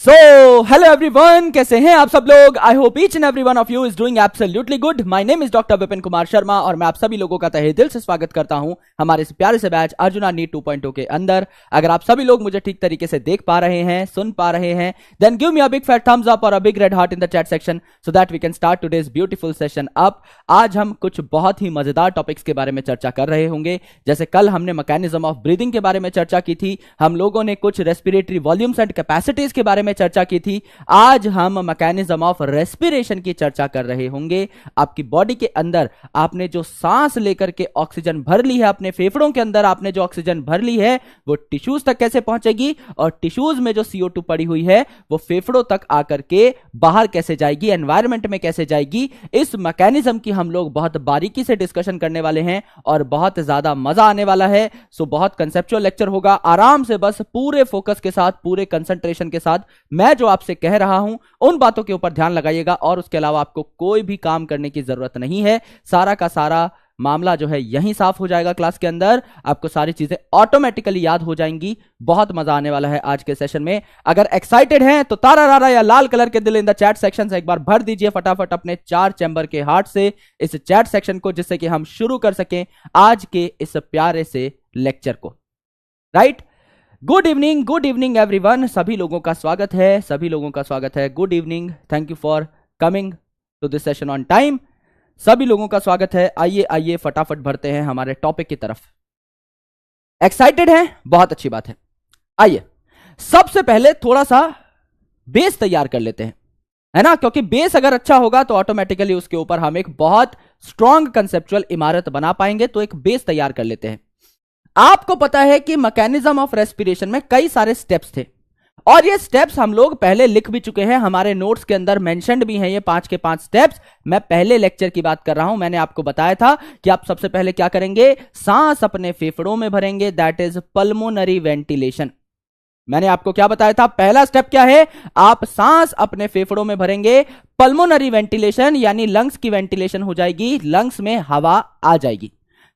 So hello everyone, कैसे हैं आप सब लोग। I hope each and every one of you is doing absolutely good. My name is doctor Vipin Kumar Sharma और मैं आप सभी लोगों का तहे दिल से स्वागत करता हूं हमारे इस प्यारे से बैच अर्जुना नीट 2.0 के अंदर। अगर आप सभी लोग मुझे ठीक तरीके से देख पा रहे हैं, सुन पा रहे हैं, then give me a big fat thumbs up और a big red heart in the chat section so that we can start today's beautiful session up. आज हम कुछ बहुत ही मजेदार टॉपिक्स के बारे में चर्चा कर रहे होंगे। जैसे कल हमने मैकेनिज्म ऑफ ब्रीदिंग के बारे में चर्चा की थी, हम लोगों ने कुछ रेस्पिरेटरी वॉल्यूम्स एंड कैपेसिटीज के बारे में चर्चा की थी। आज हम मैकेनिज्म ऑफ रेस्पिरेशन की चर्चा कर रहे होंगे। आपकी बॉडी के अंदर आपने जो सांस लेकर के ऑक्सीजन भर ली है, अपने फेफड़ों के अंदर आपने जो ऑक्सीजन भर ली है वो टिश्यूज तक कैसे पहुंचेगी और टिश्यूज में जो CO2 पड़ी हुई है वो फेफड़ों तक आकर के बाहर कैसे जाएगी, एनवायरमेंट में कैसे जाएगी। इस मैकेनिज्म की हम लोग बहुत बारीकी से डिस्कशन करने वाले हैं और बहुत ज्यादा मजा आने वाला है। सो बहुत कंसेप्चुअल लेक्चर होगा। आराम से बस पूरे फोकस के साथ, पूरे कंसंट्रेशन के साथ मैं जो आपसे कह रहा हूं उन बातों के ऊपर ध्यान लगाइएगा और उसके अलावा आपको कोई भी काम करने की जरूरत नहीं है। सारा का सारा मामला जो है यहीं साफ हो जाएगा। क्लास के अंदर आपको सारी चीजें ऑटोमेटिकली याद हो जाएंगी। बहुत मजा आने वाला है आज के सेशन में। अगर एक्साइटेड हैं तो तारा रारा या लाल कलर के दिल इन द चैट सेक्शन से एक बार भर दीजिए फटाफट अपने 4 चैम्बर के हार्ट से इस चैट सेक्शन को, जिससे कि हम शुरू कर सकें आज के इस प्यारे से लेक्चर को। Right, good evening everyone. सभी लोगों का स्वागत है, सभी लोगों का स्वागत है। Good evening, thank you for coming to this session on time. सभी लोगों का स्वागत है। आइए फटाफट भरते हैं हमारे टॉपिक की तरफ। एक्साइटेड हैं? बहुत अच्छी बात है। आइए सबसे पहले थोड़ा सा बेस तैयार कर लेते हैं, है ना, क्योंकि बेस अगर अच्छा होगा तो ऑटोमेटिकली उसके ऊपर हम एक बहुत स्ट्रॉन्ग कंसेप्चुअल इमारत बना पाएंगे। तो एक बेस तैयार कर लेते हैं। आपको पता है कि मैकेनिज्म ऑफ रेस्पिरेशन में कई सारे स्टेप्स थे और ये स्टेप्स हम लोग पहले लिख भी चुके हैं, हमारे नोट्स के अंदर मेंशन्ड भी हैं ये 5 के 5 स्टेप्स। मैं पहले लेक्चर की बात कर रहा हूं। मैंने आपको बताया था कि आप सबसे पहले क्या करेंगे, सांस अपने फेफड़ों में भरेंगे, दैट इज पल्मोनरी वेंटिलेशन। मैंने आपको क्या बताया था, पहला स्टेप क्या है, आप सांस अपने फेफड़ों में भरेंगे, पल्मोनरी वेंटिलेशन यानी लंग्स की वेंटिलेशन हो जाएगी, लंग्स में हवा आ जाएगी।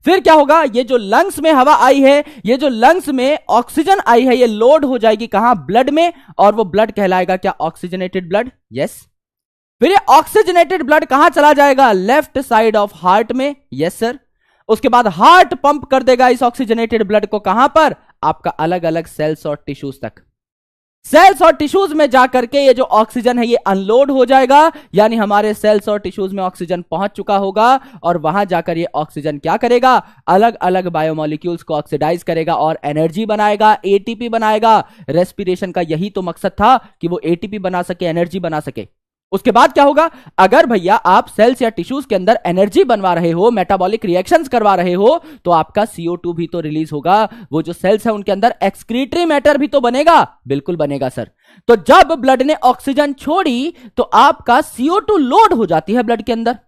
फिर क्या होगा, ये जो लंग्स में हवा आई है, ये जो लंग्स में ऑक्सीजन आई है, ये लोड हो जाएगी कहां, ब्लड में, और वो ब्लड कहलाएगा क्या, ऑक्सीजनेटेड ब्लड। यस। फिर ये ऑक्सीजनेटेड ब्लड कहां चला जाएगा, लेफ्ट साइड ऑफ हार्ट में। Yes sir. उसके बाद हार्ट पंप कर देगा इस ऑक्सीजनेटेड ब्लड को कहां पर, आपका अलग अलग सेल्स और टिश्यूज तक। सेल्स और टिश्यूज में जाकर के ये जो ऑक्सीजन है ये अनलोड हो जाएगा, यानी हमारे सेल्स और टिश्यूज में ऑक्सीजन पहुंच चुका होगा और वहां जाकर ये ऑक्सीजन क्या करेगा, अलग अलग बायोमोलिक्यूल्स को ऑक्सीडाइज करेगा और एनर्जी बनाएगा, एटीपी बनाएगा। रेस्पिरेशन का यही तो मकसद था कि वो एटीपी बना सके, एनर्जी बना सके। उसके बाद क्या होगा, अगर भैया आप सेल्स या टिश्यूज के अंदर एनर्जी बनवा रहे हो, मेटाबॉलिक रिएक्शंस करवा रहे हो, तो आपका CO2 भी तो रिलीज होगा। वो जो सेल्स है उनके अंदर एक्सक्रीटरी मैटर भी तो बनेगा। बिल्कुल बनेगा सर। तो जब ब्लड ने ऑक्सीजन छोड़ी तो आपका CO2 लोड हो जाती है ब्लड के अंदर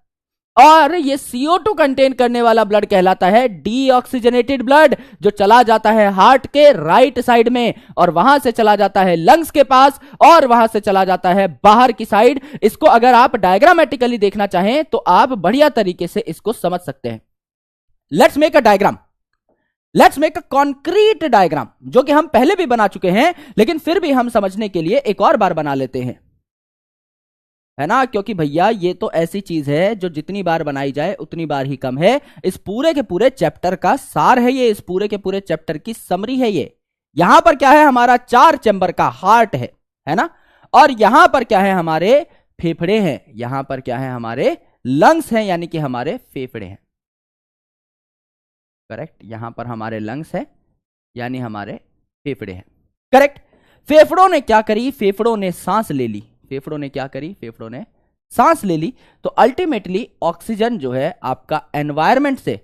और ये CO2 कंटेन करने वाला ब्लड कहलाता है डीऑक्सीजनेटेड ब्लड, जो चला जाता है हार्ट के राइट साइड में और वहां से चला जाता है लंग्स के पास और वहां से चला जाता है बाहर की साइड। इसको अगर आप डायग्रामेटिकली देखना चाहें तो आप बढ़िया तरीके से इसको समझ सकते हैं। Let's make a diagram, let's make a concrete diagram, जो कि हम पहले भी बना चुके हैं लेकिन फिर भी हम समझने के लिए एक और बार बना लेते हैं, है ना, क्योंकि भैया ये तो ऐसी चीज है जो जितनी बार बनाई जाए उतनी बार ही कम है। इस पूरे के पूरे चैप्टर का सार है ये, इस पूरे के पूरे चैप्टर की समरी है ये। यहां पर क्या है, हमारा 4 चैम्बर का हार्ट है ना, और यहां पर क्या है, हमारे फेफड़े हैं, यहां पर क्या है, हमारे लंग्स हैं, यानी कि हमारे फेफड़े हैं। करेक्ट, यहां पर हमारे लंग्स है यानी हमारे फेफड़े हैं। करेक्ट। फेफड़ों ने क्या करी, फेफड़ों ने सांस ले ली, फेफड़ों ने क्या करी, फेफड़ों ने सांस ले ली। तो अल्टीमेटली ऑक्सीजन जो है आपका एनवायरमेंट से,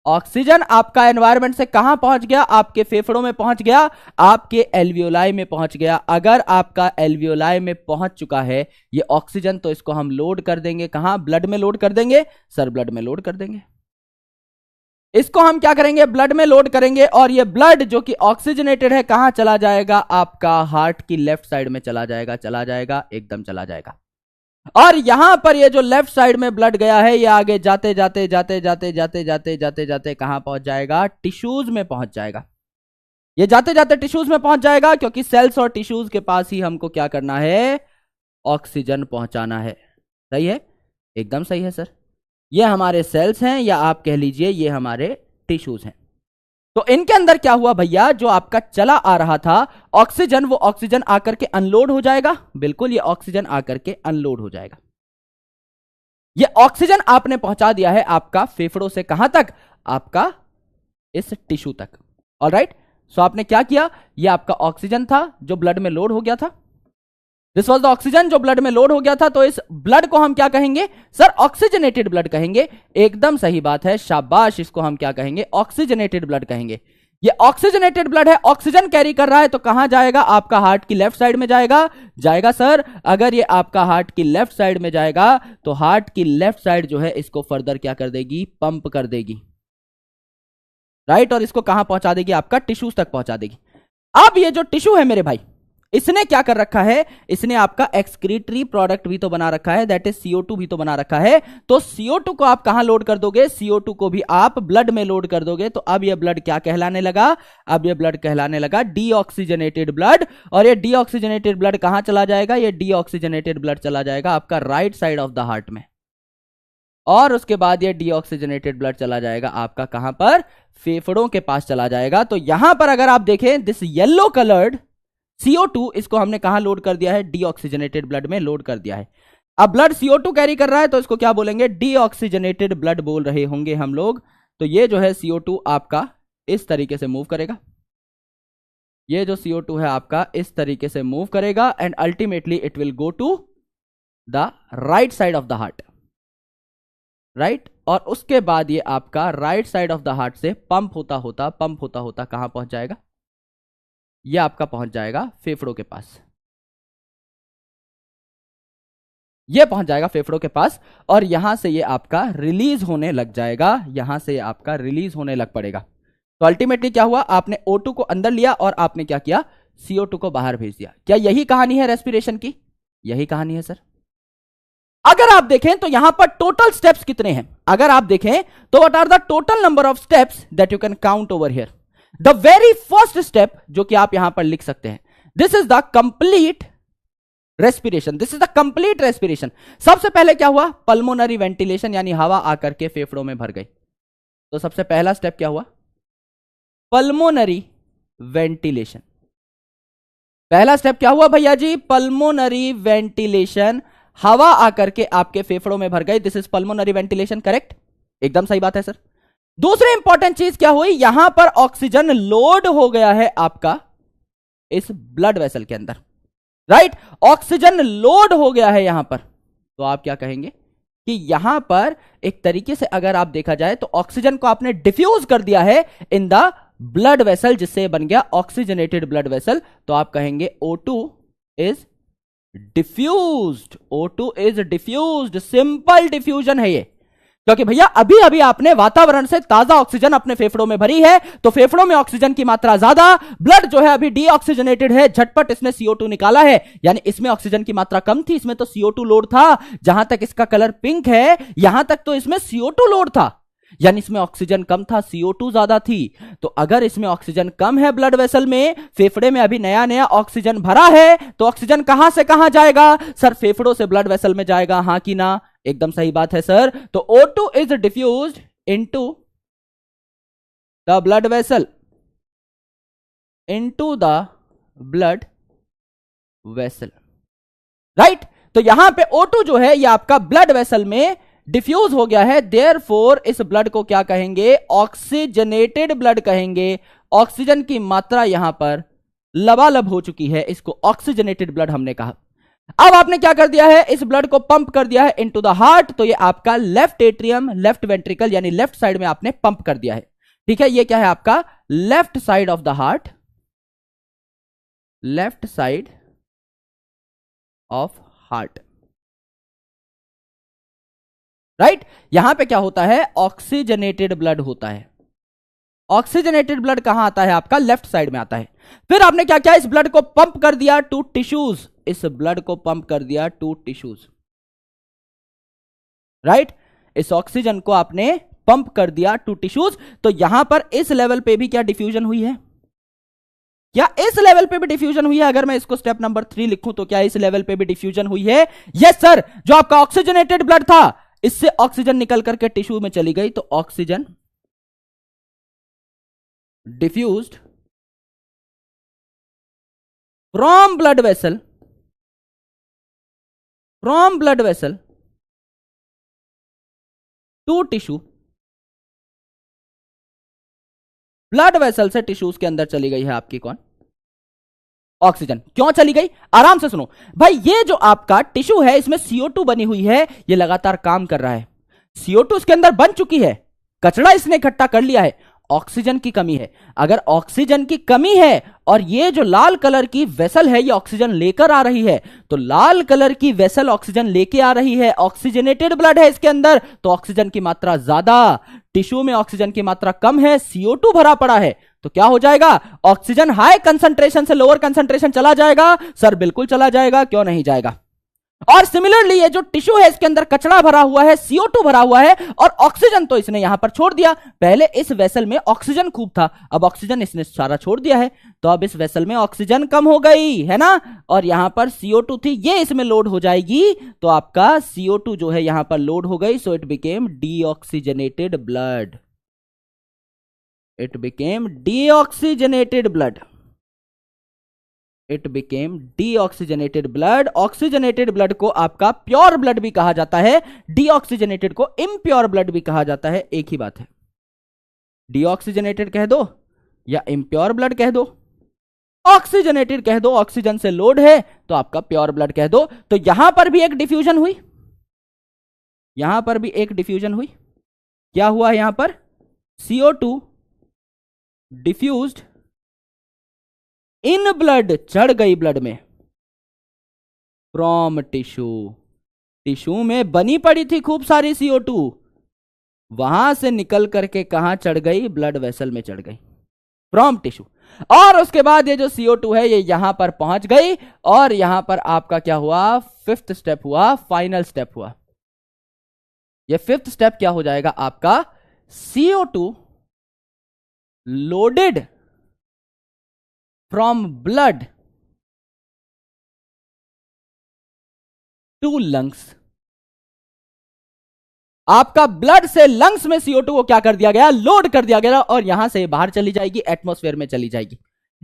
ऑक्सीजन आपका एनवायरमेंट से कहां पहुंच गया, आपके फेफड़ों में पहुंच गया, आपके एल्वियोलाई में पहुंच गया। अगर आपका एल्वियोलाई में पहुंच चुका है ये ऑक्सीजन, तो इसको हम लोड कर देंगे कहां, ब्लड में लोड कर देंगे सर, ब्लड में लोड कर देंगे। इसको हम क्या करेंगे, ब्लड में लोड करेंगे और ये ब्लड जो कि ऑक्सीजनेटेड है कहां चला जाएगा, आपका हार्ट की लेफ्ट साइड में चला जाएगा, एकदम चला जाएगा। और यहां पर ये जो लेफ्ट साइड में ब्लड गया है ये आगे जाते जाते जाते जाते जाते जाते जाते जाते कहां पहुंच जाएगा, टिश्यूज में पहुंच जाएगा। ये जाते जाते टिश्यूज में पहुंच जाएगा, क्योंकि सेल्स और टिश्यूज के पास ही हमको क्या करना है, ऑक्सीजन पहुंचाना है। सही है, एकदम सही है सर। ये हमारे सेल्स हैं, या आप कह लीजिए ये हमारे टिश्यूज हैं। तो इनके अंदर क्या हुआ भैया, जो आपका चला आ रहा था ऑक्सीजन, वो ऑक्सीजन आकर के अनलोड हो जाएगा। बिल्कुल, ये ऑक्सीजन आकर के अनलोड हो जाएगा। ये ऑक्सीजन आपने पहुंचा दिया है आपका फेफड़ों से कहां तक, आपका इस टिश्यू तक। ऑलराइट, सो आपने क्या किया, ये आपका ऑक्सीजन था जो ब्लड में लोड हो गया था। दिस वॉज द ऑक्सीजन जो ब्लड में लोड हो गया था। तो इस ब्लड को हम क्या कहेंगे सर, ऑक्सीजनेटेड ब्लड कहेंगे। एकदम सही बात है, शाबाश, इसको हम क्या कहेंगे, ऑक्सीजनेटेड ब्लड कहेंगे। ये ऑक्सीजनेटेड ब्लड है, ऑक्सीजन कैरी कर रहा है, तो कहां जाएगा, आपका हार्ट की लेफ्ट साइड में जाएगा। जाएगा सर, अगर ये आपका हार्ट की लेफ्ट साइड में जाएगा तो हार्ट की लेफ्ट साइड जो है इसको फर्दर क्या कर देगी, पंप कर देगी। राइट, और इसको कहां पहुंचा देगी, आपका टिश्यूज तक पहुंचा देगी। अब ये जो टिश्यू है मेरे भाई, इसने क्या कर रखा है, इसने आपका एक्सक्रीटरी प्रोडक्ट भी तो बना रखा है, दैट इज CO2 भी तो बना रखा है। तो CO2 को आप कहां लोड कर दोगे, CO2 को भी आप ब्लड में लोड कर दोगे। तो अब ये ब्लड क्या कहलाने लगा, अब ये ब्लड कहलाने लगा डीऑक्सीजनेटेड ब्लड। और ये डीऑक्सीजनेटेड ब्लड कहां चला जाएगा, ये डीऑक्सीजनेटेड ब्लड चला जाएगा आपका right side of the heart में। और उसके बाद ये डीऑक्सीजनेटेड ब्लड चला जाएगा आपका कहां पर, फेफड़ों के पास चला जाएगा। तो यहां पर अगर आप देखें, दिस येलो कलर्ड CO2, इसको हमने कहां लोड कर दिया है, डीऑक्सीजनेटेड ब्लड में लोड कर दिया है। अब ब्लड CO2 कैरी कर रहा है, तो इसको क्या बोलेंगे, डीऑक्सीजनेटेड ब्लड बोल रहे होंगे हम लोग। तो ये जो है CO2 आपका इस तरीके से मूव करेगा, ये जो CO2 है आपका इस तरीके से मूव करेगा, and ultimately it will go to the right side of the heart. Right, और उसके बाद ये आपका right side of the heart से पंप होता होता कहां पहुंच जाएगा, ये आपका पहुंच जाएगा फेफड़ों के पास। ये पहुंच जाएगा फेफड़ों के पास, और यहां से ये आपका रिलीज होने लग जाएगा, यहां से आपका रिलीज होने लग पड़ेगा। तो अल्टीमेटली क्या हुआ, आपने O2 को अंदर लिया और आपने क्या किया, CO2 को बाहर भेज दिया। क्या यही कहानी है रेस्पिरेशन की, यही कहानी है सर। अगर आप देखें तो यहां पर टोटल स्टेप्स कितने हैं, अगर आप देखें तो what are the total number of steps that you can count over here. The very first step जो कि आप यहां पर लिख सकते हैं, this is the complete respiration, this is the complete respiration. सबसे पहले क्या हुआ, पल्मोनरी वेंटिलेशन, यानी हवा आकर के फेफड़ों में भर गई। तो सबसे पहला स्टेप क्या हुआ, पल्मोनरी वेंटिलेशन। पहला स्टेप क्या हुआ भैया जी, पल्मोनरी वेंटिलेशन, हवा आकर के आपके फेफड़ों में भर गई, this is pulmonary ventilation, correct, एकदम सही बात है सर। दूसरी इंपॉर्टेंट चीज क्या हुई, यहां पर ऑक्सीजन लोड हो गया है आपका इस ब्लड वेसल के अंदर। राइट, ऑक्सीजन लोड हो गया है यहां पर। तो आप क्या कहेंगे कि यहां पर एक तरीके से अगर आप देखा जाए तो ऑक्सीजन को आपने डिफ्यूज कर दिया है इन द ब्लड वेसल, जिससे बन गया ऑक्सीजनेटेड ब्लड वेसल। तो आप कहेंगे O2 is diffused, O2 is diffused, simple diffusion है ये। क्योंकि भैया अभी अभी आपने वातावरण से ताजा ऑक्सीजन अपने फेफड़ों में भरी है, तो फेफड़ों में ऑक्सीजन की मात्रा ज्यादा, ब्लड जो है अभी डीऑक्सीजनेटेड है, झटपट इसने CO2 निकाला है, यानी इसमें ऑक्सीजन की मात्रा कम थी, इसमें तो CO2 लोड था। जहां तक इसका कलर पिंक है, यहां तक तो इसमें CO2 लोड था, यानी इसमें ऑक्सीजन कम था, CO2 ज्यादा थी। तो अगर इसमें ऑक्सीजन कम है ब्लड वेसल में, फेफड़े में अभी नया नया ऑक्सीजन भरा है, तो ऑक्सीजन कहां से कहां जाएगा सर, फेफड़ों से ब्लड वेसल में जाएगा, हां कि ना, एकदम सही बात है सर। तो O2 is diffused into the blood vessel, into the blood vessel. Right, तो यहां पे O2 जो है ये आपका ब्लड वेसल में डिफ्यूज हो गया है, देयरफॉर इस ब्लड को क्या कहेंगे, ऑक्सीजनेटेड ब्लड कहेंगे। ऑक्सीजन की मात्रा यहां पर लबालब हो चुकी है, इसको ऑक्सीजनेटेड ब्लड हमने कहा। अब आपने क्या कर दिया है, इस ब्लड को पंप कर दिया है इनटू द हार्ट। तो ये आपका लेफ्ट एट्रियम, लेफ्ट वेंट्रिकल, यानी लेफ्ट साइड में आपने पंप कर दिया है। ठीक है, ये क्या है आपका left side of the heart, left side of heart. Right, यहां पे क्या होता है, ऑक्सीजनेटेड ब्लड होता है। ऑक्सीजनेटेड ब्लड कहां आता है, आपका लेफ्ट साइड में आता है। फिर आपने क्या किया, इस ब्लड को पंप कर दिया टू टिश्यूज, इस ब्लड को पंप कर दिया टू टिश्यूज। राइट, इस ऑक्सीजन को आपने पंप कर दिया टू टिश्यूज। तो यहां पर इस लेवल पे भी क्या डिफ्यूजन हुई है, क्या इस लेवल पे भी डिफ्यूजन हुई है? अगर मैं इसको स्टेप नंबर 3 लिखूं तो क्या इस लेवल पे भी डिफ्यूजन हुई है? Yes sir. जो आपका ऑक्सीजनेटेड ब्लड था, इससे ऑक्सीजन निकल करके टिश्यू में चली गई, तो oxygen diffused from blood vessel to tissue, blood vessel से टिश्यूज के अंदर चली गई है आपकी कौन? ऑक्सीजन। क्यों चली गई? आराम से सुनो भाई, ये जो आपका टिश्यू है इसमें CO2 बनी हुई है, ये लगातार काम कर रहा है। CO2 इसके अंदर बन चुकी है, कचरा इसने इकट्ठा कर लिया है, ऑक्सीजन की कमी है। अगर ऑक्सीजन की कमी है और ये जो लाल कलर की वेसल है ये ऑक्सीजन लेकर आ रही है, तो लाल कलर की वेसल ऑक्सीजन लेके आ रही है, ऑक्सीजनेटेड ब्लड है इसके अंदर, तो ऑक्सीजन की मात्रा ज्यादा, टिश्यू में ऑक्सीजन की मात्रा कम है, CO2 भरा पड़ा है, तो क्या हो जाएगा? ऑक्सीजन हाई कंसंट्रेशन से लोअर कंसंट्रेशन चला जाएगा। सर बिल्कुल चला जाएगा, क्यों नहीं जाएगा? और सिमिलरली ये जो टिश्यू है इसके अंदर कचरा भरा हुआ है, CO2 भरा हुआ है, और ऑक्सीजन तो इसने यहां पर छोड़ दिया। पहले इस वेसल में ऑक्सीजन खूब था, अब ऑक्सीजन इसने सारा छोड़ दिया है, तो अब इस वेसल में ऑक्सीजन कम हो गई है ना, और यहां पर CO2 थी, ये इसमें लोड हो जाएगी, तो आपका CO2 जो है यहां पर लोड हो गई, so it became deoxygenated blood. It became deoxygenated blood. It became deoxygenated blood. Oxygenated blood को आपका प्योर ब्लड भी कहा जाता है, डीऑक्सीजनेटेड को इम्प्योर ब्लड भी कहा जाता है, एक ही बात है। डीऑक्सीजनेटेड कह दो या इम्प्योर ब्लड कह दो, ऑक्सीजनेटेड कह दो, ऑक्सीजन से लोड है, तो आपका प्योर ब्लड कह दो। तो यहां पर भी एक डिफ्यूजन हुई, यहां पर भी एक डिफ्यूजन हुई। क्या हुआ यहां पर? CO2 डिफ्यूज्ड इन ब्लड, चढ़ गई ब्लड में, फ्रॉम टिश्यू, टिश्यू में बनी पड़ी थी खूब सारी CO2, वहां से निकल करके कहां चढ़ गई? ब्लड वेसल में चढ़ गई, फ्रॉम टिश्यू। और उसके बाद ये जो CO2 है ये यहां पर पहुंच गई, और यहां पर आपका क्या हुआ? 5th स्टेप हुआ, फाइनल स्टेप हुआ। ये 5th स्टेप क्या हो जाएगा आपका? CO2 loaded from blood to lungs. आपका ब्लड से लंग्स में CO2 को क्या कर दिया गया? लोड कर दिया गया, और यहां से बाहर चली जाएगी, एटमॉस्फेयर में चली जाएगी।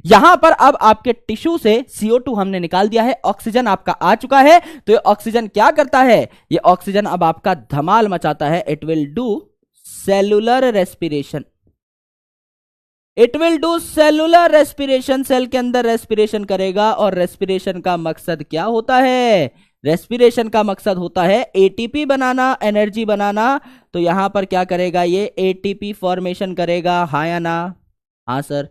यहां पर अब आपके टिश्यू से CO2 हमने निकाल दिया है, ऑक्सीजन आपका आ चुका है, तो ये ऑक्सीजन क्या करता है? ये ऑक्सीजन अब आपका धमाल मचाता है, it will do cellular respiration. It will do cellular respiration, cell के अंदर रेस्पिरेशन करेगा, और रेस्पिरेशन का मकसद क्या होता है? रेस्पिरेशन का मकसद होता है ATP बनाना, एनर्जी बनाना। तो यहां पर क्या करेगा? ये ATP फॉर्मेशन करेगा, हाँ या ना? हाँ सर।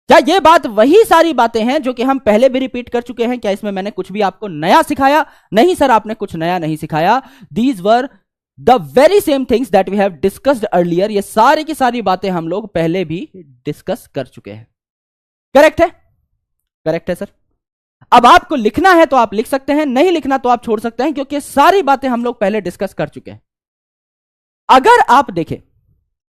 क्या ये बात वही सारी बातें हैं जो कि हम पहले भी रिपीट कर चुके हैं? क्या इसमें मैंने कुछ भी आपको नया सिखाया? नहीं सर, आपने कुछ नया नहीं सिखाया। These were the very same things that we have discussed earlier. ये सारी की सारी बातें हम लोग पहले भी डिस्कस कर चुके हैं। करेक्ट है? करेक्ट है सर। अब आपको लिखना है तो आप लिख सकते हैं, नहीं लिखना तो आप छोड़ सकते हैं, क्योंकि सारी बातें हम लोग पहले डिस्कस कर चुके हैं। अगर आप देखें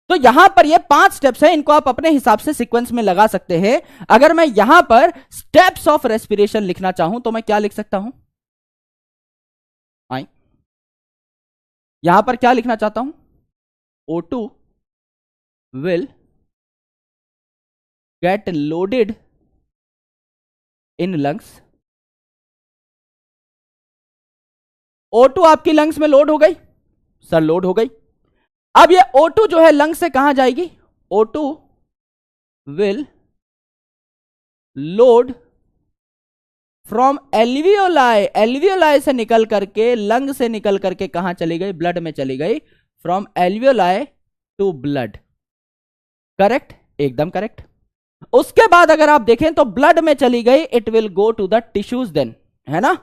तो यहां पर ये 5 स्टेप्स हैं, इनको आप अपने हिसाब से सीक्वेंस में लगा सकते हैं। अगर मैं यहां पर स्टेप्स ऑफ रेस्पिरेशन लिखना चाहूं तो मैं क्या लिख सकता हूं? आई यहां पर क्या लिखना चाहता हूं? O2 will get loaded in lungs। O2 आपकी लंग्स में लोड हो गई, सर लोड हो गई। अब ये O2 जो है लंग्स से कहां जाएगी? O2 will load from alveoli, alveoli से निकल करके, लंग से निकल करके कहां चली गई? ब्लड में चली गई, from alveoli to blood. Correct, एकदम करेक्ट। उसके बाद अगर आप देखें तो ब्लड में चली गई, it will go to the tissues then, है ना?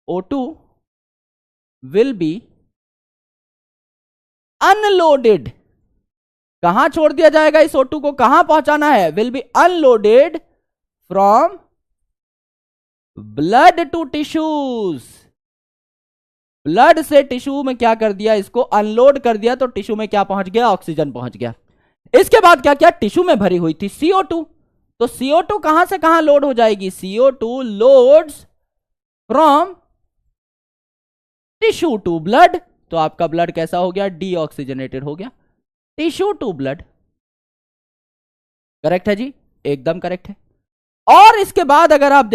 O2 will be unloaded. कहां छोड़ दिया जाएगा इस O2 को? कहां पहुंचाना है? Will be unloaded from blood to tissues. Blood से टिश्यू में क्या कर दिया? इसको अनलोड कर दिया, तो टिश्यू में क्या पहुंच गया? ऑक्सीजन पहुंच गया। इसके बाद क्या किया? टिश्यू में भरी हुई थी CO2, तो CO2 कहां से कहां लोड हो जाएगी? CO2 loads from tissue to blood. तो आपका ब्लड कैसा हो गया? डीऑक्सीजनेटेड हो गया। टिश्यू टू ब्लड, करेक्ट है जी, एकदम करेक्ट है। और इसके बाद अगर आप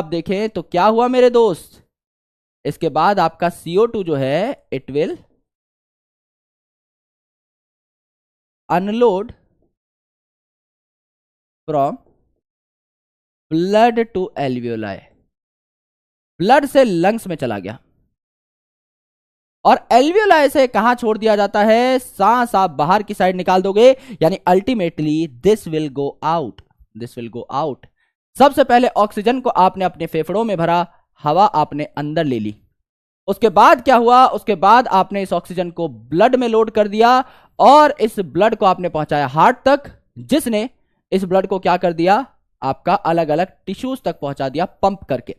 देखें, तो क्या हुआ मेरे दोस्त? इसके बाद आपका CO2 जो है it will unload from blood to alveoli, blood से लंग्स में चला गया और एल्वियोलाई से कहां छोड़ दिया जाता है? सांस आप बाहर की साइड निकाल दोगे, यानी ultimately this will go out. सबसे पहले ऑक्सीजन को आपने अपने फेफड़ों में भरा, हवा आपने अंदर ले ली। उसके बाद क्या हुआ? उसके बाद आपने इस ऑक्सीजन को ब्लड में लोड कर दिया और इस ब्लड को आपने पहुंचाया हार्ट तक, जिसने इस ब्लड को क्या कर दिया? आपका अलग अलग टिश्यूज तक पहुंचा दिया पंप करके।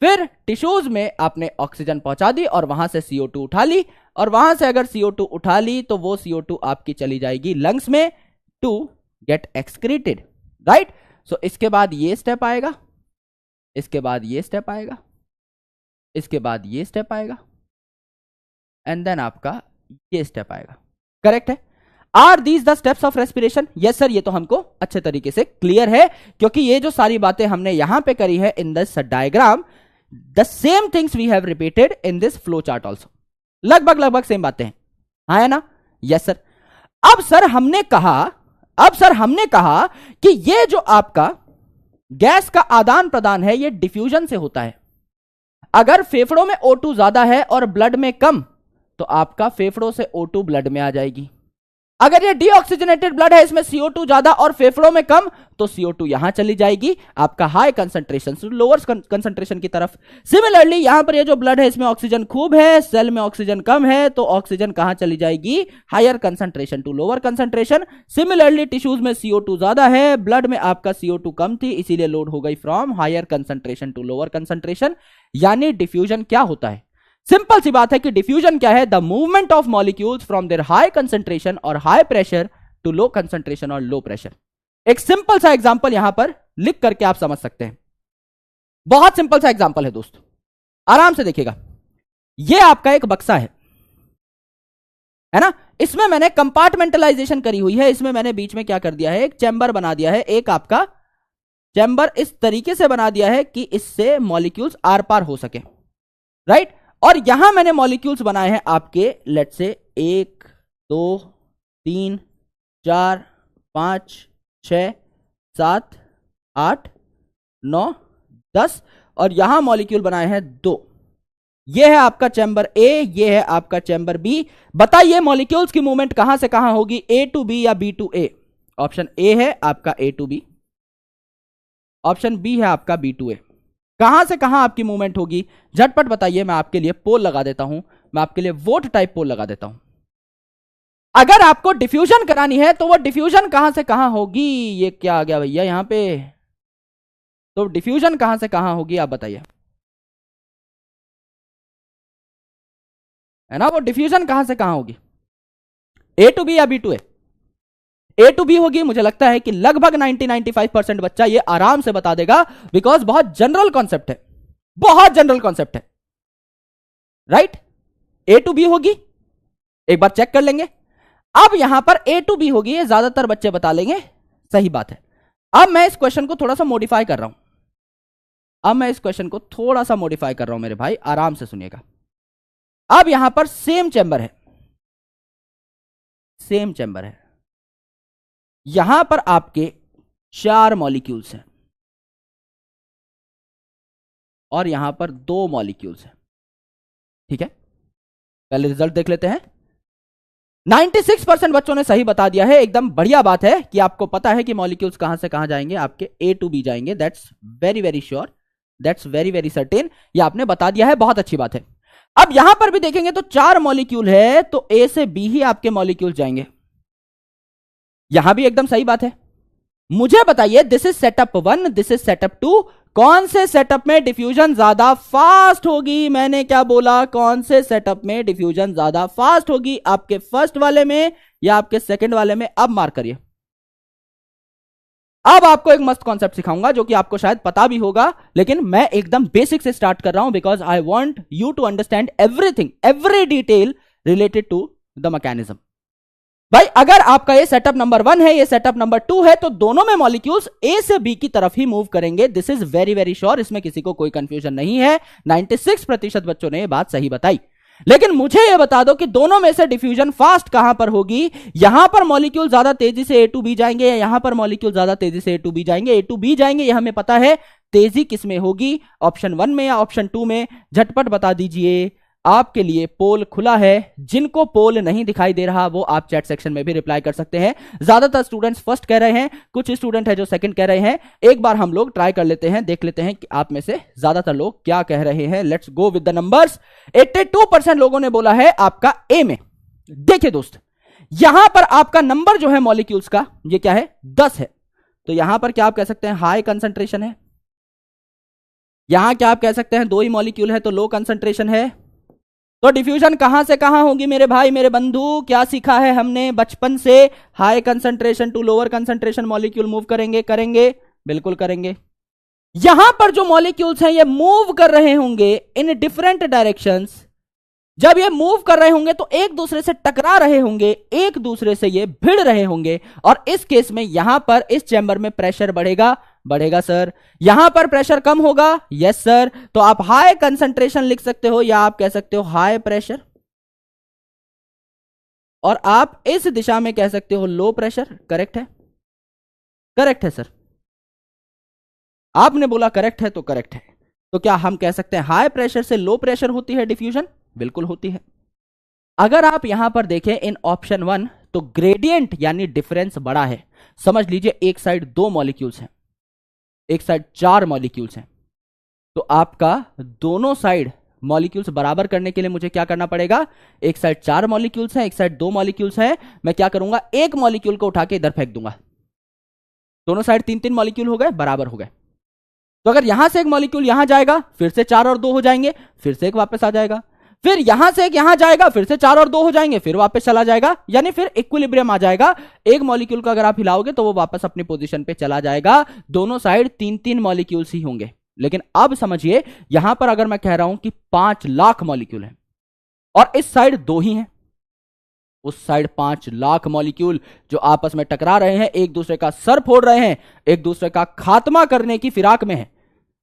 फिर टिश्यूज में आपने ऑक्सीजन पहुंचा दी और वहां से CO2 उठा ली, और वहां से अगर CO2 उठा ली तो वो CO2 आपकी चली जाएगी लंग्स में टू गेट एक्सक्रीटेड, राइट। सो इसके बाद ये स्टेप आएगा, इसके बाद ये स्टेप आएगा, इसके बाद ये स्टेप आएगा, एंड देन आपका ये स्टेप आएगा। करेक्ट है? Are these the steps of respiration? Yes sir, ये तो हमको अच्छे तरीके से क्लियर है, क्योंकि ये जो सारी बातें हमने यहां पे करी है in this diagram, the same things we have repeated in this flow chart also. लगभग सेम बातें हैं, हाँ है ना? Yes sir. अब सर हमने कहा कि ये जो आपका गैस का आदान प्रदान है ये डिफ्यूजन से होता है। अगर फेफड़ों में O2 ज्यादा है और ब्लड में कम, तो आपका फेफड़ों से O2 ब्लड में आ जाएगी। अगर ये डीऑक्सीजनेटेड ब्लड है, इसमें CO2 ज्यादा और फेफड़ों में कम, तो CO2 यहां चली जाएगी आपका हाई कंसंट्रेशन से लोअर कंसंट्रेशन की तरफ। सिमिलरली यहां पर ये जो ब्लड है इसमें ऑक्सीजन खूब है, सेल में ऑक्सीजन कम है, तो ऑक्सीजन कहां चली जाएगी? Higher concentration to lower concentration. Similarly tissues में CO2 ज्यादा है, ब्लड में आपका CO2 कम थी, इसीलिए लोड हो गई from higher concentration to lower concentration. यानी डिफ्यूजन क्या होता है? सिंपल सी बात है कि डिफ्यूजन क्या है? The movement of molecules from their high concentration और high pressure to low concentration और लो प्रेशर। एक सिंपल सा एग्जांपल यहां पर लिख करके आप समझ सकते हैं। बहुत सिंपल सा एग्जांपल है दोस्त, आराम से देखिएगा। यह आपका एक बक्सा है ना? इसमें मैंने कंपार्टमेंटलाइजेशन करी हुई है। इसमें मैंने बीच में क्या कर दिया है? एक चैम्बर बना दिया है। एक आपका चैम्बर इस तरीके से बना दिया है कि इससे मॉलिक्यूल्स आर पार हो सके, राइट। और यहां मैंने मॉलिक्यूल्स बनाए हैं आपके, लेट से 1 2 3 4 5 6 7 8 9 10, और यहां मॉलिक्यूल बनाए हैं 2। ये है आपका चैम्बर ए, ये है आपका चैम्बर बी। बताइए मॉलिक्यूल्स की मूवमेंट कहां से कहां होगी? A to B या B to A? Option A है आपका A to B, option B है आपका B to A। कहां से कहां आपकी मूवमेंट होगी? झटपट बताइए, मैं आपके लिए पोल लगा देता हूं, मैं आपके लिए वोट टाइप पोल लगा देता हूं। अगर आपको डिफ्यूजन करानी है तो वो डिफ्यूजन कहां से कहां होगी? ये क्या आ गया भैया यहां पे? तो डिफ्यूजन कहां से कहां होगी आप बताइए, है ना? वो डिफ्यूजन कहां से कहां होगी? A to B या B to A? A to B होगी। मुझे लगता है कि लगभग 90-95% बच्चा ये आराम से बता देगा, बिकॉज बहुत जनरल कॉन्सेप्ट है, बहुत जनरल कॉन्सेप्ट है, राइट। A to B होगी, एक बार चेक कर लेंगे। अब यहां पर A to B होगी, ये ज्यादातर बच्चे बता लेंगे, सही बात है। अब मैं इस क्वेश्चन को थोड़ा सा मॉडिफाई कर रहा हूं, मेरे भाई आराम से सुनिएगा। अब यहां पर सेम चैम्बर है, यहां पर आपके 4 मॉलिक्यूल्स हैं और यहां पर 2 मॉलिक्यूल्स हैं, ठीक है। पहले रिजल्ट देख लेते हैं। 96% बच्चों ने सही बता दिया है, एकदम बढ़िया बात है कि आपको पता है कि मॉलिक्यूल्स कहां से कहां जाएंगे, आपके A to B जाएंगे। That's very very sure, that's very very certain, ये आपने बता दिया है, बहुत अच्छी बात है। अब यहां पर भी देखेंगे तो 4 मॉलिक्यूल है, तो A से B ही आपके मॉलिक्यूल जाएंगे, यहां भी एकदम सही बात है। मुझे बताइए, this is setup 1, this is setup 2, कौन से सेटअप में डिफ्यूजन ज्यादा फास्ट होगी? मैंने क्या बोला? कौन से सेटअप में डिफ्यूजन ज्यादा फास्ट होगी? आपके फर्स्ट वाले में या आपके सेकंड वाले में? अब मार्क करिए, अब आपको एक मस्त कॉन्सेप्ट सिखाऊंगा जो कि आपको शायद पता भी होगा, लेकिन मैं एकदम बेसिक से स्टार्ट कर रहा हूं because I want you to understand everything, every detail related to the mechanism. भाई अगर आपका ये सेटअप नंबर 1 है, ये सेटअप नंबर 2 है, तो दोनों में मॉलिक्यूल्स ए से बी की तरफ ही मूव करेंगे। This is very very sure, इसमें किसी को कोई कंफ्यूजन नहीं है। 96% बच्चों ने ये बात सही बताई। लेकिन मुझे यह बता दो कि दोनों में से डिफ्यूजन फास्ट कहां पर होगी? यहां पर मॉलिक्यूल ज्यादा तेजी से ए टू बी जाएंगे या यहां पर मॉलिक्यूल ज्यादा तेजी से ए टू बी जाएंगे? ए टू बी जाएंगे, यह हमें पता है। तेजी किसमें होगी, ऑप्शन 1 में या ऑप्शन 2 में? झटपट बता दीजिए। आपके लिए पोल खुला है। जिनको पोल नहीं दिखाई दे रहा वो आप चैट सेक्शन में भी रिप्लाई कर सकते हैं। ज्यादातर स्टूडेंट्स फर्स्ट कह रहे हैं, कुछ स्टूडेंट है जो सेकंड कह रहे हैं। एक बार हम लोग ट्राई कर लेते हैं, देख लेते हैं कि आप में से ज्यादातर लोग क्या कह रहे हैं। Let's go with the numbers. 82% लोगों ने बोला है आपका ए में। देखिए दोस्त, यहां पर आपका नंबर जो है मॉलिक्यूल्स का, ये क्या है? 10 है। तो यहां पर क्या आप कह सकते हैं? हाई कंसंट्रेशन है। यहां क्या आप कह सकते हैं? 2 ही मॉलिक्यूल है तो लो कंसंट्रेशन है। तो डिफ्यूजन कहां से कहां होगी मेरे भाई मेरे बंधु? क्या सीखा है हमने बचपन से? High concentration to lower concentration molecule move करेंगे, करेंगे, बिल्कुल करेंगे। यहां पर जो मॉलिक्यूल्स हैं ये मूव कर रहे होंगे इन डिफरेंट डायरेक्शंस। जब ये मूव कर रहे होंगे तो एक दूसरे से टकरा रहे होंगे, एक दूसरे से ये भिड़ रहे होंगे, और इस केस में यहां पर इस चैम्बर में प्रेशर बढ़ेगा, बढ़ेगा सर। यहां पर प्रेशर कम होगा, यस सर। तो आप हाई कंसंट्रेशन लिख सकते हो या आप कह सकते हो हाई प्रेशर, और आप इस दिशा में कह सकते हो लो प्रेशर। करेक्ट है, करेक्ट है सर। आपने बोला करेक्ट है तो करेक्ट है। तो क्या हम कह सकते हैं हाई प्रेशर से लो प्रेशर होती है डिफ्यूजन? बिल्कुल होती है। अगर आप यहां पर देखें इन ऑप्शन 1 तो ग्रेडियंट यानी डिफरेंस बड़ा है। समझ लीजिए एक साइड 2 मॉलिक्यूल्स हैं, एक साइड 4 मॉलिक्यूल्स हैं, तो आपका दोनों साइड मॉलिक्यूल्स बराबर करने के लिए मुझे क्या करना पड़ेगा? एक साइड 4 मॉलिक्यूल्स हैं, एक साइड 2 मॉलिक्यूल्स हैं। मैं क्या करूंगा? एक मॉलिक्यूल को उठा के इधर फेंक दूंगा। दोनों साइड 3-3 मॉलिक्यूल हो गए, बराबर हो गए। तो अगर यहां से एक मॉलिक्यूल यहां जाएगा, फिर से 4 और 2 हो जाएंगे, फिर से एक वापस आ जाएगा, फिर यहां से एक यहां जाएगा, फिर से 4 और 2 हो जाएंगे, फिर वापस चला जाएगा, यानी फिर इक्विलिब्रियम आ जाएगा। एक मॉलिक्यूल को अगर आप हिलाओगे तो वो वापस अपनी पोजीशन पे चला जाएगा। दोनों साइड 3-3 मॉलिक्यूल्स ही होंगे। लेकिन अब समझिए, यहां पर अगर मैं कह रहा हूं कि 5 लाख मॉलिक्यूल हैं और इस साइड 2 ही हैं, उस साइड 5 लाख मॉलिक्यूल जो आपस में टकरा रहे हैं, एक दूसरे का सर फोड़ रहे हैं, एक दूसरे का खात्मा करने की फिराक में है।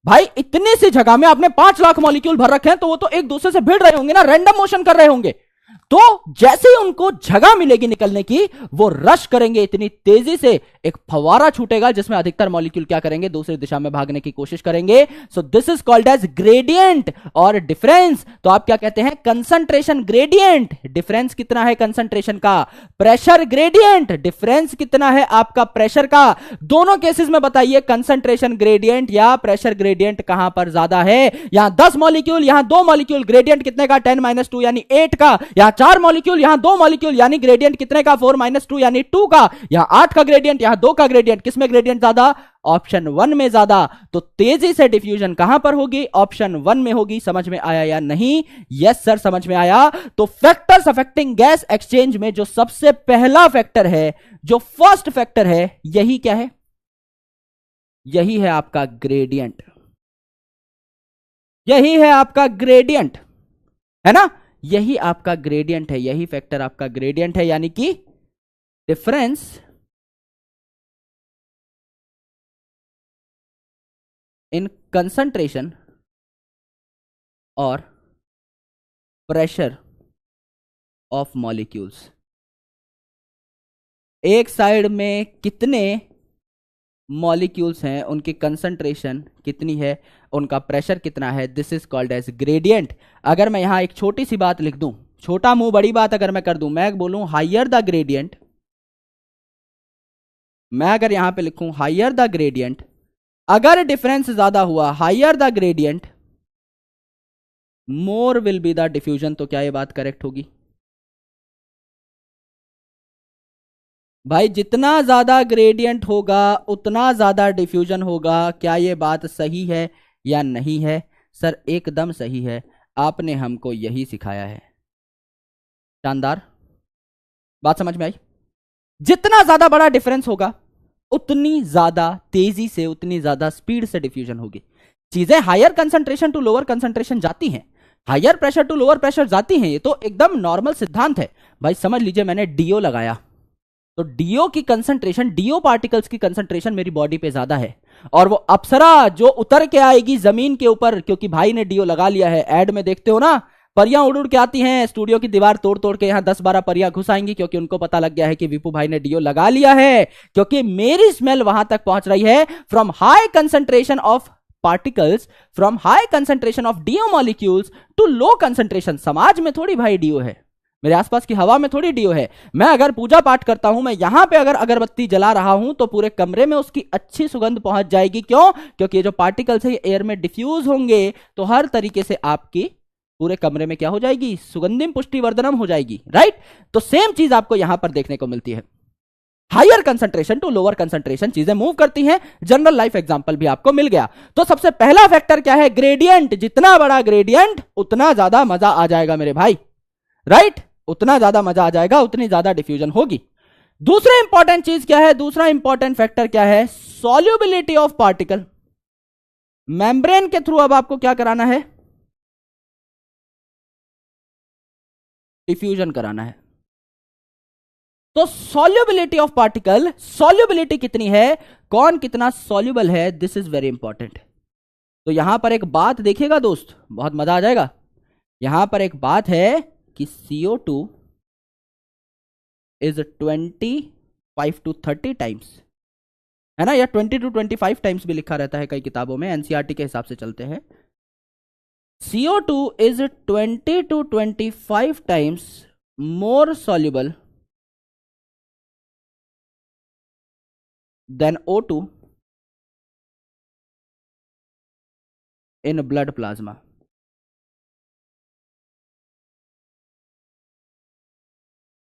भाई इतनी सी जगह में आपने 5 लाख मॉलिक्यूल भर रखे हैं, तो वो तो एक दूसरे से भिड़ रहे होंगे ना, रैंडम मोशन कर रहे होंगे। तो जैसे ही उनको जगह मिलेगी निकलने की, वो रश करेंगे इतनी तेजी से, एक फवारा छूटेगा जिसमें अधिकतर मॉलिक्यूल क्या करेंगे? दूसरी दिशा में भागने की कोशिश करेंगे। So this is called as gradient और डिफरेंस। तो आप क्या कहते हैं? Concentration gradient. डिफरेंस कितना है कंसंट्रेशन का? Pressure gradient. डिफरेंस कितना है आपका प्रेशर का? दोनों केसेस में बताइए कंसंट्रेशन ग्रेडियंट या प्रेशर ग्रेडियंट कहां पर ज्यादा है? यहां 10 मॉलिक्यूल, यहां 2 मॉलिक्यूल, ग्रेडियंट कितने का? 10-2 यानी 8 का। यहां 4 मॉलिक्यूल, यहां 2 मॉलिक्यूल, यानी ग्रेडियंट कितने का? 4-2 यानी 2 का। यहां 8 का ग्रेडियंट, यहां 2 का ग्रेडियंट। किसमें ग्रेडियंट ज्यादा? ऑप्शन 1 में ज्यादा। तो तेजी से डिफ्यूजन कहां पर होगी? ऑप्शन 1 में होगी। समझ में आया या नहीं? यस सर, समझ में आया। तो फैक्टर्स अफेक्टिंग गैस एक्सचेंज में जो सबसे पहला फैक्टर है, जो फर्स्ट फैक्टर है, यही क्या है? यही है आपका ग्रेडियंट। यही है आपका ग्रेडियंट, है ना? यही आपका ग्रेडियंट है, यही फैक्टर आपका ग्रेडियंट है, यानी कि डिफरेंस इन कंसंट्रेशन और प्रेशर ऑफ मॉलिक्यूल्स। एक साइड में कितने मॉलिक्यूल्स हैं, उनकी कंसंट्रेशन कितनी है, उनका प्रेशर कितना है, this is called as gradient. अगर मैं यहां एक छोटी सी बात लिख दूं, छोटा मुंह बड़ी बात अगर मैं कर दूं, मैं बोलूं हायर द ग्रेडियंट, मैं अगर यहां पे लिखूं हायर द ग्रेडियंट, अगर डिफरेंस ज्यादा हुआ, higher the gradient more will be the diffusion, तो क्या ये बात करेक्ट होगी? भाई जितना ज्यादा ग्रेडियंट होगा उतना ज्यादा डिफ्यूजन होगा। क्या ये बात सही है या नहीं है? सर एकदम सही है, आपने हमको यही सिखाया है। शानदार, बात समझ में आई? जितना ज्यादा बड़ा डिफरेंस होगा उतनी ज्यादा तेजी से, उतनी ज्यादा स्पीड से डिफ्यूजन होगी। चीजें higher concentration to lower concentration जाती हैं, higher pressure to lower pressure जाती हैं, ये तो एकदम नॉर्मल सिद्धांत है भाई। समझ लीजिए मैंने डीओ लगाया, तो डीओ की कंसंट्रेशन, डीओ पार्टिकल्स की कंसंट्रेशन मेरी बॉडी पे ज्यादा है, और वो अप्सरा जो उतर के आएगी जमीन के ऊपर, क्योंकि भाई ने डीओ लगा लिया है। एड में देखते हो ना, परियां उड़ उड़ के आती हैं, स्टूडियो की दीवार तोड़ तोड़ के यहां 10-12 परियां घुस आएंगी, क्योंकि उनको पता लग गया है कि विपू भाई ने डीओ लगा लिया है, क्योंकि मेरी स्मेल वहां तक पहुंच रही है from high concentration of particles, from high concentration of DO molecules to low concentration. समाज में थोड़ी भाई डीओ है, मेरे आसपास की हवा में थोड़ी डीओ है। मैं अगर पूजा पाठ करता हूं, मैं यहां पे अगर अगरबत्ती जला रहा हूं, तो पूरे कमरे में उसकी अच्छी सुगंध पहुंच जाएगी। क्यों? क्योंकि ये जो पार्टिकल्स है ये एयर में डिफ्यूज होंगे, तो हर तरीके से आपकी पूरे कमरे में क्या हो जाएगी? सुगंधिम पुष्टि वर्धनम हो जाएगी, राइट। तो सेम चीज आपको यहां पर देखने को मिलती है, higher concentration to lower concentration चीजें मूव करती हैं। जनरल लाइफ एग्जांपल भी आपको मिल गया। तो सबसे पहला फैक्टर क्या है? ग्रेडियंट। जितना बड़ा ग्रेडियंट उतना ज्यादा मजा आ जाएगा मेरे भाई, राइट। उतना ज्यादा मजा आ जाएगा, उतनी ज्यादा डिफ्यूजन होगी। दूसरा इंपॉर्टेंट चीज क्या है? दूसरा इंपॉर्टेंट फैक्टर क्या है? Solubility of particle. मेम्ब्रेन के थ्रू अब आपको क्या कराना है? डिफ्यूजन कराना है। तो सॉल्युबिलिटी ऑफ पार्टिकल, सॉल्युबिलिटी कितनी है, कौन कितना सॉल्युबल है, दिस इज वेरी इंपॉर्टेंट। तो यहां पर एक बात देखिएगा दोस्त, बहुत मजा आ जाएगा। यहां पर एक बात है कि CO2 इज 25 to 30 टाइम्स, है ना, या 20 to 25 टाइम्स भी लिखा रहता है कई किताबों में, एनसीईआरटी के हिसाब से चलते हैं। CO2 is 20 to 25 times more soluble than O2 in blood plasma.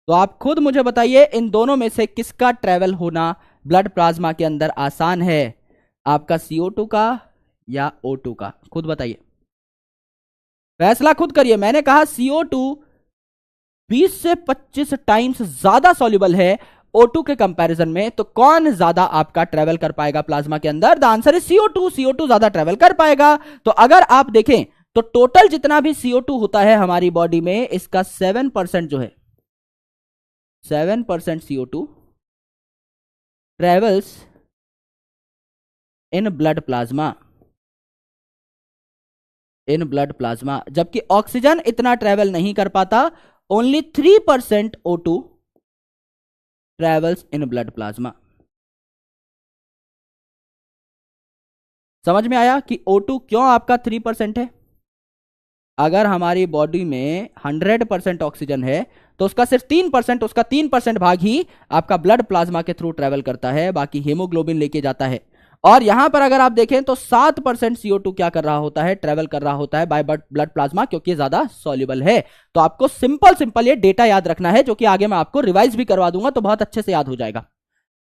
तो आप खुद मुझे बताइए, इन दोनों में से किसका ट्रेवल होना ब्लड प्लाज्मा के अंदर आसान है? आपका CO2 का या O2 का? खुद बताइए, फैसला खुद करिए। मैंने कहा CO2 20 से 25 टाइम्स ज्यादा सॉल्युबल है O2 के कंपैरिजन में, तो कौन ज्यादा आपका ट्रेवल कर पाएगा प्लाज्मा के अंदर? The answer is CO2। CO2 ज्यादा ट्रेवल कर पाएगा। तो अगर आप देखें तो टोटल जितना भी CO2 होता है हमारी बॉडी में, इसका 7% जो है, 7% CO2 travels in blood plasma, in blood plasma, जबकि ऑक्सीजन इतना ट्रेवल नहीं कर पाता। Only 3% O2 travels in blood plasma. समझ में आया कि O2 क्यों आपका 3% है? अगर हमारी बॉडी में 100% ऑक्सीजन है तो उसका सिर्फ 3%, उसका 3% भाग ही आपका ब्लड प्लाज्मा के थ्रू ट्रेवल करता है, बाकी हीमोग्लोबिन लेके जाता है। और यहां पर अगर आप देखें तो 7% CO2 क्या कर रहा होता है? ट्रेवल कर रहा होता है बाय ब्लड प्लाज्मा, क्योंकि ये ज्यादा सॉल्युबल है। तो आपको सिंपल ये डेटा याद रखना है, जो कि आगे मैं आपको रिवाइज भी करवा दूंगा, तो बहुत अच्छे से याद हो जाएगा।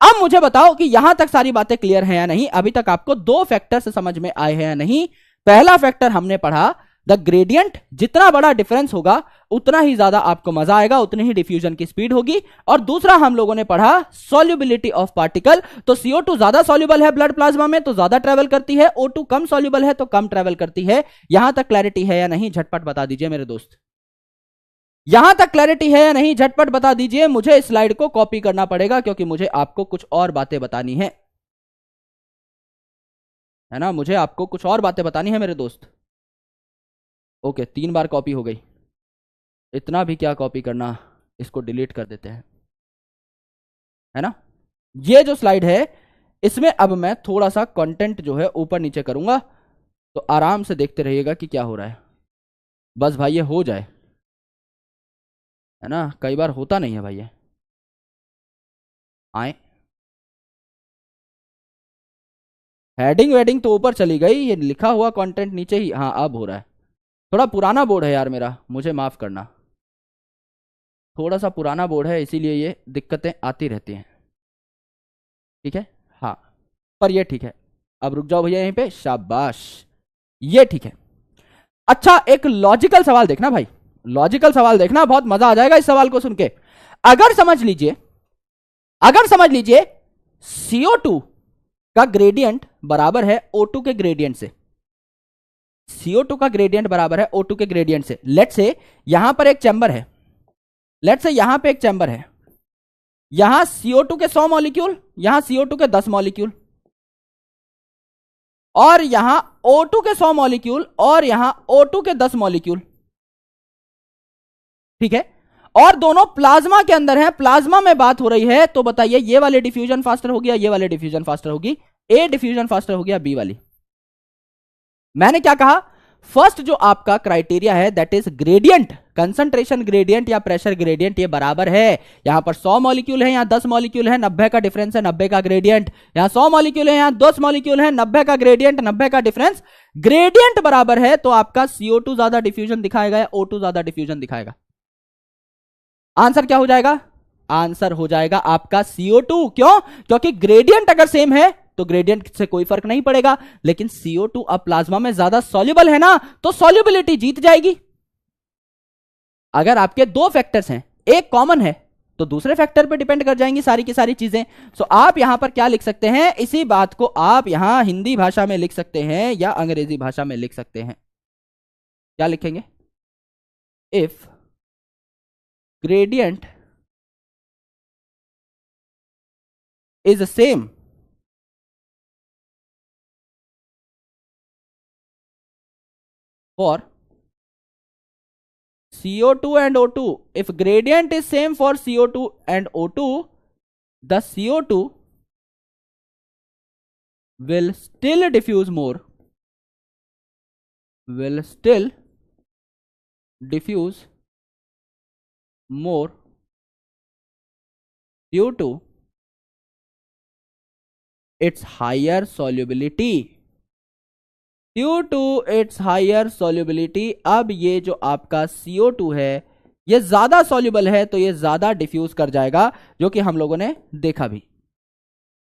अब मुझे बताओ कि यहां तक सारी बातें क्लियर हैं या नहीं? अभी तक आपको दो फैक्टर से समझ में आए हैं या नहीं? पहला फैक्टर हमने पढ़ा, द ग्रेडियंट, जितना बड़ा डिफरेंस होगा उतना ही ज्यादा आपको मजा आएगा, उतनी ही डिफ्यूजन की स्पीड होगी। और दूसरा हम लोगों ने पढ़ा सॉल्युबिलिटी ऑफ पार्टिकल। तो CO2 ज्यादा सॉल्युबल है ब्लड प्लाज्मा में तो ज्यादा ट्रेवल करती है, O2 कम सॉल्युबल है तो कम ट्रेवल करती है। यहां तक क्लैरिटी है या नहीं? झटपट बता दीजिए मेरे दोस्त, यहां तक क्लैरिटी है या नहीं? झटपट बता दीजिए। मुझे इस स्लाइड को कॉपी करना पड़ेगा, क्योंकि मुझे आपको कुछ और बातें बतानी है ना, मुझे आपको कुछ और बातें बतानी है मेरे दोस्त। ओके, 3 बार कॉपी हो गई, इतना भी क्या कॉपी करना, इसको डिलीट कर देते हैं, है ना। ये जो स्लाइड है इसमें अब मैं थोड़ा सा कंटेंट जो है ऊपर नीचे करूंगा, तो आराम से देखते रहिएगा कि क्या हो रहा है। बस भाई ये हो जाए, है ना, कई बार होता नहीं है भाई ये। आए, हेडिंग वेडिंग तो ऊपर चली गई, ये लिखा हुआ कंटेंट नीचे ही। हाँ, अब हो रहा है। थोड़ा पुराना बोर्ड है यार मेरा, मुझे माफ करना, थोड़ा सा पुराना बोर्ड है, इसीलिए ये दिक्कतें आती रहती हैं, ठीक है। हाँ, पर ये ठीक है। अब रुक जाओ भैया यहीं पे, शाबाश, ये ठीक है। अच्छा, एक लॉजिकल सवाल देखना भाई, लॉजिकल सवाल देखना, बहुत मजा आ जाएगा इस सवाल को सुन के। अगर समझ लीजिए CO2 का ग्रेडियंट बराबर है O2 के ग्रेडियंट से। CO2 का ग्रेडियंट बराबर है O2 के ग्रेडियंट से। लेट्स से यहां पर एक चैम्बर है, लेट्स से यहां पे एक चैम्बर है, यहां CO2 के 100 मॉलिक्यूल, यहां CO2 के 10 मॉलिक्यूल, और यहां O2 के 100 मॉलिक्यूल, और यहां O2 के 10 मॉलिक्यूल। ठीक है, और दोनों प्लाज्मा के अंदर है, प्लाज्मा में बात हो रही है। तो बताइए ये वाले डिफ्यूजन फास्टर हो गया, ये वाले डिफ्यूजन फास्टर होगी, ए डिफ्यूजन फास्टर हो गया बी वाली। मैंने क्या कहा, फर्स्ट जो आपका क्राइटेरिया है that is gradient, concentration gradient या प्रेशर ग्रेडियंट, ये बराबर है। यहां पर 100 मॉलिक्यूल है, यहां 10 मॉलिक्यूल है, 90 का डिफरेंस है, 90 का ग्रेडियंट। यहां 100 मॉलिक्यूल है, यहां 10 मॉलिक्यूल है, 90 का ग्रेडियंट, 90 का डिफरेंस। ग्रेडियंट बराबर है तो आपका CO2 ज्यादा डिफ्यूजन दिखाएगा या O2 ज्यादा डिफ्यूजन दिखाएगा? आंसर क्या हो जाएगा? आंसर हो जाएगा आपका CO2। क्यों? क्योंकि ग्रेडियंट अगर सेम है तो ग्रेडियंट से कोई फर्क नहीं पड़ेगा, लेकिन CO2 अब प्लाज्मा में ज्यादा सॉल्युबल है ना, तो सॉल्युबिलिटी जीत जाएगी। अगर आपके दो फैक्टर्स हैं, एक कॉमन है तो दूसरे फैक्टर पे डिपेंड कर जाएंगी सारी की सारी चीजें। सो आप यहां पर क्या लिख सकते हैं, इसी बात को आप यहां हिंदी भाषा में लिख सकते हैं या अंग्रेजी भाषा में लिख सकते हैं। क्या लिखेंगे? If gradient is same for CO2 and O2, if gradient is same for CO2 and O2, the CO2 will still diffuse more, will still diffuse more due to its higher solubility, due to its higher solubility। अब ये जो आपका CO2 है ये ज्यादा soluble है तो ये ज्यादा डिफ्यूज कर जाएगा, जो कि हम लोगों ने देखा भी,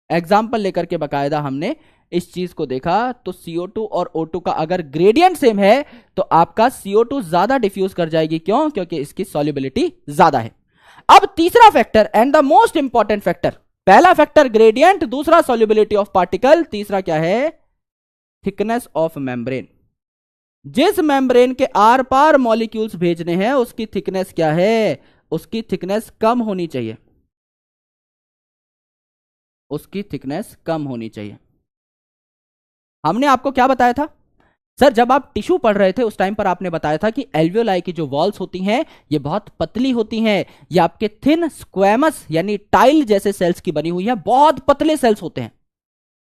एग्जाम्पल लेकर के बकायदा हमने इस चीज को देखा। तो CO2 और O2 का अगर ग्रेडियंट सेम है तो आपका CO2 ज्यादा डिफ्यूज कर जाएगी। क्यों? क्योंकि इसकी सॉल्युबिलिटी ज्यादा है। अब तीसरा factor and the most important factor, पहला फैक्टर ग्रेडियंट, दूसरा सॉल्युबिलिटी ऑफ पार्टिकल, तीसरा क्या है? Thickness of membrane. जिस मेम्ब्रेन के आर पार मॉलिक्यूल्स भेजने हैं उसकी थिकनेस क्या है? उसकी थिकनेस कम होनी चाहिए, उसकी थिकनेस कम होनी चाहिए। हमने आपको क्या बताया था सर, जब आप टिश्यू पढ़ रहे थे उस टाइम पर आपने बताया था कि एल्वियोलाई की जो वॉल्स होती हैं ये बहुत पतली होती हैं, ये आपके थिन स्क्वैमस यानी टाइल जैसे सेल्स की बनी हुई है, बहुत पतले सेल्स होते हैं,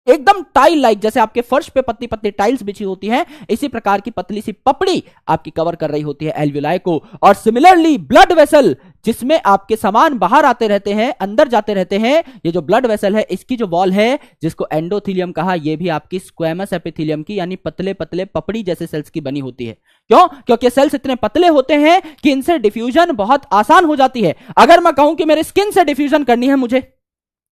एकदम टाइल लाइक, जैसे आपके फर्श पे पतली पतली टाइल्स बिछी होती हैं, इसी प्रकार की पतली सी पपड़ी आपकी कवर कर रही होती है एल्वियोलाई को। और सिमिलरली ब्लड वेसल, जिसमें आपके सामान बाहर आते रहते हैं, अंदर जाते रहते हैं, ये जो ब्लड वेसल है इसकी जो वॉल है जिसको एंडोथीलियम कहा, ये भी आपकी स्क्वैमस एपिथीलियम की यानी पतले पतले पपड़ी जैसे सेल्स की बनी होती है। क्यों? क्योंकि सेल्स इतने पतले होते हैं कि इनसे डिफ्यूजन बहुत आसान हो जाती है। अगर मैं कहूं कि मेरे स्किन से डिफ्यूजन करनी है, मुझे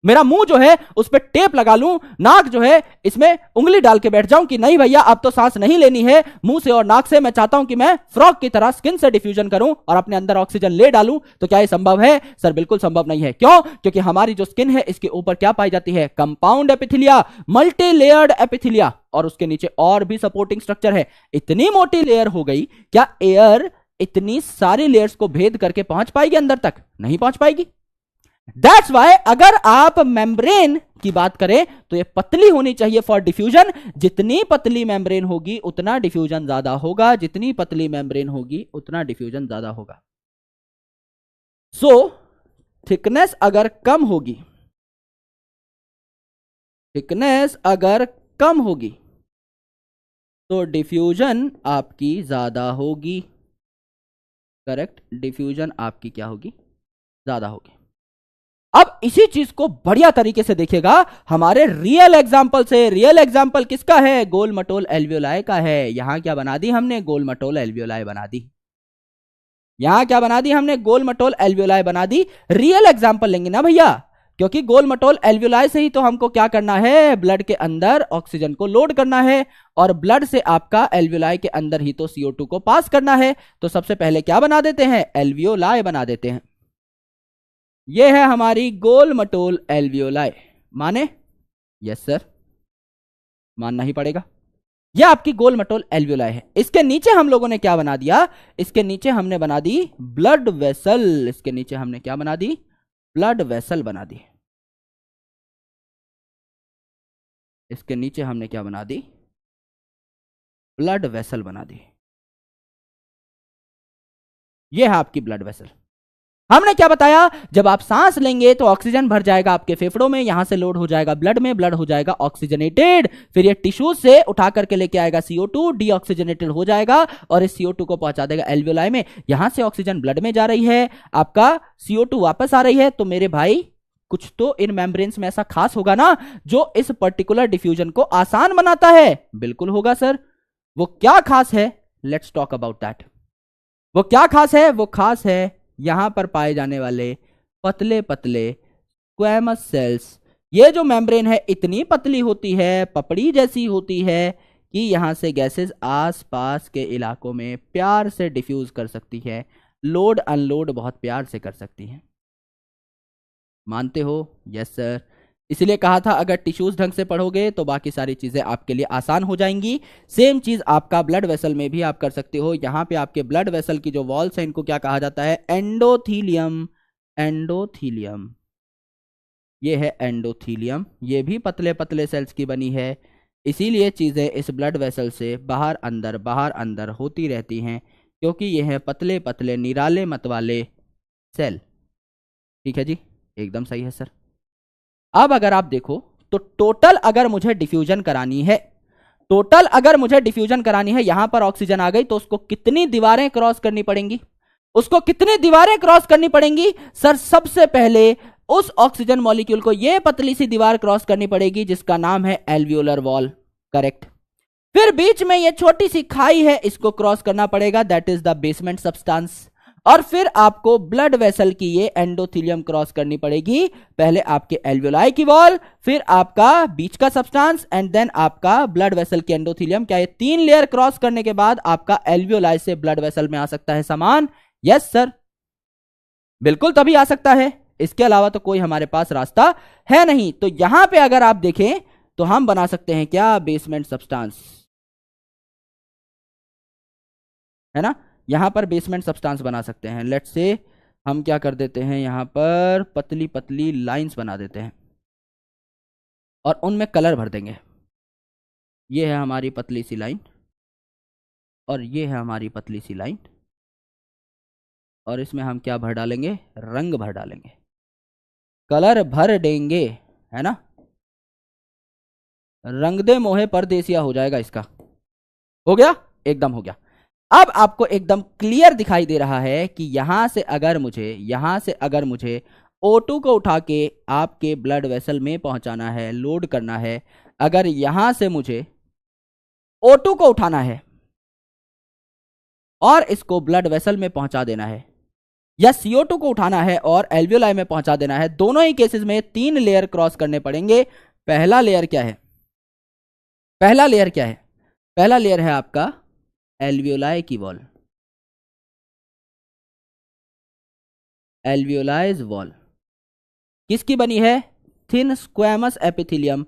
मेरा मुंह जो है उस पर टेप लगा लूं, नाक जो है इसमें उंगली डाल के बैठ जाऊं कि नहीं भैया अब तो सांस नहीं लेनी है, मुंह से और नाक से मैं चाहता हूं कि मैं फ्रॉग की तरह स्किन से डिफ्यूजन करूं और अपने अंदर ऑक्सीजन ले डालूं, तो क्या ये संभव है? सर बिल्कुल संभव नहीं है। क्यों? क्योंकि हमारी जो स्किन है इसके ऊपर क्या पाई जाती है? Compound epithelia, multi layered epithelia, और उसके नीचे और भी सपोर्टिंग स्ट्रक्चर है। इतनी मोटी लेयर हो गई, क्या एयर इतनी सारी लेयर्स को भेद करके पहुंच पाएगी अंदर तक? नहीं पहुंच पाएगी। दैट्स वाई अगर आप मेम्ब्रेन की बात करें तो ये पतली होनी चाहिए फॉर डिफ्यूजन। जितनी पतली मेम्ब्रेन होगी उतना डिफ्यूजन ज्यादा होगा, जितनी पतली मेम्ब्रेन होगी उतना डिफ्यूजन ज्यादा होगा। सो थिकनेस अगर कम होगी, थिकनेस अगर कम होगी तो डिफ्यूजन आपकी ज्यादा होगी। करेक्ट, डिफ्यूजन आपकी क्या होगी? ज्यादा होगी। अब इसी चीज को बढ़िया तरीके से देखिएगा हमारे रियल एग्जाम्पल से। रियल एग्जाम्पल किसका है? गोल मटोल एल्वियोलाई का है। यहां क्या बना दी हमने? गोल मटोल एल्वियोलाई बना दी। यहां क्या बना दी हमने? गोल मटोल एल्वियोलाई बना दी। रियल एग्जाम्पल लेंगे ना भैया, क्योंकि गोल मटोल एल्वियोलाई से ही तो हमको क्या करना है? ब्लड के अंदर ऑक्सीजन को लोड करना है, और ब्लड से आपका एल्वियोलाई के अंदर ही तो CO2 को पास करना है। तो सबसे पहले क्या बना देते हैं? एल्वियोलाई बना देते हैं। यह है हमारी गोल मटोल एल्वियोलाई। माने? यस सर, मानना ही पड़ेगा। यह आपकी गोल मटोल एल्वियोलाई है। इसके नीचे हम लोगों ने क्या बना दिया? इसके नीचे हमने बना दी ब्लड वेसल। इसके नीचे हमने क्या बना दी? ब्लड वेसल बना दी। इसके नीचे हमने क्या बना दी? ब्लड वेसल बना दी। यह है आपकी ब्लड वेसल। हमने क्या बताया? जब आप सांस लेंगे तो ऑक्सीजन भर जाएगा आपके फेफड़ों में, यहां से लोड हो जाएगा ब्लड में, ब्लड हो जाएगा ऑक्सीजनेटेड, फिर ये टिश्यू से उठा करके लेके आएगा CO2, डीऑक्सीजनेटेड हो जाएगा और इस CO2 को पहुंचा देगा एल्वियोलाई में। यहां से ऑक्सीजन ब्लड में जा रही है, आपका CO2 वापस आ रही है। तो मेरे भाई कुछ तो इन मेम्ब्रेन्स में ऐसा खास होगा ना जो इस पर्टिकुलर डिफ्यूजन को आसान बनाता है। बिल्कुल होगा सर। वो क्या खास है? Let's talk about that. वो क्या खास है? वो खास है यहां पर पाए जाने वाले पतले पतले स्क्वैमस सेल्स। ये जो मेम्ब्रेन है इतनी पतली होती है, पपड़ी जैसी होती है कि यहां से गैसेस आसपास के इलाकों में प्यार से डिफ्यूज कर सकती है, लोड अनलोड बहुत प्यार से कर सकती है। मानते हो? Yes sir. इसलिए कहा था अगर टिश्यूज ढंग से पढ़ोगे तो बाकी सारी चीजें आपके लिए आसान हो जाएंगी। सेम चीज आपका ब्लड वेसल में भी आप कर सकते हो। यहां पे आपके ब्लड वेसल की जो वॉल्स हैं इनको क्या कहा जाता है? एंडोथीलियम। एंडोथीलियम, ये है एंडोथीलियम। ये भी पतले पतले सेल्स की बनी है, इसीलिए चीजें इस ब्लड वेसल से बाहर अंदर होती रहती हैं, क्योंकि ये है पतले पतले निराले मत वाले सेल। ठीक है जी, एकदम सही है सर। अब अगर आप देखो तो टोटल अगर मुझे डिफ्यूजन करानी है, यहां पर ऑक्सीजन आ गई तो उसको कितनी दीवारें क्रॉस करनी पड़ेंगी? सर सबसे पहले उस ऑक्सीजन मॉलिक्यूल को यह पतली सी दीवार क्रॉस करनी पड़ेगी जिसका नाम है एल्वियोलर वॉल। करेक्ट। फिर बीच में यह छोटी सी खाई है, इसको क्रॉस करना पड़ेगा, that is the basement substance. और फिर आपको ब्लड वेसल की ये एंडोथीलियम क्रॉस करनी पड़ेगी। पहले आपके एल्वियोलाई की वॉल, फिर आपका बीच का सब्सटेंस एंड देन आपका ब्लड वेसल की एंडोथीलियम। क्या ये 3 लेयर क्रॉस करने के बाद आपका एल्वियोलाई से ब्लड वेसल में आ सकता है सामान? यस सर, बिल्कुल तभी आ सकता है। इसके अलावा तो कोई हमारे पास रास्ता है नहीं। तो यहां पे अगर आप देखें तो हम बना सकते हैं क्या? बेसमेंट सब्सटेंस, है ना? यहां पर बेसमेंट सब्सटेंस बना सकते हैं। लेट्स से हम क्या कर देते हैं, यहां पर पतली पतली लाइंस बना देते हैं और उनमें कलर भर देंगे। ये है हमारी पतली सी लाइन और ये है हमारी पतली सी लाइन, और इसमें हम क्या भर डालेंगे? रंग भर डालेंगे, कलर भर देंगे, है ना? रंग दे मोहे परदेसिया हो जाएगा इसका। हो गया? एकदम हो गया। अब आपको एकदम क्लियर दिखाई दे रहा है कि यहां से अगर मुझे O2 को उठा के आपके ब्लड वेसल में पहुंचाना है, लोड करना है, अगर यहां से मुझे O2 को उठाना है और इसको ब्लड वेसल में पहुंचा देना है, या CO2 को उठाना है और एल्वियोलाई में पहुंचा देना है, दोनों ही केसेस में 3 लेयर क्रॉस करने पड़ेंगे। पहला लेयर क्या है? पहला लेयर है आपका एल्वियोलाई की वॉल, एल्वियोलाइज वॉल। किसकी बनी है? Thin squamous epithelium,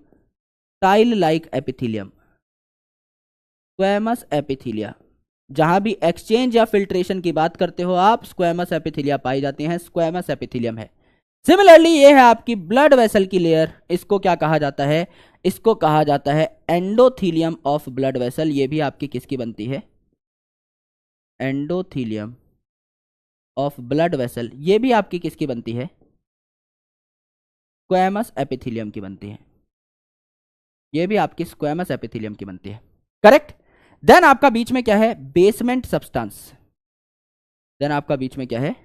tile like epithelium, squamous epithelia. जहां भी एक्सचेंज या फिल्ट्रेशन की बात करते हो आप, स्क्वैमस एपिथेलिया पाई जाती हैं, स्क्वैमस एपिथेलियम है। सिमिलरली ये है आपकी ब्लड वेसल की लेयर, इसको क्या कहा जाता है? इसको कहा जाता है एंडोथीलियम ऑफ ब्लड वेसल। ये भी आपकी किसकी बनती है? Endothelium of blood vessel. ये भी आपकी किसकी बनती है? स्क्वैमस एपिथेलियम की बनती है। ये भी आपकी स्क्वैमस एपिथेलियम की बनती है। करेक्ट। देन आपका बीच में क्या है? Basement substance. देन आपका बीच में क्या है?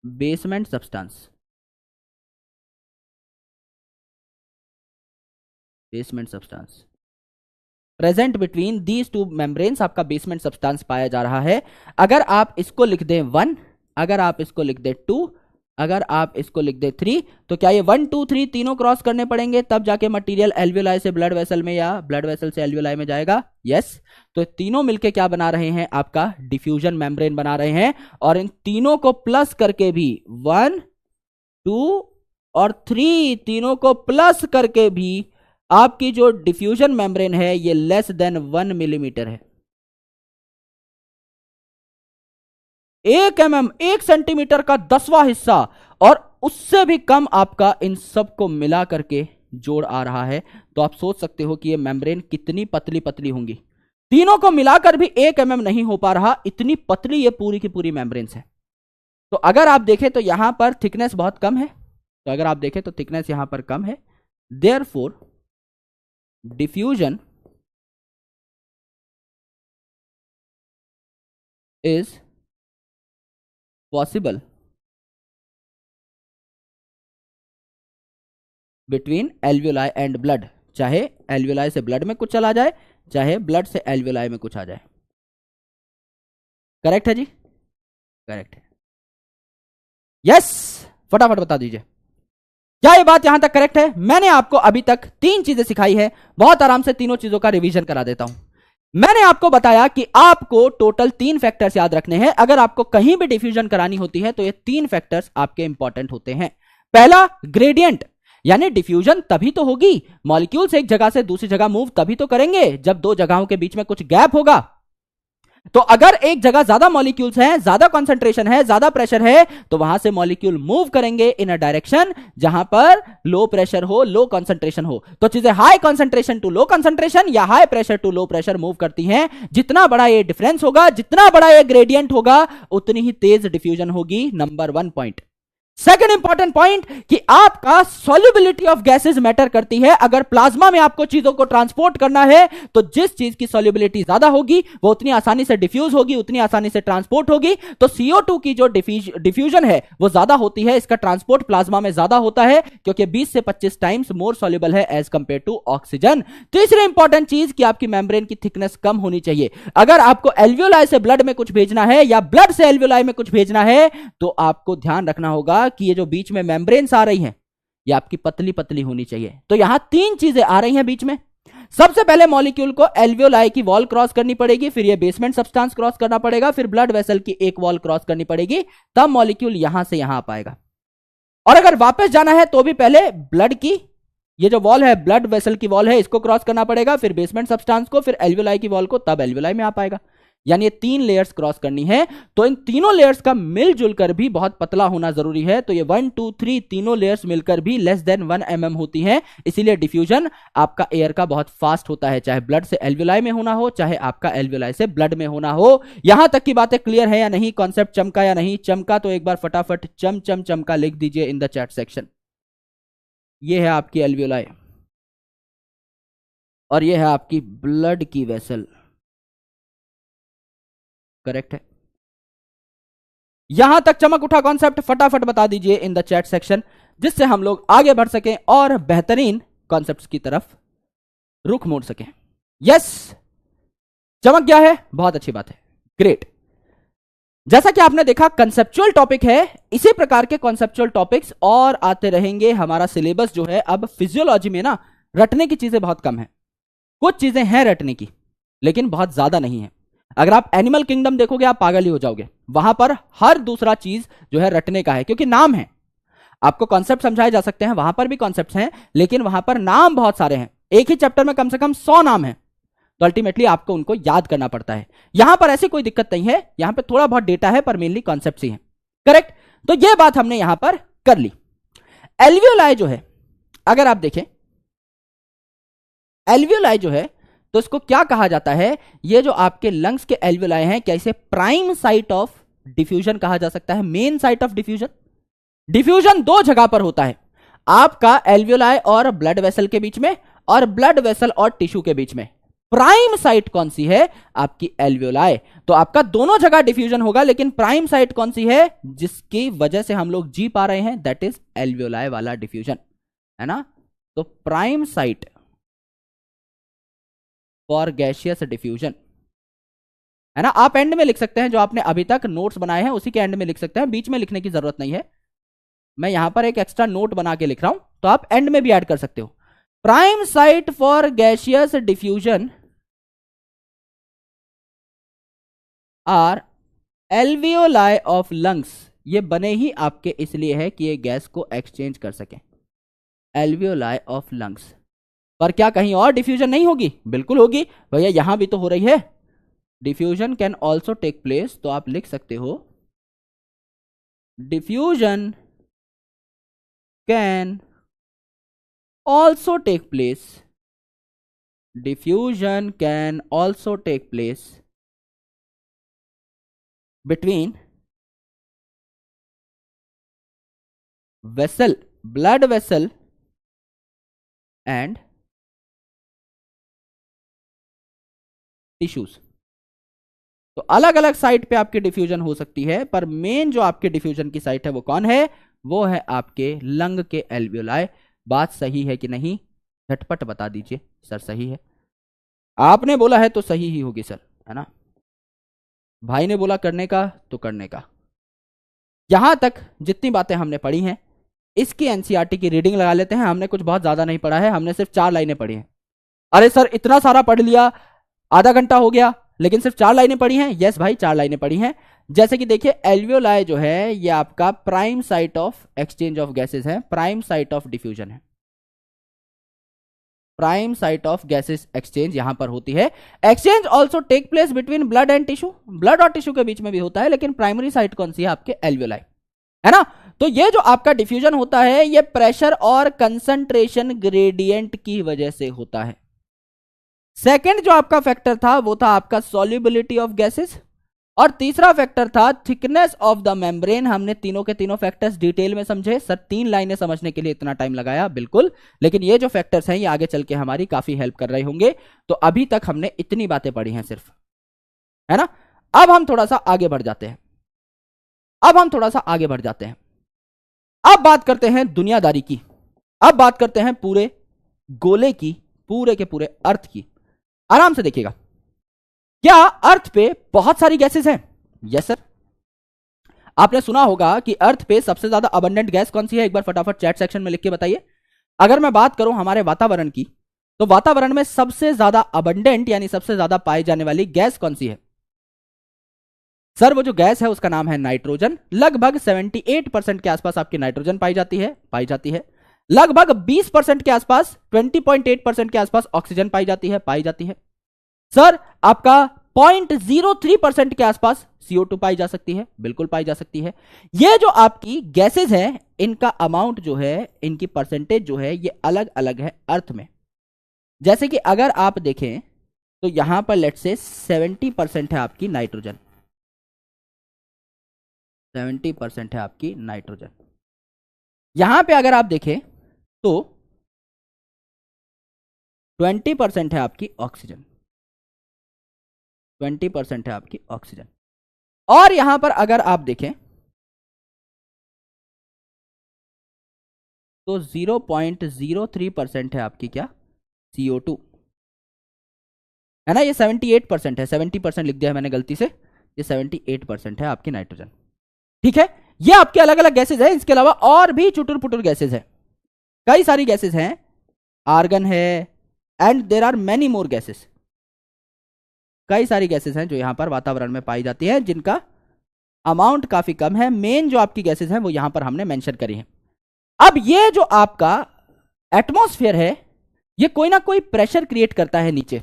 Basement substance. Basement substance present between these two membranes, आपका बेसमेंट सब्सटेंस पाया जा रहा है। अगर आप इसको लिख दें 1, अगर आप इसको लिख दें 2, अगर आप इसको लिख दें 3, तो क्या ये 1 2 3 तीनों क्रॉस करने पड़ेंगे तब जाके मटेरियल एल्वियोलाई से ब्लड वेसल में या ब्लड वेसल से एल्वियोलाई में जाएगा? यस। तो तीनों मिलके क्या बना रहे हैं? आपका डिफ्यूजन मेम्ब्रेन बना रहे हैं। और इन तीनों को प्लस करके भी 1 2 और 3, तीनों को प्लस करके भी आपकी जो डिफ्यूजन मेम्ब्रेन है ये लेस देन 1 मिलीमीटर है। 1 mm, 1 सेंटीमीटर का 10वां हिस्सा और उससे भी कम आपका इन सब को मिला करके जोड़ आ रहा है। तो आप सोच सकते हो कि ये मेम्ब्रेन कितनी पतली पतली होंगी। तीनों को मिलाकर भी 1 mm नहीं हो पा रहा, इतनी पतली ये पूरी की पूरी मेम्ब्रेन्स है। तो अगर आप देखें तो यहां पर थिकनेस बहुत कम है, तो अगर आप देखें तो थिकनेस यहां पर कम है, therefore diffusion is possible between alveoli and blood. चाहे एल्वियोलाई से ब्लड में कुछ चला जाए, चाहे ब्लड से एल्वियोलाई में कुछ आ जाए। करेक्ट है जी? करेक्ट है। यस, फटाफट बता दीजिए क्या ये बात यहां तक करेक्ट है? मैंने आपको अभी तक 3 चीजें सिखाई है, बहुत आराम से तीनों चीजों का रिवीजन करा देता हूं। मैंने आपको बताया कि आपको टोटल 3 फैक्टर्स याद रखने हैं। अगर आपको कहीं भी डिफ्यूजन करानी होती है तो ये 3 फैक्टर्स आपके इंपॉर्टेंट होते हैं। पहला, ग्रेडियंट, यानी डिफ्यूजन तभी तो होगी, मॉलिक्यूल्स एक जगह से दूसरी जगह मूव तभी तो करेंगे जब दो जगहों के बीच में कुछ गैप होगा। तो अगर एक जगह ज्यादा मॉलिक्यूल्स हैं, ज्यादा कंसंट्रेशन है, ज्यादा प्रेशर है, तो वहां से मॉलिक्यूल मूव करेंगे इन अ डायरेक्शन जहां पर लो प्रेशर हो, लो कंसंट्रेशन हो। तो चीजें high concentration to low concentration या high pressure to low pressure move करती हैं। जितना बड़ा ये डिफरेंस होगा, जितना बड़ा ये ग्रेडियंट होगा, उतनी ही तेज डिफ्यूजन होगी। Number 1 point. Second important point कि आपका सॉल्युबिलिटी ऑफ गैसेस मैटर करती है। अगर प्लाज्मा में आपको चीजों को ट्रांसपोर्ट करना है तो जिस चीज की सॉल्युबिलिटी ज्यादा होगी वो उतनी आसानी से डिफ्यूज होगी, उतनी आसानी से ट्रांसपोर्ट होगी। तो CO2 की जो डिफ्यूजन है वो ज्यादा होती है, इसका ट्रांसपोर्ट प्लाज्मा में ज्यादा होता है क्योंकि 20 से 25 टाइम्स मोर सॉल्युबल है एज कंपेयर टू ऑक्सीजन। तीसरी इंपॉर्टेंट चीज कि आपकी मेम्ब्रेन की थिकनेस कम होनी चाहिए। अगर आपको एल्वियोलाई से ब्लड में कुछ भेजना है या ब्लड से एल्वियोलाई में कुछ भेजना है तो आपको ध्यान रखना होगा कि ये जो बीच में मेम्ब्रेन्स आ रही हैं ये आपकी पतली पतली होनी चाहिए। तो यहां 3 चीजें आ रही हैं बीच में। सबसे पहले मॉलिक्यूल को एल्वियोलाई की वॉल क्रॉस करनी पड़ेगी, फिर ये बेसमेंट सब्सटेंस क्रॉस करना पड़ेगा, फिर ब्लड वेसल की एक वॉल क्रॉस करनी पड़ेगी, तब मॉलिक्यूल यहां से यहां आ पाएगा। और अगर वापस जाना है तो भी पहले ब्लड की ये जो वॉल है, ब्लड वेसल की वॉल है, इसको क्रॉस करना पड़ेगा, फिर बेसमेंट सब्सटेंस को, फिर एल्वियोलाई की वॉल को, तब एल्वियोलाई में आ पाएगा। यानी ये 3 लेयर्स क्रॉस करनी है। तो इन तीनों लेयर्स का मिलजुल कर भी बहुत पतला होना जरूरी है। तो ये 1 2 3 तीनों लेयर्स मिलकर भी लेस देन 1 mm होती हैं। इसीलिए डिफ्यूजन आपका एयर का बहुत फास्ट होता है, चाहे ब्लड से एल्वियोलाई में होना हो, चाहे आपका एल्वियोलाई से ब्लड में होना हो। यहां तक की बातें क्लियर है या नहीं? कॉन्सेप्ट चमका या नहीं? चमका तो एक बार फटाफट चम चम चमका लिख दीजिए इन द चैट सेक्शन। ये है आपकी एल्वियोलाई और ये है आपकी ब्लड की वेसल। करेक्ट है? यहां तक चमक उठा कॉन्सेप्ट? फटाफट बता दीजिए इन द चैट सेक्शन, जिससे हम लोग आगे बढ़ सकें और बेहतरीन कॉन्सेप्ट्स की तरफ रुख मोड़ सकें। यस, चमक गया है, बहुत अच्छी बात है, ग्रेट। जैसा कि आपने देखा कंसेप्चुअल टॉपिक है, इसी प्रकार के कंसेप्चुअल टॉपिक्स और आते रहेंगे। हमारा सिलेबस जो है अब फिजियोलॉजी में ना रटने की चीजें बहुत कम है। कुछ चीजें हैं रटने की लेकिन बहुत ज्यादा नहीं है। अगर आप एनिमल किंगडम देखोगे आप पागल ही हो जाओगे। वहां पर हर दूसरा चीज जो है रटने का है, क्योंकि नाम है। आपको कॉन्सेप्ट समझाए जा सकते हैं, वहां पर भी कॉन्सेप्ट्स हैं, लेकिन वहां पर नाम बहुत सारे हैं। एक ही चैप्टर में कम से कम 100 नाम है, तो अल्टीमेटली आपको उनको याद करना पड़ता है। यहां पर ऐसी कोई दिक्कत नहीं है, यहां पर थोड़ा बहुत डेटा है पर मेनली कॉन्सेप्ट्स ही है। करेक्ट? तो यह बात हमने यहां पर कर ली। एल्वियोलाई जो है, अगर आप देखें एल्वियोलाई जो है तो इसको क्या कहा जाता है? ये जो आपके लंग्स के एल्वियोलाई हैं, क्या इसे प्राइम साइट ऑफ डिफ्यूजन कहा जा सकता है? Main site of diffusion. Diffusion 2 जगह पर होता है, आपका एल्वियोलाई और ब्लड वेसल के बीच में, और ब्लड वेसल और टिश्यू के बीच में। प्राइम साइट कौन सी है? आपकी एल्वियोलाई। तो आपका दोनों जगह डिफ्यूजन होगा, लेकिन प्राइम साइट कौन सी है जिसकी वजह से हम लोग जी पा रहे हैं? दैट इज एल्वियोलाई वाला डिफ्यूजन, है ना? तो prime site for gaseous diffusion, है ना? आप एंड में लिख सकते हैं, जो आपने अभी तक नोट्स बनाए हैं उसी के एंड में लिख सकते हैं, बीच में लिखने की जरूरत नहीं है। मैं यहां पर एक एक्स्ट्रा नोट बना के लिख रहा हूं, तो आप एंड में भी ऐड कर सकते हो। Prime site for gaseous diffusion are alveoli of lungs. ये बने ही आपके इसलिए है कि ये गैस को एक्सचेंज कर सकें। Alveoli of lungs. पर क्या कहीं और डिफ्यूजन नहीं होगी? बिल्कुल होगी भैया, यहां भी तो हो रही है। Diffusion can also take place, तो आप लिख सकते हो diffusion can also take place, diffusion can also take place between vessel, blood vessel and tissues. तो अलग अलग साइट पे आपकी डिफ्यूजन हो सकती है, पर मेन जो आपके डिफ्यूजन की साइट है वो कौन है? वो है आपके लंग के एल्वियोलाई। बात सही है कि नहीं? झटपट बता दीजिए। सर सही है, आपने बोला है तो सही ही होगी सर, है ना? भाई ने बोला करने का तो करने का। यहां तक जितनी बातें हमने पढ़ी हैं, इसकी एनसीईआरटी की रीडिंग लगा लेते हैं। हमने कुछ बहुत ज्यादा नहीं पढ़ा है, हमने सिर्फ 4 लाइनें पढ़ी हैं। अरे सर इतना सारा पढ़ लिया, आधा घंटा हो गया, लेकिन सिर्फ 4 लाइनें पढ़ी हैं। यस भाई 4 लाइनें पढ़ी हैं। जैसे कि देखिए एल्वियोलाई जो है ये आपका prime site of exchange of gases है, प्राइम साइट ऑफ डिफ्यूजन है। Prime site of gases exchange यहां पर होती है। Exchange also take place between blood and tissue, blood और टिश्यू के बीच में भी होता है, लेकिन प्राइमरी साइट कौन सी है? आपके एल्वियोलाई, है ना? तो ये जो आपका डिफ्यूजन होता है ये प्रेशर और कंसंट्रेशन ग्रेडियंट की वजह से होता है। सेकंड जो आपका फैक्टर था वो था आपका सॉल्युबिलिटी ऑफ गैसेस, और तीसरा फैक्टर था थिकनेस ऑफ द मेम्ब्रेन। हमने तीनों के तीनों फैक्टर्स डिटेल में समझे। सर 3 लाइनें समझने के लिए इतना टाइम लगाया? बिल्कुल, लेकिन ये जो फैक्टर्स हैं ये आगे चल के हमारी काफी हेल्प कर रहे होंगे। तो अभी तक हमने इतनी बातें पढ़ी हैं सिर्फ, है ना? अब हम थोड़ा सा आगे बढ़ जाते हैं। अब बात करते हैं दुनियादारी की, अब बात करते हैं पूरे गोले की, पूरे के पूरे अर्थ की। आराम से देखिएगा। क्या अर्थ पे बहुत सारी गैसेस हैं? Yes sir. आपने सुना होगा कि अर्थ पे सबसे ज्यादा अबंडेंट गैस कौन सी है? एक बार फटाफट चैट सेक्शन में लिख के बताइए। अगर मैं बात करूं हमारे वातावरण की, तो वातावरण में सबसे ज्यादा अबंडेंट यानी सबसे ज्यादा पाई जाने वाली गैस कौन सी है? सर वो जो गैस है उसका नाम है नाइट्रोजन। लगभग 78% के आसपास आपकी नाइट्रोजन पाई जाती है। लगभग 20% के आसपास, 20.8% के आसपास ऑक्सीजन पाई जाती है। सर आपका 0.03% के आसपास CO2 पाई जा सकती है, बिल्कुल पाई जा सकती है। ये जो आपकी गैसेज है इनका अमाउंट जो है, इनकी परसेंटेज जो है ये अलग अलग है अर्थ में। जैसे कि अगर आप देखें तो यहां पर लेट्स से 70% है आपकी नाइट्रोजन, 70% है आपकी नाइट्रोजन। यहां पे अगर आप देखें तो 20% है आपकी ऑक्सीजन, 20% है आपकी ऑक्सीजन। और यहां पर अगर आप देखें तो 0.03% है आपकी क्या? CO2, है ना? ये 78% है, 70% लिख दिया है मैंने गलती से, ये 78% है आपकी नाइट्रोजन। ठीक है, ये आपके अलग अलग गैसेज है। इसके अलावा और भी चुटुर पुटुर गैसेज है, कई सारी गैसेज हैं, आर्गन है, and there are many more gases. कई सारी गैसेस हैं जो यहां पर वातावरण में पाई जाती हैं, जिनका अमाउंट काफी कम है। मेन जो आपकी गैसेस हैं वो यहां पर हमने मेंशन करी हैं। अब ये जो आपका एटमॉस्फेयर है ये कोई ना कोई प्रेशर क्रिएट करता है नीचे।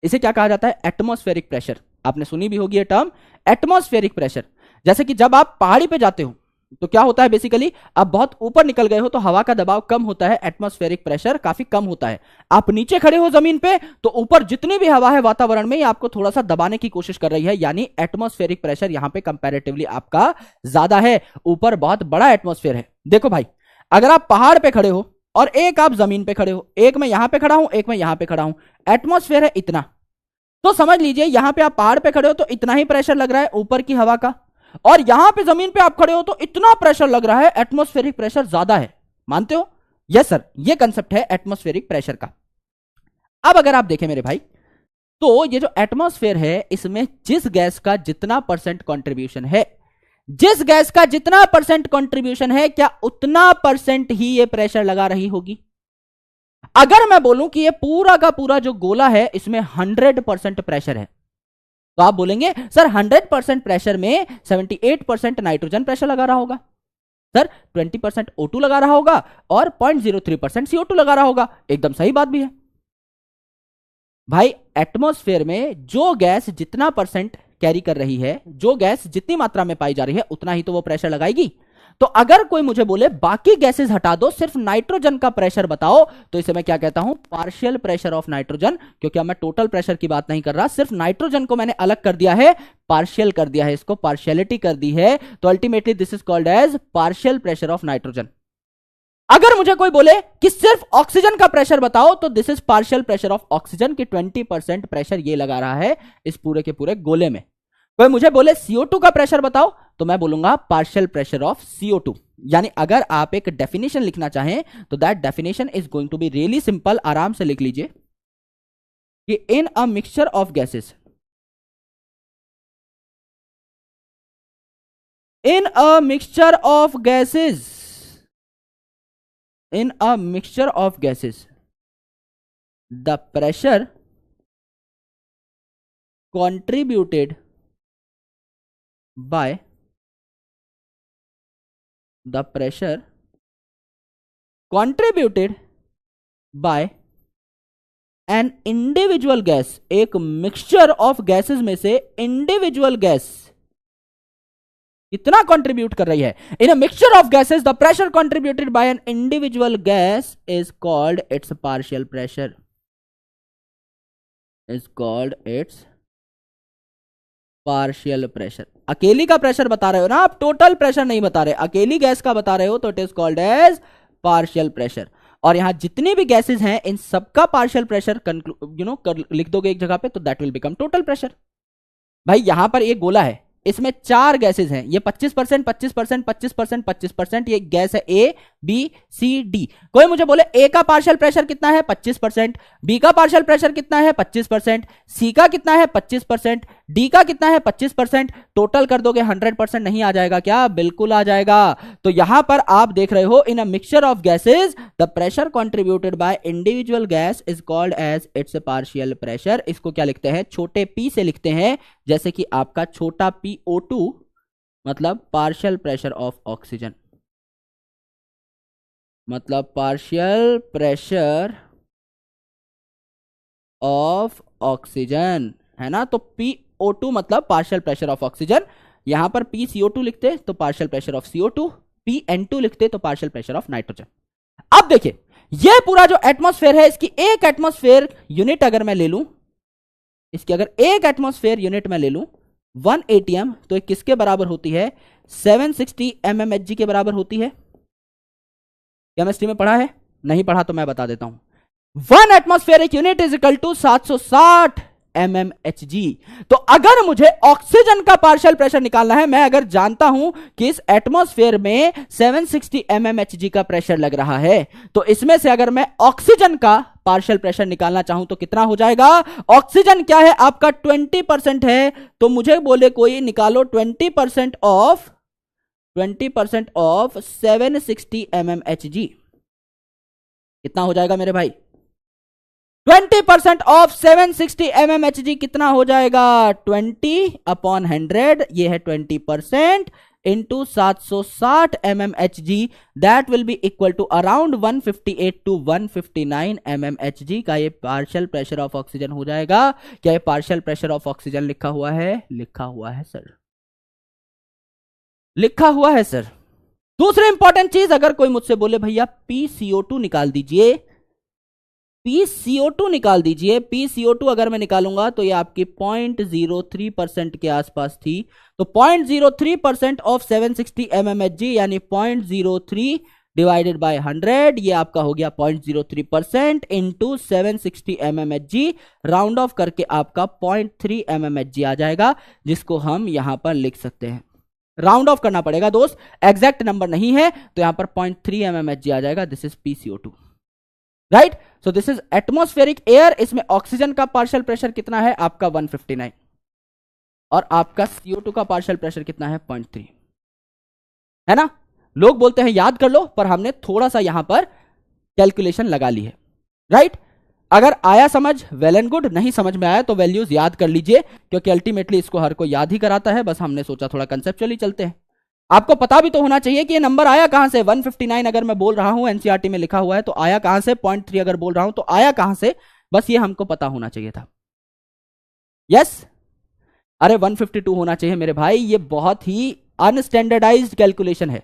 इसे क्या कहा जाता है? Atmospheric pressure. आपने सुनी भी होगी ये टर्म, एटमॉस्फेरिक प्रेशर। जैसे कि जब आप पहाड़ी पे जाते हो तो क्या होता है, बेसिकली आप बहुत ऊपर निकल गए हो तो हवा का दबाव कम होता है, एटमॉस्फेरिक प्रेशर काफी कम होता है। आप नीचे खड़े हो जमीन पे तो ऊपर जितनी भी हवा है वातावरण में ये आपको थोड़ा सा दबाने की कोशिश कर रही है, यानी एटमॉस्फेरिक प्रेशर यहां पे कंपैरेटिवली आपका ज्यादा है। ऊपर बहुत बड़ा एटमॉस्फेयर है। देखो भाई, अगर आप पहाड़ पे खड़े हो और एक आप जमीन पे खड़े हो, एक मैं यहां पे खड़ा हूं, एक मैं यहां पे खड़ा हूं, एटमॉस्फेयर है इतना, तो समझ लीजिए यहां पे आप पहाड़ पे खड़े हो तो इतना ही प्रेशर लग रहा है ऊपर की हवा का, और यहां पे जमीन पे आप खड़े हो तो इतना प्रेशर लग रहा है, एटमॉस्फेरिक प्रेशर ज्यादा है। मानते हो? यस सर, ये कंसेप्ट है एटमॉस्फेरिक प्रेशर का। अब अगर आप देखें मेरे भाई, तो ये जो एटमॉस्फेयर है इसमें जिस गैस का जितना परसेंट कंट्रीब्यूशन है, जिस गैस का जितना परसेंट कंट्रीब्यूशन है, क्या उतना परसेंट ही ये प्रेशर लगा रही होगी? अगर मैं बोलूं कि ये पूरा का पूरा जो गोला है इसमें 100% प्रेशर है, तो आप बोलेंगे सर 100% प्रेशर में 78% नाइट्रोजन प्रेशर लगा रहा होगा। सर 20% O2 लगा रहा होगा और 0.03% CO2 लगा रहा होगा, एकदम सही बात भी है भाई। एटमॉस्फेयर में जो गैस जितना परसेंट कैरी कर रही है, जो गैस जितनी मात्रा में पाई जा रही है, उतना ही तो वो प्रेशर लगाएगी। तो अगर कोई मुझे बोले बाकी गैसेस हटा दो, सिर्फ नाइट्रोजन का प्रेशर बताओ, तो इसे मैं क्या कहता हूं, पार्शियल प्रेशर ऑफ नाइट्रोजन। क्योंकि अब मैं टोटल प्रेशर की बात नहीं कर रहा, सिर्फ नाइट्रोजन को मैंने अलग कर दिया है, पार्शियल कर दिया है, इसको पार्शियलिटी कर दी है, तो ultimately this is called as partial pressure of nitrogen. अगर मुझे कोई बोले कि सिर्फ ऑक्सीजन का प्रेशर बताओ, तो this is partial pressure of oxygen की 20% प्रेशर ये लगा रहा है इस पूरे के पूरे गोले में। कोई मुझे बोले CO2 का प्रेशर बताओ, तो मैं बोलूंगा पार्शियल प्रेशर ऑफ CO2। यानी अगर आप एक डेफिनेशन लिखना चाहें तो that definition is going to be really simple, आराम से लिख लीजिए कि in a mixture of gases, in a mixture of gases, in a mixture of gases the pressure contributed by the pressure contributed by an individual gas, एक mixture of gases में से individual gas कितना contribute कर रही है। In a mixture of gases the pressure contributed by an individual gas is called its partial pressure, is called its partial pressure. अकेली का pressure बता रहे हो ना आप, टोटल प्रेशर नहीं बता रहे, अकेली गैस का बता रहे हो, तो it is called as partial pressure. और यहां जितनी भी गैसेस हैं इन सबका पार्शियल प्रेशर लिख दोगे एक जगह पे, तो that will become total pressure. भाई यहां पर एक गोला है, इसमें 4 गैसेस हैं, ये 25%, 25%, 25%, 25%, ये गैस है A, B, C, D। कोई मुझे बोले A का पार्शियल प्रेशर कितना है, 25%, B का पार्शियल प्रेशर कितना है, 25%, C का कितना है, 25%, D का कितना है, 25%, टोटल कर दोगे 100% नहीं आ जाएगा क्या, बिल्कुल आ जाएगा। तो यहां पर आप देख रहे हो in a mixture of gases the pressure contributed by individual gas is called as its partial pressure. इसको क्या लिखते हैं, छोटे p से लिखते हैं, जैसे कि आपका छोटा PO2 मतलब पार्शियल प्रेशर ऑफ ऑक्सीजन, मतलब पार्शियल प्रेशर ऑफ ऑक्सीजन, है ना। तो PO2 मतलब पार्शियल प्रेशर ऑफ ऑक्सीजन, यहां पर PCO2 लिखते तो partial pressure of CO2, PN2 लिखते तो पार्शियल प्रेशर ऑफ नाइट्रोजन। अब देखिए ये पूरा जो एटमॉस्फेयर है, इसकी एक एटमॉस्फेयर यूनिट अगर मैं ले लूं, इसकी अगर एक एटमॉस्फेयर यूनिट में ले लूं 1 atm, तो ये किसके बराबर होती है, 760 mmHg के बराबर होती है। केमिस्ट्री में पढ़ा है, नहीं पढ़ा तो मैं बता देता हूं। 1 atmospheric unit is equal to 760 mmHg। तो अगर मुझे ऑक्सीजन का पार्शियल प्रेशर निकालना है, मैं अगर जानता हूं कि इस एटमॉस्फेयर में 760 mmHg का प्रेशर लग रहा है, तो इसमें से अगर मैं ऑक्सीजन का पार्शियल प्रेशर निकालना चाहूं तो कितना हो जाएगा। ऑक्सीजन क्या है आपका 20% है, तो मुझे बोले कोई निकालो 20% ऑफ 760 mmHg, कितना हो जाएगा मेरे भाई, 20% ऑफ 760 mmHg कितना हो जाएगा, 20/100, ये है 20% into 760 mmHg, that will be equal to around 158 to 159 mmHg का ये पार्शियल प्रेशर ऑफ ऑक्सीजन हो जाएगा। क्या ये पार्शियल प्रेशर ऑफ ऑक्सीजन लिखा हुआ है, लिखा हुआ है सर, लिखा हुआ है सर। दूसरी इंपॉर्टेंट चीज, अगर कोई मुझसे बोले भैया PCO2 निकाल दीजिए, PCO2 निकाल दीजिए, PCO2 अगर मैं निकालूंगा तो ये आपकी 0.03% के आसपास थी, तो 0.03% ऑफ 760 mmHg यानी 0.03 डिवाइडेड बाय 100, ये आपका हो गया 0.03% इंटू 760 mmHg, राउंड ऑफ करके आपका 0.3 mmHg आ जाएगा, जिसको हम यहां पर लिख सकते हैं। राउंड ऑफ करना पड़ेगा दोस्त, एग्जैक्ट नंबर नहीं है, तो यहां पर 0.3 mmHg आ जाएगा। This is PCO2, right. So this is atmospheric air, इसमें ऑक्सीजन का पार्शियल प्रेशर कितना है आपका 159, और आपका CO2 का पार्शियल प्रेशर कितना है 0.3, है ना। लोग बोलते हैं याद कर लो, पर हमने थोड़ा सा यहां पर कैलकुलेशन लगा ली है, राइट। अगर आया समझ वेल एंड गुड, नहीं समझ में आया तो वैल्यूज याद कर लीजिए, क्योंकि अल्टीमेटली इसको हर कोई याद ही कराता है, बस हमने सोचा थोड़ा कंसेप्चुअली चलते हैं। आपको पता भी तो होना चाहिए कि ये नंबर आया कहां से। 159 अगर मैं बोल रहा हूं, एनसीईआरटी में लिखा हुआ है, तो आया कहां से। 0.3 अगर बोल रहा हूं तो आया कहां से, बस ये हमको पता होना चाहिए था। यस, अरे 152 होना चाहिए मेरे भाई। ये बहुत ही अनस्टैंडर्डाइज्ड कैलकुलेशन है,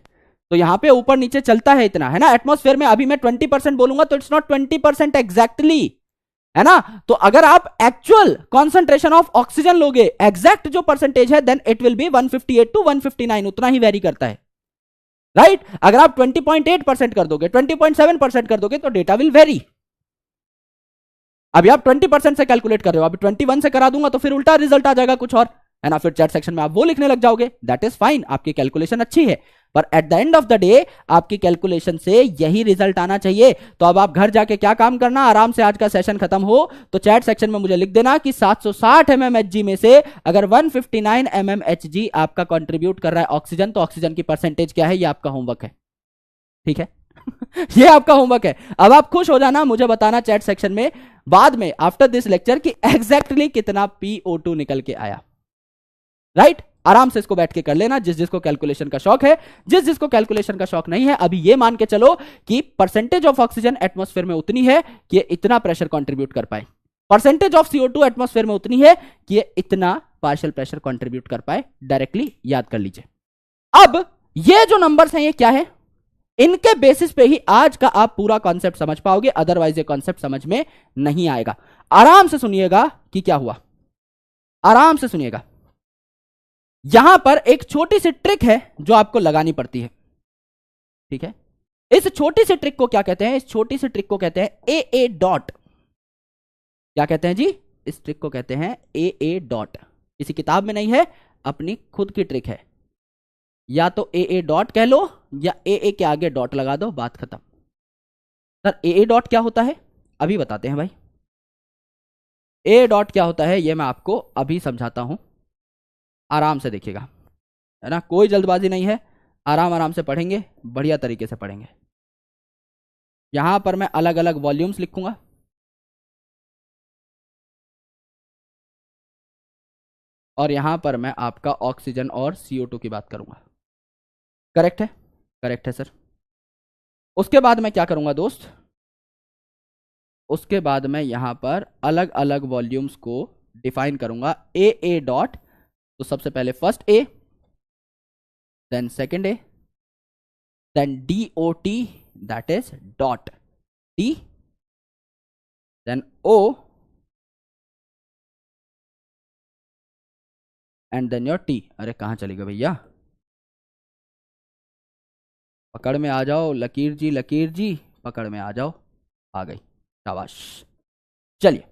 तो यहां पे ऊपर नीचे चलता है इतना, है ना। एटमॉस्फेयर में अभी मैं 20% बोलूंगा तो इट्स नॉट 20% एग्जैक्टली, है ना। तो अगर आप एक्चुअल कॉन्सेंट्रेशन ऑफ ऑक्सीजन लोगे, एग्जैक्ट जो परसेंटेज है, then it will be 158 to 159, उतना ही वेरी करता है, राइट। अगर आप 20.8% कर दोगे, 20.7% कर दोगे, तो डेटा विल वेरी। अभी आप 20% से कैलकुलेट कर रहे हो, अभी 21 से करा दूंगा तो फिर उल्टा रिजल्ट आ जाएगा कुछ और, है ना। फिर चैट सेक्शन में आप वो लिखने लग जाओगे, दैट इज फाइन, आपकी कैलकुलेशन अच्छी है, पर at the end of the day आपकी कैलकुलेशन से यही रिजल्ट आना चाहिए। तो अब आप घर जाके क्या काम करना, आराम से आज का सेशन खत्म हो तो चैट सेक्शन में मुझे लिख देना कि 760 mmHg में से अगर 159 mmHg आपका कंट्रीब्यूट कर रहा है ऑक्सीजन, तो ऑक्सीजन की परसेंटेज क्या है, ये आपका होमवर्क है, ठीक है। ये आपका होमवर्क है। अब आप खुश हो जाना, मुझे बताना चैट सेक्शन में बाद में आफ्टर दिस लेक्चर कि एग्जैक्टली कितना PO2 निकल के आया, राइट। आराम से इसको बैठ के कर लेना, जिस जिसको कैलकुलेशन का शौक है। जिस जिसको कैलकुलेशन का शौक नहीं है, अभी ये मान के चलो कि परसेंटेज ऑफ ऑक्सीजन एटमॉस्फेयर में उतनी है कि ये इतना प्रेशर कंट्रीब्यूट कर पाए, परसेंटेज ऑफ CO2 एटमॉस्फेयर में उतनी है कि ये इतना पार्शियल प्रेशर कंट्रीब्यूट कर पाए। डायरेक्टली याद कर लीजिए। अब ये जो नंबर्स हैं ये क्या है, इनके बेसिस पे ही आज का आप पूरा कॉन्सेप्ट समझ पाओगे, अदरवाइज ये कॉन्सेप्ट समझ में नहीं आएगा। आराम से सुनिएगा कि क्या हुआ, आराम से सुनिएगा। यहां पर एक छोटी सी ट्रिक है जो आपको लगानी पड़ती है, ठीक है। इस छोटी सी ट्रिक को क्या कहते हैं, इस छोटी सी ट्रिक को कहते हैं AA डॉट। क्या कहते हैं जी, इस ट्रिक को कहते हैं AA डॉट। किसी किताब में नहीं है, अपनी खुद की ट्रिक है। या तो AA डॉट कह लो या AA के आगे डॉट लगा दो, बात खत्म। सर AA डॉट क्या होता है, अभी बताते हैं भाई। A डॉट क्या होता है ये मैं आपको अभी समझाता हूं, आराम से देखिएगा, है ना। कोई जल्दबाजी नहीं है, आराम आराम से पढ़ेंगे, बढ़िया तरीके से पढ़ेंगे। यहां पर मैं अलग अलग वॉल्यूम्स लिखूंगा, और यहां पर मैं आपका ऑक्सीजन और CO2 की बात करूंगा। करेक्ट है, करेक्ट है सर। उसके बाद मैं क्या करूंगा दोस्त, उसके बाद मैं यहां पर अलग अलग वॉल्यूम्स को डिफाइन करूंगा। AA डॉट, तो सबसे पहले first A, then second A, then DOT, that is dot T, then O, and then your T। अरे कहां चलेगा भैया, पकड़ में आ जाओ, लकीर जी, लकीर जी पकड़ में आ जाओ, आ गई, शाबाश। चलिए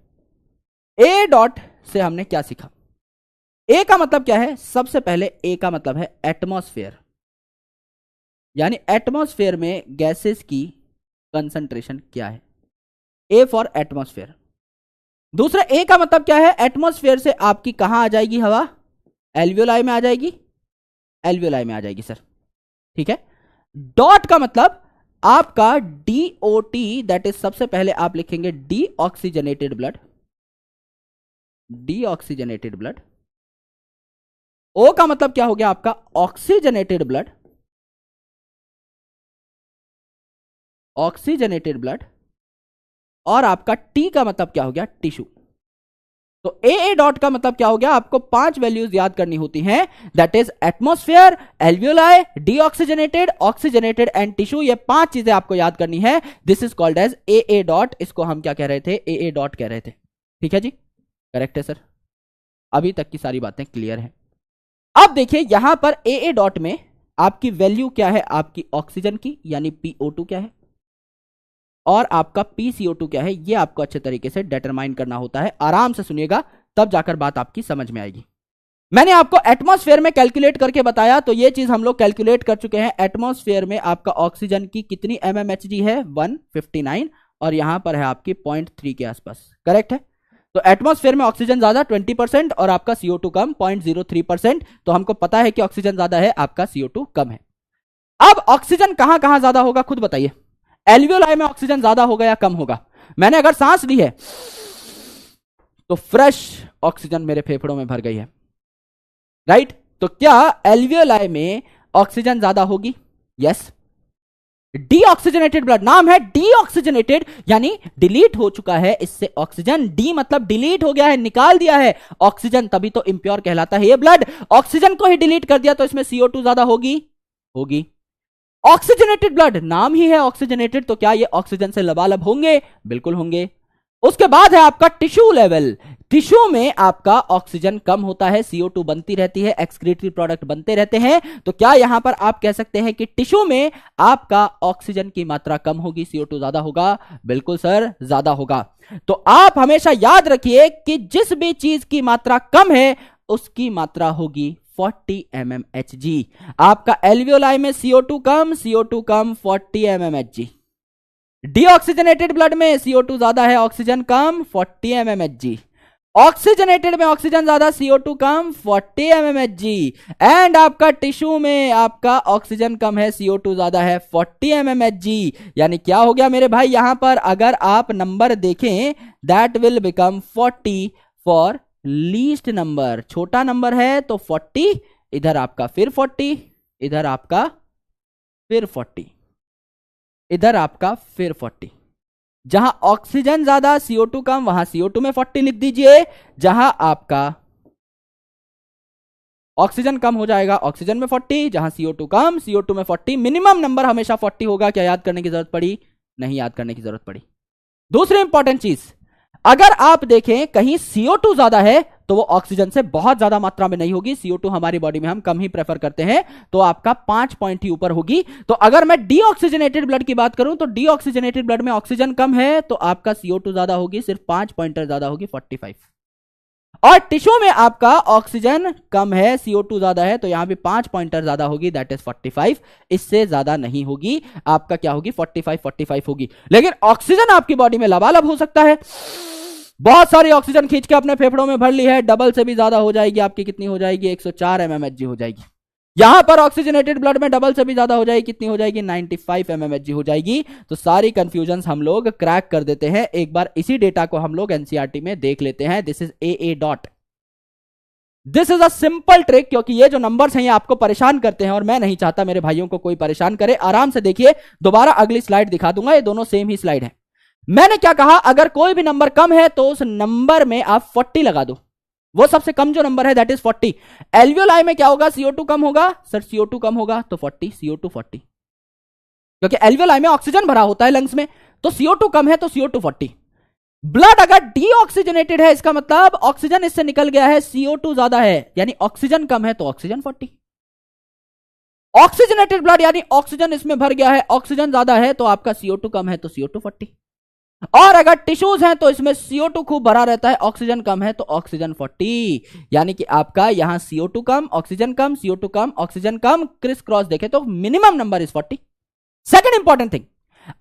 A डॉट से हमने क्या सीखा। ए का मतलब क्या है, सबसे पहले ए का मतलब है एटमॉस्फेयर, यानी एटमॉस्फेयर में गैसेस की कंसंट्रेशन क्या है, ए फॉर एटमॉस्फेयर। दूसरा ए का मतलब क्या है, एटमॉस्फेयर से आपकी कहां आ जाएगी हवा, एल्वियोलाई में आ जाएगी, एल्वियोलाई में आ जाएगी सर, ठीक है। डॉट का मतलब आपका DOT, दैट इज सबसे पहले आप लिखेंगे डीऑक्सीजनेटेड ब्लड, डीऑक्सीजनेटेड ब्लड। ओ का मतलब क्या हो गया आपका, ऑक्सीजनेटेड ब्लड, ऑक्सीजनेटेड ब्लड। और आपका टी का मतलब क्या हो गया, टिश्यू। तो AA डॉट का मतलब क्या हो गया, आपको 5 वैल्यूज याद करनी होती हैं, that is atmosphere, alveoli, deoxygenated, oxygenated and tissue. ये 5 चीजें आपको याद करनी है। This is called as AA dot. इसको हम क्या कह रहे थे, AA डॉट कह रहे थे, ठीक है जी, करेक्ट है सर। अभी तक की सारी बातें क्लियर है। अब देखिए यहां पर AA डॉट में आपकी वैल्यू क्या है, आपकी ऑक्सीजन की, यानी PO2 क्या है, और आपका PCO2 क्या है, ये आपको अच्छे तरीके से डिटरमाइन करना होता है। आराम से सुनिएगा, तब जाकर बात आपकी समझ में आएगी। मैंने आपको एटमॉस्फेयर में कैलकुलेट करके बताया, तो ये चीज हम लोग कैलकुलेट कर चुके हैं। एटमॉस्फेयर में आपका ऑक्सीजन की कितनी mmHg है, 159, और यहां पर है आपकी 0.3 के आसपास, करेक्ट है। तो एटमॉस्फेयर में ऑक्सीजन ज्यादा 20% और आपका CO2 कम 0.03%। तो हमको पता है कि ऑक्सीजन ज्यादा है, आपका CO2 कम है। अब ऑक्सीजन कहां कहां ज्यादा होगा खुद बताइए, एल्वियोलाई में ऑक्सीजन ज्यादा होगा या कम होगा। मैंने अगर सांस ली है तो फ्रेश ऑक्सीजन मेरे फेफड़ों में भर गई है, राइट। तो क्या एल्वियोलाई में ऑक्सीजन ज्यादा होगी। यस, डीऑक्सीजनेटेड ब्लड, नाम है डीऑक्सीजनेटेड, यानी डिलीट हो चुका है इससे ऑक्सीजन। डी मतलब डिलीट हो गया है, निकाल दिया है ऑक्सीजन, तभी तो इम्प्योर कहलाता है ये ब्लड। ऑक्सीजन को ही डिलीट कर दिया तो इसमें CO2 ज्यादा होगी। ऑक्सीजनेटेड ब्लड, नाम ही है ऑक्सीजनेटेड, तो क्या ये ऑक्सीजन से लबालब होंगे? बिल्कुल होंगे। उसके बाद है आपका टिश्यू लेवल। टिश्यू में आपका ऑक्सीजन कम होता है, CO2 बनती रहती है, एक्सक्रीटरी प्रोडक्ट बनते रहते हैं, तो क्या यहां पर आप कह सकते हैं कि टिश्यू में आपका ऑक्सीजन की मात्रा कम होगी, CO2 ज्यादा होगा? बिल्कुल सर, ज्यादा होगा। तो आप हमेशा याद रखिए कि जिस भी चीज की मात्रा कम है उसकी मात्रा होगी 40 mmHg। आपका एल्वियोलाई में CO2 कम, CO2 कम, 40 mmHg। डीऑक्सीजनेटेड ब्लड में CO2 ज्यादा है, ऑक्सीजन कम, 40 mmHg। ऑक्सीजनेटेड में ऑक्सीजन ज्यादा, CO2 कम, 40 mmHg। एंड आपका टिश्यू में आपका ऑक्सीजन कम है, CO2 ज्यादा है, 40 mmHg। यानी क्या हो गया मेरे भाई, यहां पर अगर आप नंबर देखें, that will become 40 for least number. छोटा नंबर है तो 40, इधर आपका फिर 40, इधर आपका फिर 40, इधर आपका फिर 40। जहां ऑक्सीजन ज्यादा, CO2 कम, वहां CO2 में 40 लिख दीजिए। जहां आपका ऑक्सीजन कम हो जाएगा, ऑक्सीजन में 40, जहां CO2 कम, CO2 में 40। मिनिमम नंबर हमेशा 40 होगा। क्या याद करने की जरूरत पड़ी? नहीं याद करने की जरूरत पड़ी। दूसरी इंपॉर्टेंट चीज, अगर आप देखें कहीं CO2 ज्यादा है तो वो ऑक्सीजन से बहुत ज्यादा मात्रा में नहीं होगी। CO2 हमारी बॉडी में हम कम ही प्रेफर करते हैं, तो आपका 5 पॉइंट ही ऊपर होगी। तो अगर मैं डीऑक्सीजनेटेड ब्लड की बात करूं तो डीऑक्सीजनेटेड ब्लड में ऑक्सीजन कम है तो आपका CO2 ज्यादा होगी, सिर्फ 5 पॉइंटर ज्यादा होगी, 45। और टिश्यू में आपका ऑक्सीजन कम है, CO2 ज्यादा है, तो यहां भी 5 पॉइंटर ज्यादा होगी, दैट इज 45। इससे ज्यादा नहीं होगी, आपका क्या होगी? 45 होगी। लेकिन ऑक्सीजन आपकी बॉडी में लबालब हो सकता है। बहुत सारी ऑक्सीजन खींच के अपने फेफड़ों में भर ली है, डबल से भी ज्यादा हो जाएगी आपकी। कितनी हो जाएगी? 104 mmHg हो जाएगी। यहां पर ऑक्सीजनेटेड ब्लड में डबल से भी ज्यादा हो जाएगी, कितनी हो जाएगी? 95 mmHg हो जाएगी। तो सारी कंफ्यूजन हम लोग क्रैक कर देते हैं। एक बार इसी डेटा को हम लोग एनसीईआरटी में देख लेते हैं। This is AA dot. This is a simple trick, क्योंकि ये जो नंबर्स हैं ये आपको परेशान करते हैं और मैं नहीं चाहता मेरे भाइयों को कोई परेशान करे। आराम से देखिए, दोबारा अगली स्लाइड दिखा दूंगा, ये दोनों सेम ही स्लाइड है। मैंने क्या कहा, अगर कोई भी नंबर कम है तो उस नंबर में आप 40 लगा दो। वो सबसे कम जो नंबर है दैट इज 40। एल्वियोलाई में क्या होगा? CO2 कम होगा सर, CO2 कम होगा तो 40, CO2 40, क्योंकि एल्वियोलाई में ऑक्सीजन भरा होता है लंग्स में, तो CO2 कम है तो CO2 40। ब्लड अगर डीऑक्सीजनेटेड है, इसका मतलब ऑक्सीजन इससे निकल गया है, CO2 ज्यादा है, यानी ऑक्सीजन कम है तो ऑक्सीजन 40। ऑक्सीजनेटेड ब्लड यानी ऑक्सीजन इसमें भर गया है, ऑक्सीजन ज्यादा है तो आपका CO2 कम है तो CO2 40। और अगर टिश्यूज हैं तो इसमें CO2 खूब भरा रहता है, ऑक्सीजन कम है तो ऑक्सीजन 40। यानी कि आपका यहां CO2 कम, ऑक्सीजन कम, CO2 कम, ऑक्सीजन कम, क्रिस क्रॉस देखें तो minimum number is 40। Second important thing,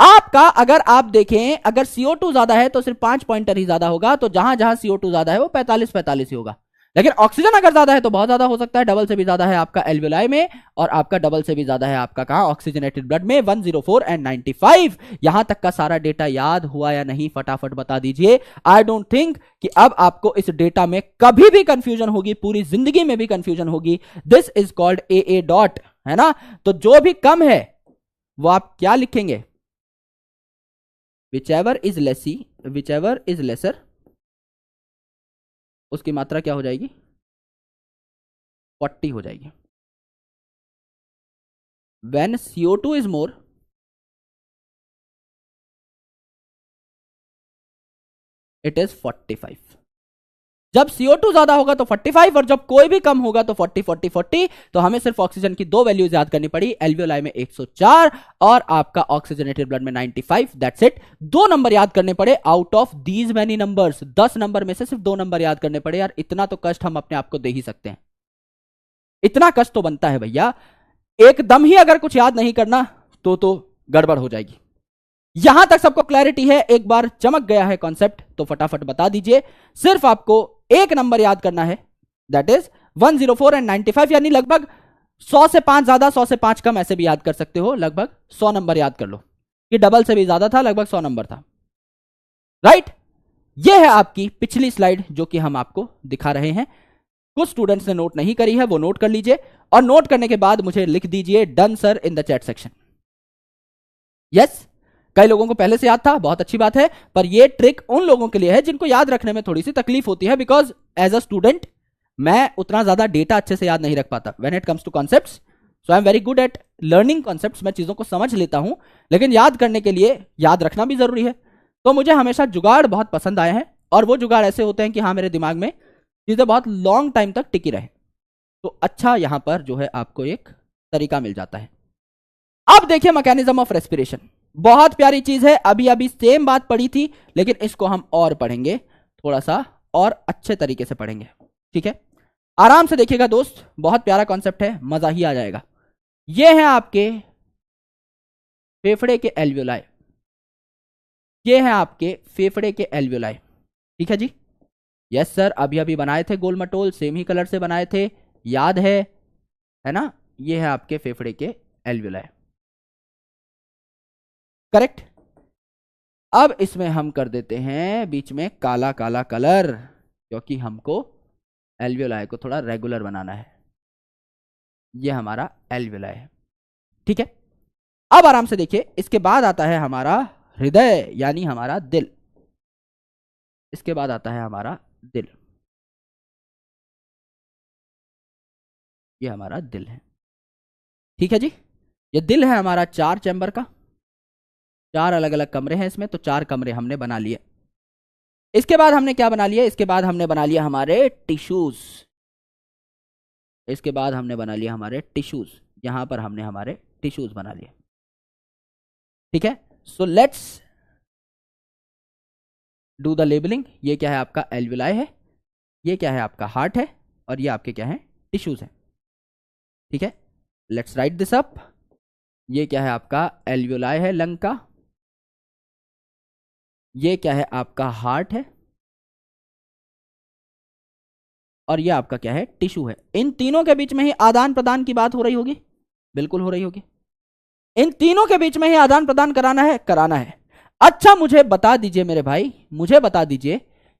आपका अगर आप देखें, अगर CO2 ज्यादा है तो सिर्फ 5 पॉइंटर ही ज्यादा होगा, तो जहां जहां CO2 ज्यादा है वो 45 ही होगा। लेकिन ऑक्सीजन अगर ज्यादा है तो बहुत ज्यादा हो सकता है, डबल से भी ज्यादा है आपका एल्वियोलाई में, और आपका डबल से भी ज्यादा है आपका कहां? ऑक्सीजनेटेड ब्लड में, 104 एंड 95। यहां तक का सारा डेटा याद हुआ या नहीं, फटाफट बता दीजिए। आई डोंट थिंक कि अब आपको इस डेटा में कभी भी कंफ्यूजन होगी, पूरी जिंदगी में भी कंफ्यूजन होगी। This is called AA dot, है ना? तो जो भी कम है वो आप क्या लिखेंगे? विचएवर इज लेसर, उसकी मात्रा क्या हो जाएगी? 40 हो जाएगी। When CO2 is more, it is 45। जब CO2 ज्यादा होगा तो 45, और जब कोई भी कम होगा तो 40 40 40। तो हमें सिर्फ ऑक्सीजन की 2 वैल्यूज याद करनी पड़ी, एल्वियोलाई में 104 और आपका ऑक्सीजनेटेड ब्लड में 95। That's it. 2 नंबर याद करने पड़े out of these many numbers. 10 number में से सिर्फ 2 नंबर याद करने पड़े। यार इतना तो कष्ट हम अपने आप को दे ही सकते हैं, इतना कष्ट तो बनता है भैया। एकदम ही अगर कुछ याद नहीं करना तो गड़बड़ हो जाएगी। यहां तक सबको क्लैरिटी है? एक बार चमक गया है कॉन्सेप्ट तो फटाफट बता दीजिए। सिर्फ आपको एक नंबर याद करना है, दैट इज 104 एंड 95, यानी लगभग 100 से 5 ज्यादा, 100 से 5 कम, ऐसे भी याद कर सकते हो। लगभग 100 नंबर याद कर लो कि डबल से भी ज्यादा था, लगभग 100 नंबर था, राइट? यह है आपकी पिछली स्लाइड जो कि हम आपको दिखा रहे हैं। कुछ स्टूडेंट्स ने नोट नहीं करी है, वो नोट कर लीजिए और नोट करने के बाद मुझे लिख दीजिए done sir in the chat section. Yes, कई लोगों को पहले से याद था, बहुत अच्छी बात है, पर ये ट्रिक उन लोगों के लिए है जिनको याद रखने में थोड़ी सी तकलीफ होती है, बिकॉज एज अ स्टूडेंट मैं उतना ज्यादा डेटा अच्छे से याद नहीं रख पाता when it comes to concepts. So I am very good at learning concepts, मैं चीजों को समझ लेता हूं, लेकिन याद करने के लिए याद रखना भी जरूरी है। तो मुझे हमेशा जुगाड़ बहुत पसंद आए हैं, और वो जुगाड़ ऐसे होते हैं कि हाँ, मेरे दिमाग में चीजें बहुत लॉन्ग टाइम तक टिकी रहे। तो अच्छा, यहां पर जो है आपको एक तरीका मिल जाता है। अब देखिए मैकेनिज्म ऑफ रेस्पिरेशन, बहुत प्यारी चीज है। अभी अभी सेम बात पढ़ी थी, लेकिन इसको हम और पढ़ेंगे, थोड़ा सा और अच्छे तरीके से पढ़ेंगे, ठीक है? आराम से देखिएगा दोस्त, बहुत प्यारा कॉन्सेप्ट है, मजा ही आ जाएगा। ये है आपके फेफड़े के एल्वियोलाई, ये है आपके फेफड़े के एल्वियोलाई, ठीक है जी? यस सर, अभी अभी बनाए थे गोल मटोल, सेम ही कलर से बनाए थे, याद है ना? ये है आपके फेफड़े के एल्वियोलाई, करेक्ट। अब इसमें हम कर देते हैं बीच में काला काला कलर, क्योंकि हमको एल्वियोलाई को थोड़ा रेगुलर बनाना है। ये हमारा एल्वियोलाई है, ठीक है? अब आराम से देखिए, इसके बाद आता है हमारा हृदय, यानी हमारा दिल। इसके बाद आता है हमारा दिल, ये हमारा दिल है, ठीक है जी? ये दिल है हमारा 4 चैम्बर का, 4 अलग अलग कमरे हैं इसमें, तो 4 कमरे हमने बना लिए। इसके बाद हमने क्या बना लिया? इसके बाद हमने बना लिया हमारे टिश्यूज, इसके बाद हमने बना लिया हमारे टिश्यूज, यहां पर हमने हमारे टिश्यूज बना लिए, ठीक है? So let's do the labelling. ये क्या है? आपका एल्वियोलाई है, ये क्या है? आपका हार्ट है, और ये आपके क्या है? टिश्यूज है, ठीक है? Let's write this up. ये क्या है? आपका एल्वियोलाई है लंग का, ये क्या है? आपका हार्ट है, और ये आपका क्या है? टिश्यू है। इन तीनों के बीच में ही आदान प्रदान की बात हो रही होगी, बिल्कुल हो रही होगी। इन तीनों के बीच में ही आदान प्रदान कराना है, कराना है। अच्छा, मुझे बता दीजिए मेरे भाई, मुझे बता दीजिए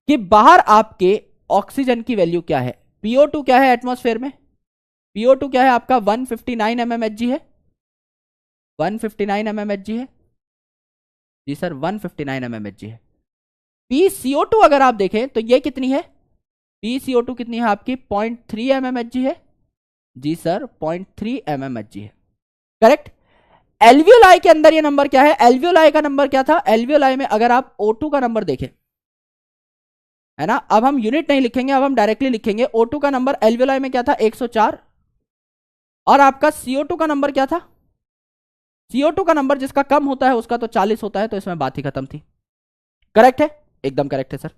कि बाहर आपके ऑक्सीजन की वैल्यू क्या है? PO2 क्या है एटमॉस्फेयर में? PO2 क्या है आपका? 159 mmHg है, 159 mmHg है जी सर, 159 mmHg है। PCO2 अगर आप देखें तो ये कितनी है? PCO2 कितनी है आपकी? 0.3 mmHg है जी सर, 0.3 mmHg है, करेक्ट। एल्वियोलाई के अंदर ये नंबर क्या है? एल्वियोलाई का नंबर क्या था? एल्वियोलाई में अगर आप O2 का नंबर देखें, है ना, अब हम यूनिट नहीं लिखेंगे, अब हम डायरेक्टली लिखेंगे। O2 का नंबर एल्वियोलाई में क्या था? 104। और आपका CO2 का नंबर क्या था? CO2 का नंबर जिसका कम होता है उसका तो 40 होता है, तो इसमें बात ही खत्म थी। करेक्ट है, एकदम करेक्ट है सर,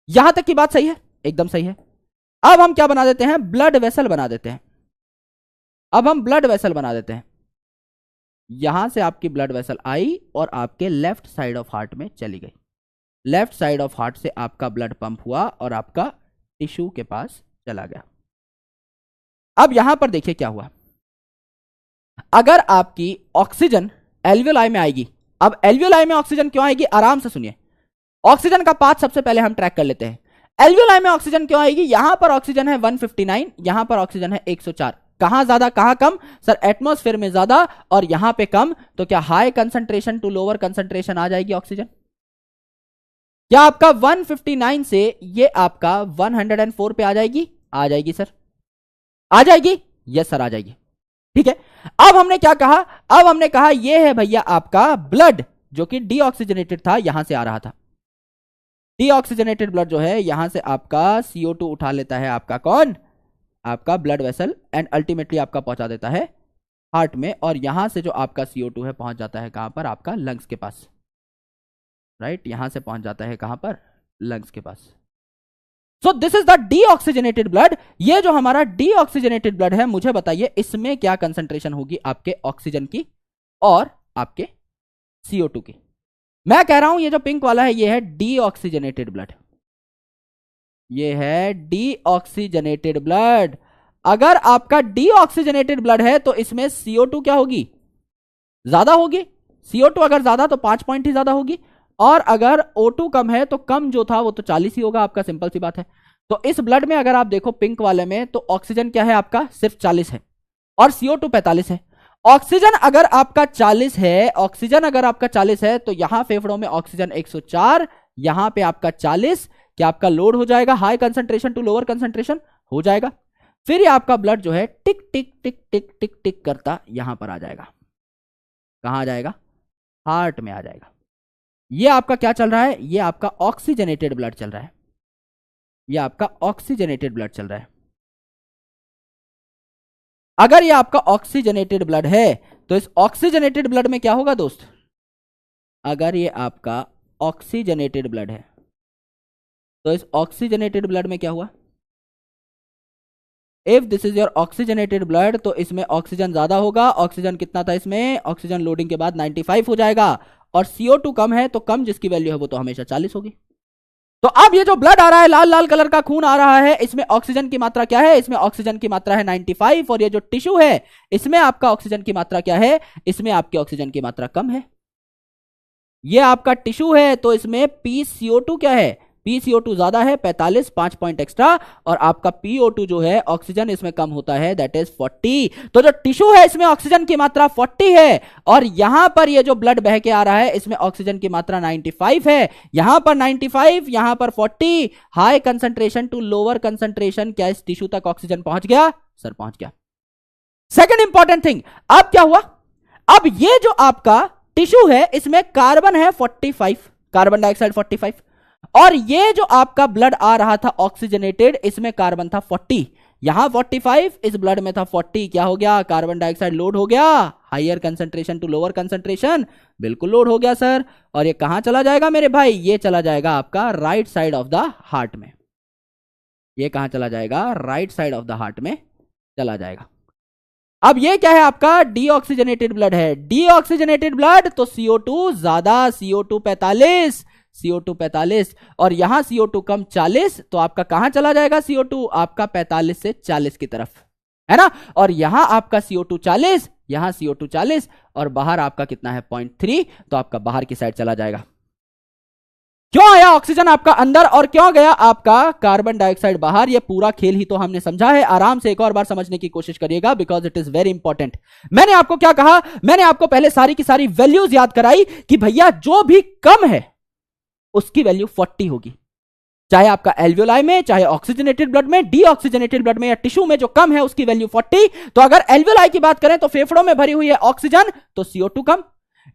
यहां तक की बात सही है, एकदम सही है। अब हम क्या बना देते हैं? ब्लड वेसल बना देते हैं। अब हम ब्लड वेसल बना देते हैं। यहां से आपकी ब्लड वेसल आई और आपके लेफ्ट साइड ऑफ हार्ट में चली गई। लेफ्ट साइड ऑफ हार्ट से आपका ब्लड पंप हुआ और आपका टिश्यू के पास चला गया। अब यहां पर देखिए क्या हुआ। अगर आपकी ऑक्सीजन एल्वियोलाई में आएगी, अब एल्वियोलाई में ऑक्सीजन क्यों आएगी? आराम से सुनिए, ऑक्सीजन का पाथ सबसे पहले हम ट्रैक कर लेते हैं। एल्वियोलाई में ऑक्सीजन क्यों आएगी? यहां पर ऑक्सीजन है 159, यहां पर ऑक्सीजन है 104। कहां ज्यादा कहां कम? सर एटमॉस्फेयर में ज्यादा और यहां पे कम, तो क्या high concentration to lower concentration आ जाएगी ऑक्सीजन? क्या आपका 159 से ये आपका 104 पे आ जाएगी? आ जाएगी सर, आ जाएगी, यस सर आ जाएगी, ठीक है। अब हमने क्या कहा? अब हमने कहा ये है भैया आपका ब्लड जो कि डीऑक्सीजनेटेड था, यहां से आ रहा था। डीऑक्सीजनेटेड ब्लड जो है यहां से आपका CO2 उठा लेता है, आपका कौन? आपका ब्लड वेसल, एंड अल्टीमेटली आपका पहुंचा देता है हार्ट में, और यहां से जो आपका CO2 है पहुंच जाता है कहां पर? आपका लंग्स के पास, राइट, यहां से पहुंच जाता है कहां पर? लंग्स के पास। So this is the deoxygenated blood. ये जो हमारा डीऑक्सीजनेटेड ब्लड है, मुझे बताइए इसमें क्या कंसंट्रेशन होगी आपके ऑक्सीजन की और आपके CO2 की? मैं कह रहा हूं ये जो पिंक वाला है ये है डीऑक्सीजनेटेड ब्लड, ये है डीऑक्सीजनेटेड ब्लड। अगर आपका डीऑक्सीजनेटेड ब्लड है तो इसमें CO2 क्या होगी? ज्यादा होगी। CO2 अगर ज्यादा तो 5 पॉइंट ही ज्यादा होगी, और अगर O2 कम है तो कम जो था वो तो 40 ही होगा आपका, सिंपल सी बात है। तो इस ब्लड में अगर आप देखो पिंक वाले में, तो ऑक्सीजन क्या है आपका, सिर्फ 40 है और CO2 45 है। ऑक्सीजन अगर आपका 40 है, ऑक्सीजन अगर आपका 40 है, तो यहां फेफड़ों में ऑक्सीजन 104, यहां पे आपका 40, क्या आपका लोड हो जाएगा high concentration to lower concentration, हो जाएगा। फिर ये आपका ब्लड जो है टिक टिक टिक टिक टिक टिक करता यहां पर आ जाएगा। कहां आ जाएगा, हार्ट में आ जाएगा। ये आपका क्या चल रहा है, ये आपका ऑक्सीजनेटेड ब्लड चल रहा है, ये आपका ऑक्सीजनेटेड ब्लड चल रहा है। अगर ये आपका ऑक्सीजनेटेड ब्लड है, तो इस ऑक्सीजनेटेड ब्लड में क्या होगा दोस्त, अगर ये आपका ऑक्सीजनेटेड ब्लड है, तो इस ऑक्सीजनेटेड ब्लड में क्या हुआ, if this is your oxygenated blood, तो इसमें ऑक्सीजन ज्यादा होगा। ऑक्सीजन कितना था इसमें, ऑक्सीजन लोडिंग के बाद 95 हो जाएगा, और CO2 कम है, तो कम जिसकी वैल्यू है वो तो हमेशा 40 होगी। तो अब ये जो ब्लड आ रहा है, लाल लाल कलर का खून आ रहा है, इसमें ऑक्सीजन की मात्रा क्या है, इसमें ऑक्सीजन की मात्रा है 95, और ये जो टिश्यू है इसमें आपका ऑक्सीजन की मात्रा क्या है, इसमें आपकी ऑक्सीजन की मात्रा कम है। ये आपका टिश्यू है, तो इसमें PCO2 क्या है, PCO2 ज्यादा है 45, 5 पॉइंट एक्स्ट्रा, और आपका PO2 जो है ऑक्सीजन इसमें कम होता है, दैट इज 40। तो जो टिश्यू है इसमें ऑक्सीजन की मात्रा 40 है, और यहां पर ये जो ब्लड बह के आ रहा है इसमें ऑक्सीजन की मात्रा 95 है। यहां पर 95, यहां पर 40, high concentration to lower concentration, क्या इस टिश्यू तक ऑक्सीजन पहुंच गया, सर पहुंच गया। सेकेंड इंपॉर्टेंट थिंग, अब क्या हुआ, अब ये जो आपका टिश्यू है इसमें कार्बन है 45, कार्बन डाइऑक्साइड 45, और ये जो आपका ब्लड आ रहा था ऑक्सीजनेटेड, इसमें कार्बन था 40, यहां 45, इस ब्लड में था 40, क्या हो गया, कार्बन डाइऑक्साइड लोड हो गया, higher concentration to lower concentration, बिल्कुल लोड हो गया सर। और ये कहां चला जाएगा मेरे भाई, ये चला जाएगा आपका right side of the heart में। ये कहां चला जाएगा, right side of the heart में चला जाएगा। अब ये क्या है आपका, डीऑक्सीजनेटेड ब्लड है, डीऑक्सीजनेटेड ब्लड, तो CO2 ज्यादा, CO2 45, CO2 45, और यहां CO2 कम 40, तो आपका कहां चला जाएगा CO2, आपका 45 से 40 की तरफ, है ना। और यहां आपका CO2 40, यहां CO2 40, और बाहर आपका कितना है 0.3, तो आपका बाहर की साइड चला जाएगा। क्यों आया ऑक्सीजन आपका अंदर और क्यों गया आपका कार्बन डाइऑक्साइड बाहर, ये पूरा खेल ही तो हमने समझा है। आराम से एक और बार समझने की कोशिश करिएगा, because it is very important. मैंने आपको क्या कहा, मैंने आपको पहले सारी की सारी वैल्यूज याद कराई कि भैया जो भी कम है उसकी वैल्यू 40 होगी, चाहे आपका एल्वियोलाई में, चाहे ऑक्सीजनेटेड ब्लड में, डीऑक्सीजनेटेड ब्लड में, या टिश्यू में जो कम है उसकी वैल्यू 40। तो अगर एल्वियोलाई की बात करें तो फेफड़ों में भरी हुई है ऑक्सीजन, तो CO2 कम,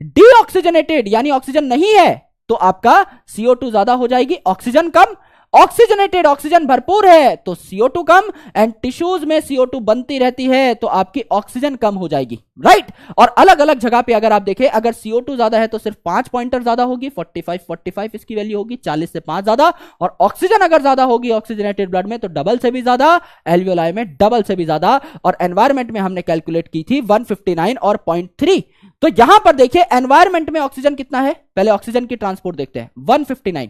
डीऑक्सीजनेटेड यानी ऑक्सीजन नहीं है तो आपका CO2 ज्यादा हो जाएगी, ऑक्सीजन कम। ऑक्सीजनेटेड ऑक्सीजन भरपूर है तो CO2 कम, एंड टिश्यूज में CO2 बनती रहती है तो आपकी ऑक्सीजन कम हो जाएगी, राइट। और अलग अलग जगह पे अगर आप देखें, अगर CO2 ज्यादा है तो सिर्फ 5 पॉइंटर ज्यादा होगी, 45 इसकी वैल्यू होगी, 40 से 5 ज्यादा। और ऑक्सीजन अगर ज्यादा होगी ऑक्सीजनेटेड ब्लड में तो डबल से भी ज्यादा, एल्वियोलाई में डबल से भी ज्यादा, और एनवायरमेंट में हमने कैलकुलेट की थी 159 और 0.3। तो यहां पर देखिए एनवायरमेंट में ऑक्सीजन कितना है, पहले ऑक्सीजन की ट्रांसपोर्ट देखते हैं, 159,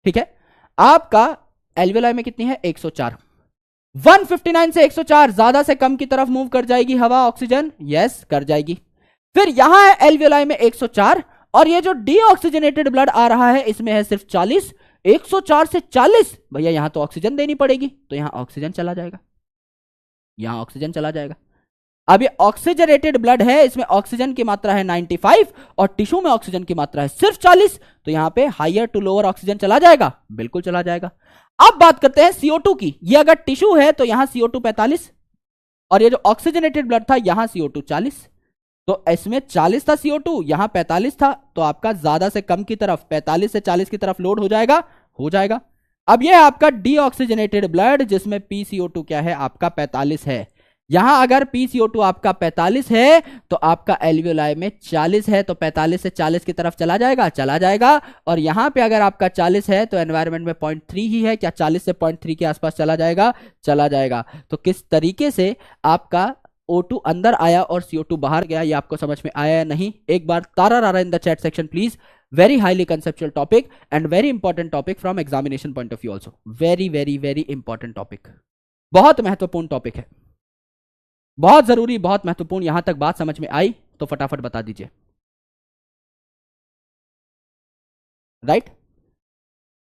ठीक है। आपका एल्वियोलाई में कितनी है, 104, 159 से 104 ज्यादा से कम की तरफ मूव कर जाएगी हवा, ऑक्सीजन, यस कर जाएगी। फिर यहां है एल्वियोलाई में 104, और ये जो डीऑक्सीजनेटेड ब्लड आ रहा है इसमें है सिर्फ 40, 104 से 40, भैया यहां तो ऑक्सीजन देनी पड़ेगी, तो यहां ऑक्सीजन चला जाएगा, यहां ऑक्सीजन चला जाएगा। अब ये ऑक्सीजनेटेड ब्लड है, इसमें ऑक्सीजन की मात्रा है 95 और टिश्यू में ऑक्सीजन की मात्रा है सिर्फ 40, तो यहां पे हायर टू लोअर ऑक्सीजन चला जाएगा, बिल्कुल चला जाएगा। अब बात करते हैं CO2 की, ये अगर टिश्यू है तो यहां CO2 45, और ये जो ऑक्सीजनेटेड ब्लड था यहां CO2 40, तो इसमें 40 था CO2, यहां 45 था, तो आपका ज्यादा से कम की तरफ 45 से 40 की तरफ लोड हो जाएगा, हो जाएगा। अब यह आपका डीऑक्सीजनेटेड ब्लड जिसमें PCO2 क्या है आपका 45 है, यहां अगर PCO2 आपका 45 है तो आपका एल्वियोलाई में 40 है, तो 45 से 40 की तरफ चला जाएगा, चला जाएगा। और यहां पे अगर आपका 40 है तो एनवायरनमेंट में 0.3 ही है, क्या 40 से 0.3 के आसपास चला जाएगा, चला जाएगा। तो किस तरीके से आपका O2 अंदर आया और CO2 बाहर गया, ये आपको समझ में आया या नहीं, एक बार तारा रारा इन the chat section please. Very highly conceptual topic and very important topic from examination point of view also, very very very important topic, बहुत महत्वपूर्ण टॉपिक है, बहुत जरूरी, बहुत महत्वपूर्ण। यहां तक बात समझ में आई तो फटाफट बता दीजिए, राइट।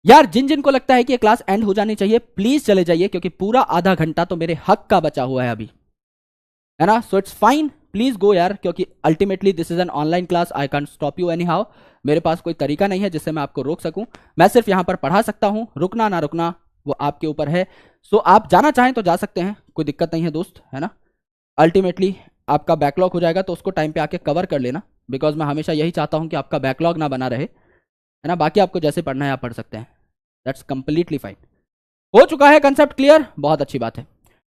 यार जिन जिन को लगता है कि ये क्लास एंड हो जानी चाहिए प्लीज चले जाइए, क्योंकि पूरा आधा घंटा तो मेरे हक का बचा हुआ है अभी, है ना। So it's fine, please go यार, क्योंकि ultimately this is an online class, I can't stop you any how. मेरे पास कोई तरीका नहीं है जिससे मैं आपको रोक सकूं, मैं सिर्फ यहां पर पढ़ा सकता हूं, रुकना ना रुकना वो आपके ऊपर है। सो आप जाना चाहें तो जा सकते हैं, कोई दिक्कत नहीं है दोस्त, है ना। अल्टीमेटली आपका बैकलॉग हो जाएगा तो उसको टाइम पे आके कवर कर लेना, बिकॉज मैं हमेशा यही चाहता हूं कि आपका बैकलॉग ना बना रहे, है ना। बाकी आपको जैसे पढ़ना है आप पढ़ सकते हैं, दैट्स कंप्लीटली फाइन। हो चुका है कंसेप्ट क्लियर, बहुत अच्छी बात है।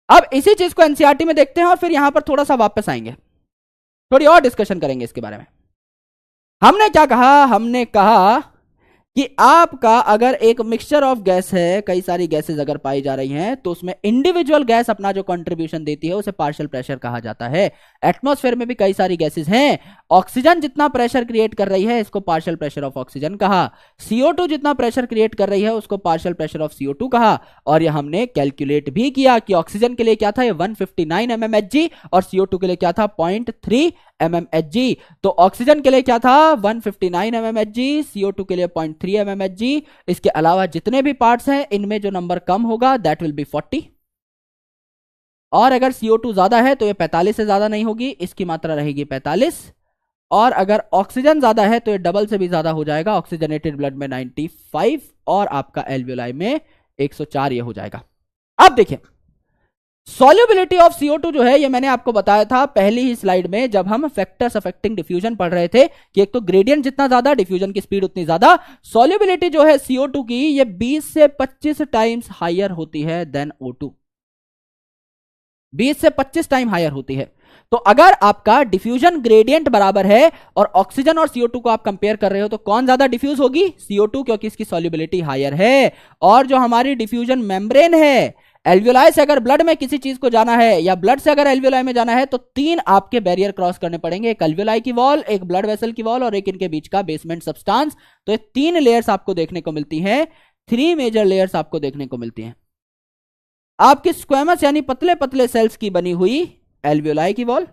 अब इसी चीज को एनसीईआरटी में देखते हैं और फिर यहां पर थोड़ा सा वापस आएंगे, थोड़ी और डिस्कशन करेंगे इसके बारे में। हमने क्या कहा, हमने कहा कि आपका अगर एक मिक्सचर ऑफ गैस है, कई सारी गैसेस अगर पाई जा रही हैं, तो उसमें इंडिविजुअल गैस अपना जो कंट्रीब्यूशन देती है उसे पार्शियल प्रेशर कहा जाता है। एटमॉस्फेयर में भी कई सारी गैसेस हैं, ऑक्सीजन जितना प्रेशर क्रिएट कर रही है इसको पार्शियल प्रेशर ऑफ ऑक्सीजन कहा, CO2 जितना प्रेशर क्रिएट कर रही है उसको पार्शियल प्रेशर ऑफ CO2 कहा। और ये हमने कैलकुलेट भी किया कि ऑक्सीजन के लिए क्या था, ये 159 mmHg और CO2 के लिए क्या था, 0.3 mmHg। तो ऑक्सीजन के लिए क्या था 159 mmHg, CO2 के लिए 0.3 mmHg। इसके अलावा जितने भी पार्ट्स हैं इनमें जो नंबर कम होगा दैट विल बी 40, और अगर CO2 ज्यादा है तो ये 45 से ज्यादा नहीं होगी, इसकी मात्रा रहेगी 45। और अगर ऑक्सीजन ज्यादा है तो ये डबल से भी ज्यादा हो जाएगा, ऑक्सीजनेटेड ब्लड में 95 और आपका एल्वियोलाई में 104 ये हो जाएगा। अब देखिए सॉल्युबिलिटी ऑफ CO2 जो है, ये मैंने आपको बताया था पहली ही स्लाइड में जब हम फैक्टर्स अफेक्टिंग डिफ्यूजन पढ़ रहे थे कि एक तो ग्रेडियंट जितना ज्यादा डिफ्यूजन की स्पीड उतनी ज्यादा, सॉल्युबिलिटी जो है CO2 की ये 20 से 25 टाइम्स हायर होती है देन O2, 20 से 25 टाइम हायर होती है। तो अगर आपका डिफ्यूजन ग्रेडियंट बराबर है और ऑक्सीजन और CO2 को आप कंपेयर कर रहे हो तो कौन ज्यादा डिफ्यूज होगी, CO2, क्योंकि इसकी सॉल्युबिलिटी हायर है। और जो हमारी डिफ्यूजन मेम्ब्रेन है, एल्वियोलाई से अगर ब्लड में किसी चीज को जाना है या ब्लड से अगर एल्वियोलाई में जाना है तो 3 आपके बैरियर क्रॉस करने पड़ेंगे, एक एल्वियोलाई की वॉल, एक ब्लड वेसल की वॉल और एक इनके बीच का बेसमेंट सब्सटेंस। तो ये 3 लेयर्स आपको देखने को मिलती हैं, 3 मेजर लेयर्स आपको देखने को मिलती हैं। आपकी स्क्वेमस यानी पतले पतले सेल्स की बनी हुई एल्वियोलाई की वॉल,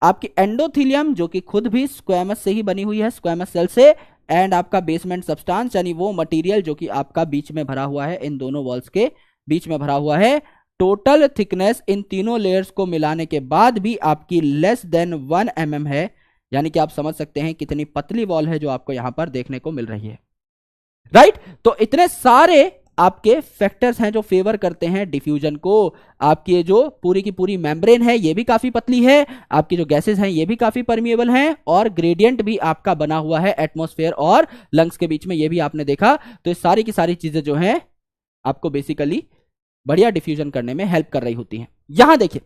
आपकी एंडोथीलियम जो कि खुद भी स्क्वेमस से ही बनी हुई है, स्क्वेमस सेल से, एंड आपका बेसमेंट सब्सटेंस यानी वो मटेरियल जो कि आपका बीच में भरा हुआ है, इन दोनों वॉल्स के बीच में भरा हुआ है। टोटल थिकनेस इन तीनों लेयर्स को मिलाने के बाद भी आपकी लेस देन 1 mm है, यानी कि आप समझ सकते हैं कितनी पतली वॉल है जो आपको यहां पर देखने को मिल रही है, राइट। तो इतने सारे आपके फैक्टर्स हैं जो फेवर करते हैं डिफ्यूजन को। आपकी ये जो पूरी की पूरी मेम्ब्रेन है ये भी काफी पतली है, आपकी जो गैसेस हैं ये भी काफी परमिएबल हैं, और ग्रेडियंट भी आपका बना हुआ है एटमॉस्फेयर और लंग्स के बीच में, ये भी आपने देखा। तो ये सारी की सारी चीजें जो हैं आपको बेसिकली बढ़िया डिफ्यूजन करने में हेल्प कर रही होती हैं। यहां देखिए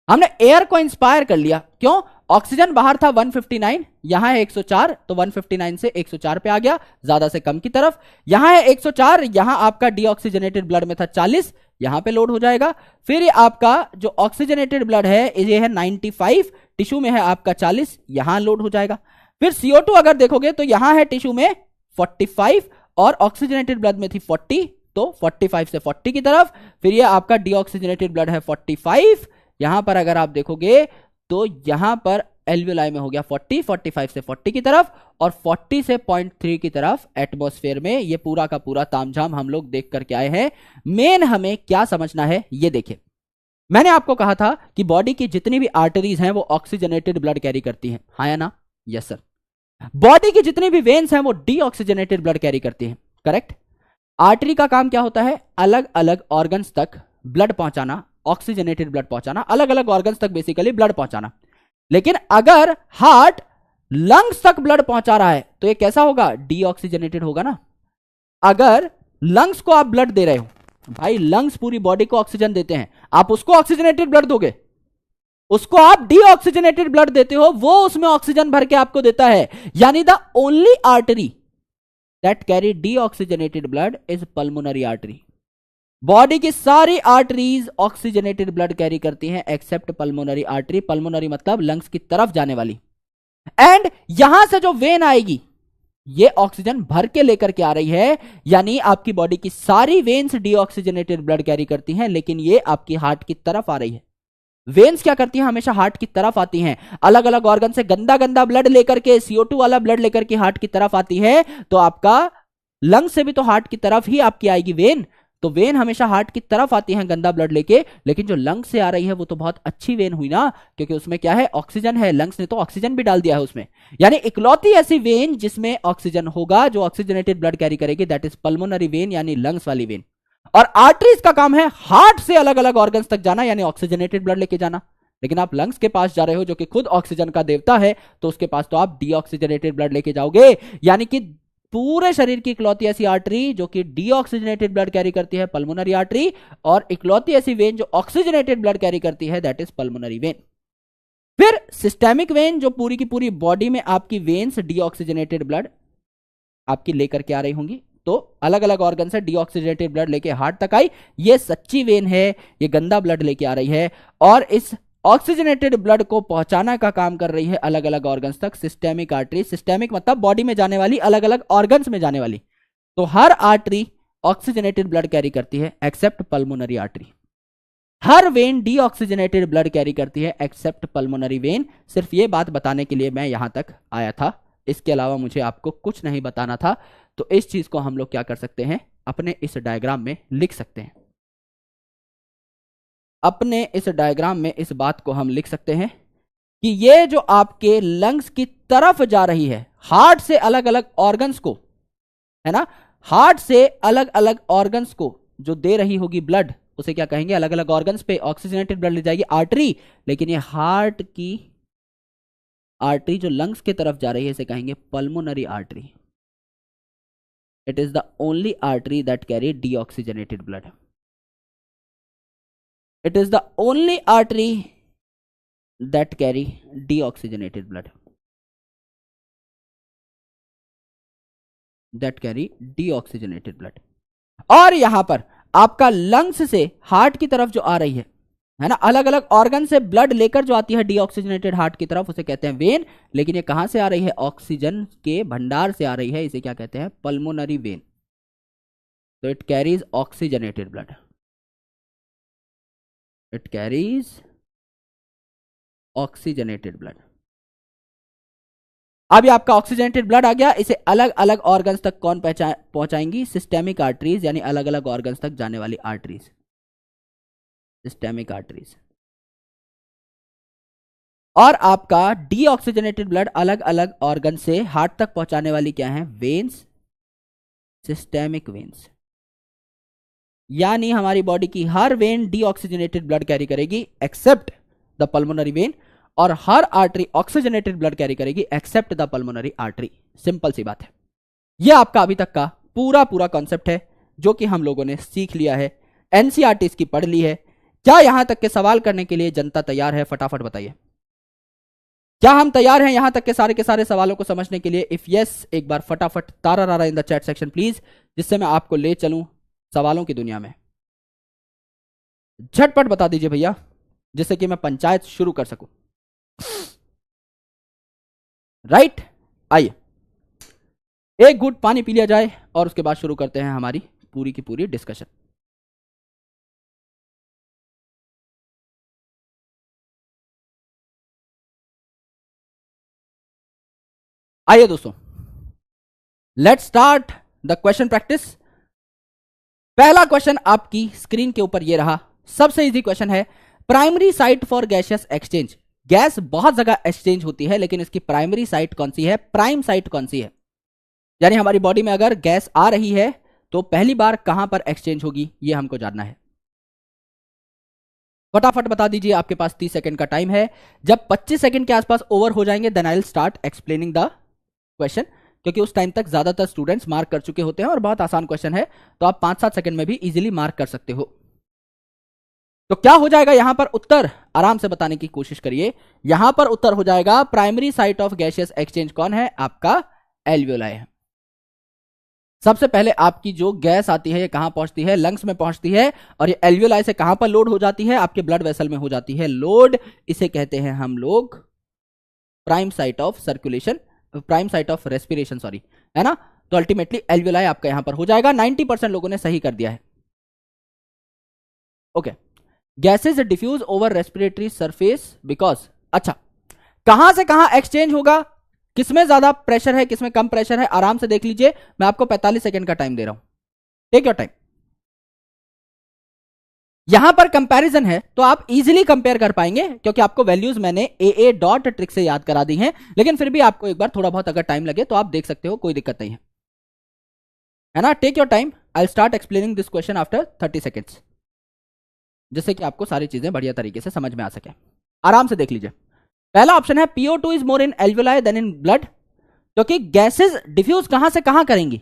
हमने एयर को इंस्पायर कर लिया, क्यों, ऑक्सीजन बाहर था 159, यहां है 104, तो 159 से 104 पे आ गया, ज्यादा से कम की तरफ। यहां है 104, यहां आपका डीऑक्सीजनेटेड ब्लड में था 40, यहां पे लोड हो जाएगा। फिर ये आपका जो ऑक्सीजनेटेड ब्लड है ये है 95, टिश्यू में है आपका 40, यहां लोड हो जाएगा। फिर CO2 अगर देखोगे तो यहां है टिश्यू में 45 और ऑक्सीजनेटेड ब्लड में थी 40, तो 45 से 40 की तरफ। फिर ये आपका डीऑक्सीजनेटेड ब्लड है 45, यहां पर अगर आप देखोगे तो यहां पर एल्वियोलाई में हो गया 40, 45 से 40 की तरफ और 40 से 0.3 की तरफ एटमॉस्फेयर में। ये पूरा का पूरा तामझाम हम लोग देख करके आए हैं। मेन हमें क्या समझना है ये देखिए, मैंने आपको कहा था कि बॉडी की जितनी भी आर्टरीज हैं वो ऑक्सीजनेटेड ब्लड कैरी करती हैं, हाँ या ना, यस सर। बॉडी की जितनी भी वेन्स हैं वो डीऑक्सीजनेटेड ब्लड कैरी करती हैं, करेक्ट। आर्टरी का काम क्या होता है, अलग अलग ऑर्गन्स तक ब्लड पहुंचाना, ऑक्सीजनेटेड ब्लड पहुंचाना, अलग अलग ऑर्गन्स तक बेसिकली ब्लड पहुंचाना। लेकिन अगर हार्ट लंग्स तक ब्लड पहुंचा रहा है तो ये कैसा होगा, डीऑक्सीजनेटेड होगा ना। अगर लंग्स को आप ब्लड दे रहे हो, भाई लंग्स पूरी बॉडी को ऑक्सीजन देते हैं, आप उसको ऑक्सीजनेटेड ब्लड दोगे, उसको आप डीऑक्सीजनेटेड ब्लड देते हो, वो उसमें ऑक्सीजन भर के आपको देता है। यानी the only artery that carry deoxygenated blood is pulmonary artery. Body की सारी आर्टरीज ऑक्सीजनेटेड ब्लड कैरी करती हैं एक्सेप्ट पल्मोनरी आर्टरी, पल्मोनरी मतलब लंग्स की तरफ जाने वाली। एंड यहां से जो वेन आएगी ये ऑक्सीजन भर के लेकर के आ रही है, यानी आपकी बॉडी की सारी वेन्स डीऑक्सीजनेटेड ब्लड कैरी करती हैं, लेकिन ये आपकी हार्ट की तरफ आ रही है। वेन्स क्या करती हैं, हमेशा हार्ट की तरफ आती हैं, अलग अलग ऑर्गन से गंदा गंदा ब्लड लेकर के, CO2 वाला ब्लड लेकर के हार्ट की तरफ आती है। तो आपका लंग्स से भी तो हार्ट की तरफ ही आपकी आएगी वेन, तो वेन हमेशा हार्ट की तरफ आती है गंदा ब्लड लेके, लेकिन जो लंग्स से आ रही है वो तो बहुत अच्छी वेन हुई ना, क्योंकि उसमें क्या है, ऑक्सीजन है, लंग्स ने तो ऑक्सीजन भी डाल दिया है उसमें, यानी इकलौती ऐसी वेन जिसमें ऑक्सीजन होगा, जो ऑक्सीजनेटेड ब्लड कैरी करेगी, दैट इज पल्मोनरी वेन, यानी लंग्स वाली वेन। और आर्टरीज का काम है हार्ट से अलग अलग ऑर्गन्स तक जाना, यानी ऑक्सीजनेटेड ब्लड लेके जाना। लेकिन आप लंग्स के पास जा रहे हो जो कि खुद ऑक्सीजन का देवता है, तो उसके पास तो आप डीऑक्सीजनेटेड ब्लड लेके जाओगे, यानी कि पूरे शरीर की इकलौती ऐसी आर्टरी जो कि डीऑक्सीजनेटेड ब्लड कैरी करती है, पल्मोनरी आर्टरी, और इकलौती ऐसी वेन जो ऑक्सीजनेटेड ब्लड कैरी करती है, दैट इज पल्मोनरी वेन। फिर सिस्टेमिक वेन, जो पूरी की पूरी बॉडी में आपकी वेन्स डीऑक्सीजनेटेड ब्लड आपकी लेकर के आ रही होंगी, तो अलग अलग ऑर्गन से डीऑक्सीजनेटेड ब्लड लेके हार्ट तक आई, ये सच्ची वेन है, ये गंदा ब्लड लेके आ रही है, और इस ऑक्सीजनेटेड ब्लड को पहुंचाना का काम कर रही है अलग अलग ऑर्गन्स तक, सिस्टेमिक आर्टरी। सिस्टेमिक मतलब बॉडी में जाने वाली, अलग अलग ऑर्गन्स में जाने वाली, तो हर आर्टरी ऑक्सीजनेटेड ब्लड कैरी करती है एक्सेप्ट पल्मोनरी आर्टरी। हर वेन डीऑक्सीजनेटेड ब्लड कैरी करती है एक्सेप्ट पल्मोनरी वेन। सिर्फ ये बात बताने के लिए मैं यहां तक आया था, इसके अलावा मुझे आपको कुछ नहीं बताना था। तो इस चीज को हम लोग क्या कर सकते हैं, अपने इस डायग्राम में लिख सकते हैं। अपने इस डायग्राम में इस बात को हम लिख सकते हैं कि ये जो आपके लंग्स की तरफ जा रही है, हार्ट से अलग अलग ऑर्गन्स को, है ना, हार्ट से अलग अलग ऑर्गन्स को जो दे रही होगी ब्लड, उसे क्या कहेंगे, अलग अलग ऑर्गन्स पे ऑक्सीजनेटेड ब्लड ले जाएगी आर्टरी। लेकिन ये हार्ट की आर्टरी जो लंग्स की तरफ जा रही है, इसे कहेंगे pulmonary artery. It is the only artery that carry deoxygenated blood. It is the only artery that carry deoxygenated blood. That carry deoxygenated blood. और यहां पर आपका लंग्स से हार्ट की तरफ जो आ रही है ना, अलग अलग ऑर्गन से ब्लड लेकर जो आती है डीऑक्सीजनेटेड हार्ट की तरफ, उसे कहते हैं वेन। लेकिन ये कहां से आ रही है, ऑक्सीजन के भंडार से आ रही है, इसे क्या कहते हैं, पल्मोनरी वेन। तो it carries oxygenated blood, it carries oxygenated blood. अब ये आपका ऑक्सीजनेटेड ब्लड आ गया, इसे अलग अलग ऑर्गन्स तक कौन पहुंचाएंगी, सिस्टेमिक आर्टरीज, यानी अलग अलग ऑर्गन्स तक जाने वाली आर्टरीज, सिस्टेमिक आर्टरीज। और आपका डीऑक्सीजनेटेड ब्लड अलग अलग ऑर्गन से हार्ट तक पहुंचाने वाली क्या है, वेन्स, सिस्टेमिक वेन्स। यानी हमारी बॉडी की हर वेन डीऑक्सीजनेटेड ब्लड कैरी करेगी एक्सेप्ट द पल्मोनरी वेन, और हर आर्टरी ऑक्सीजनेटेड ब्लड कैरी करेगी except the pulmonary artery. Simple सी बात है। यह आपका अभी तक का पूरा पूरा कॉन्सेप्ट है जो कि हम लोगों ने सीख लिया है, एनसीईआरटी इसकी पढ़ ली है। क्या यहां तक के सवाल करने के लिए जनता तैयार है, फटाफट बताइए। क्या हम तैयार हैं यहां तक के सारे सवालों को समझने के लिए? इफ यस, एक बार फटाफट तारा रारा इन द चैट सेक्शन प्लीज, जिससे मैं आपको ले चलूं सवालों की दुनिया में। झटपट बता दीजिए भैया, जिससे कि मैं पंचायत शुरू कर सकूं। राइट, आइए एक घूंट पानी पी लिया जाए और उसके बाद शुरू करते हैं हमारी पूरी की पूरी डिस्कशन। आइए दोस्तों, let's start the question practice. पहला क्वेश्चन आपकी स्क्रीन के ऊपर ये रहा, सबसे इजी क्वेश्चन है। Primary site for gaseous exchange, gas बहुत जगह एक्सचेंज होती है, लेकिन इसकी प्राइमरी साइट कौन सी है, प्राइम साइट कौन सी है? यानी हमारी बॉडी में अगर गैस आ रही है तो पहली बार कहां पर एक्सचेंज होगी, ये हमको जानना है। फटाफट बता दीजिए, आपके पास 30 सेकंड का टाइम है। जब 25 सेकंड के आसपास ओवर हो जाएंगे then I will start explaining the question, क्योंकि उस टाइम तक ज्यादातर स्टूडेंट्स मार्क कर चुके होते हैं और बहुत आसान क्वेश्चन है, तो आप 5-7 सेकंड में भी इजीली मार्क कर सकते हो। तो क्या हो जाएगा यहां पर उत्तर, आराम से बताने की कोशिश करिए। यहां पर उत्तर हो जाएगा primary site of gaseous exchange कौन है, आपका एल्वियोलाई है। सबसे पहले आपकी जो गैस आती है ये कहां पहुंचती है, लंग्स में पहुंचती है, और ये एल्वियोलाई से कहां पर लोड हो जाती है, आपके ब्लड वेसल में हो जाती है लोड। इसे कहते हैं हम लोग prime site of circulation, prime site of respiration, sorry, है ना। तो अल्टीमेटली एल्वियोलाई आपका यहां पर हो जाएगा। 90% लोगों ने सही कर दिया है। Okay, gases diffuse over respiratory surface because, अच्छा, कहां से कहां एक्सचेंज होगा, किसमें ज्यादा प्रेशर है, किसमें कम प्रेशर है, आराम से देख लीजिए। मैं आपको 45 सेकंड का टाइम दे रहा हूं, टेक योर टाइम। यहां पर कंपैरिजन है तो आप इजीली कंपेयर कर पाएंगे, क्योंकि आपको वैल्यूज मैंने ए डॉट ट्रिक से याद करा दी हैं। लेकिन फिर भी आपको एक बार थोड़ा बहुत अगर टाइम लगे तो आप देख सकते हो, कोई दिक्कत नहीं है ना। Take your time, I start explaining this question after 30 seconds, जिससे कि आपको सारी चीजें बढ़िया तरीके से समझ में आ सके। आराम से देख लीजिए। पहला ऑप्शन है PO2 is more in alveoli than in blood, क्योंकि गैसेज डिफ्यूज कहां से कहां करेंगी,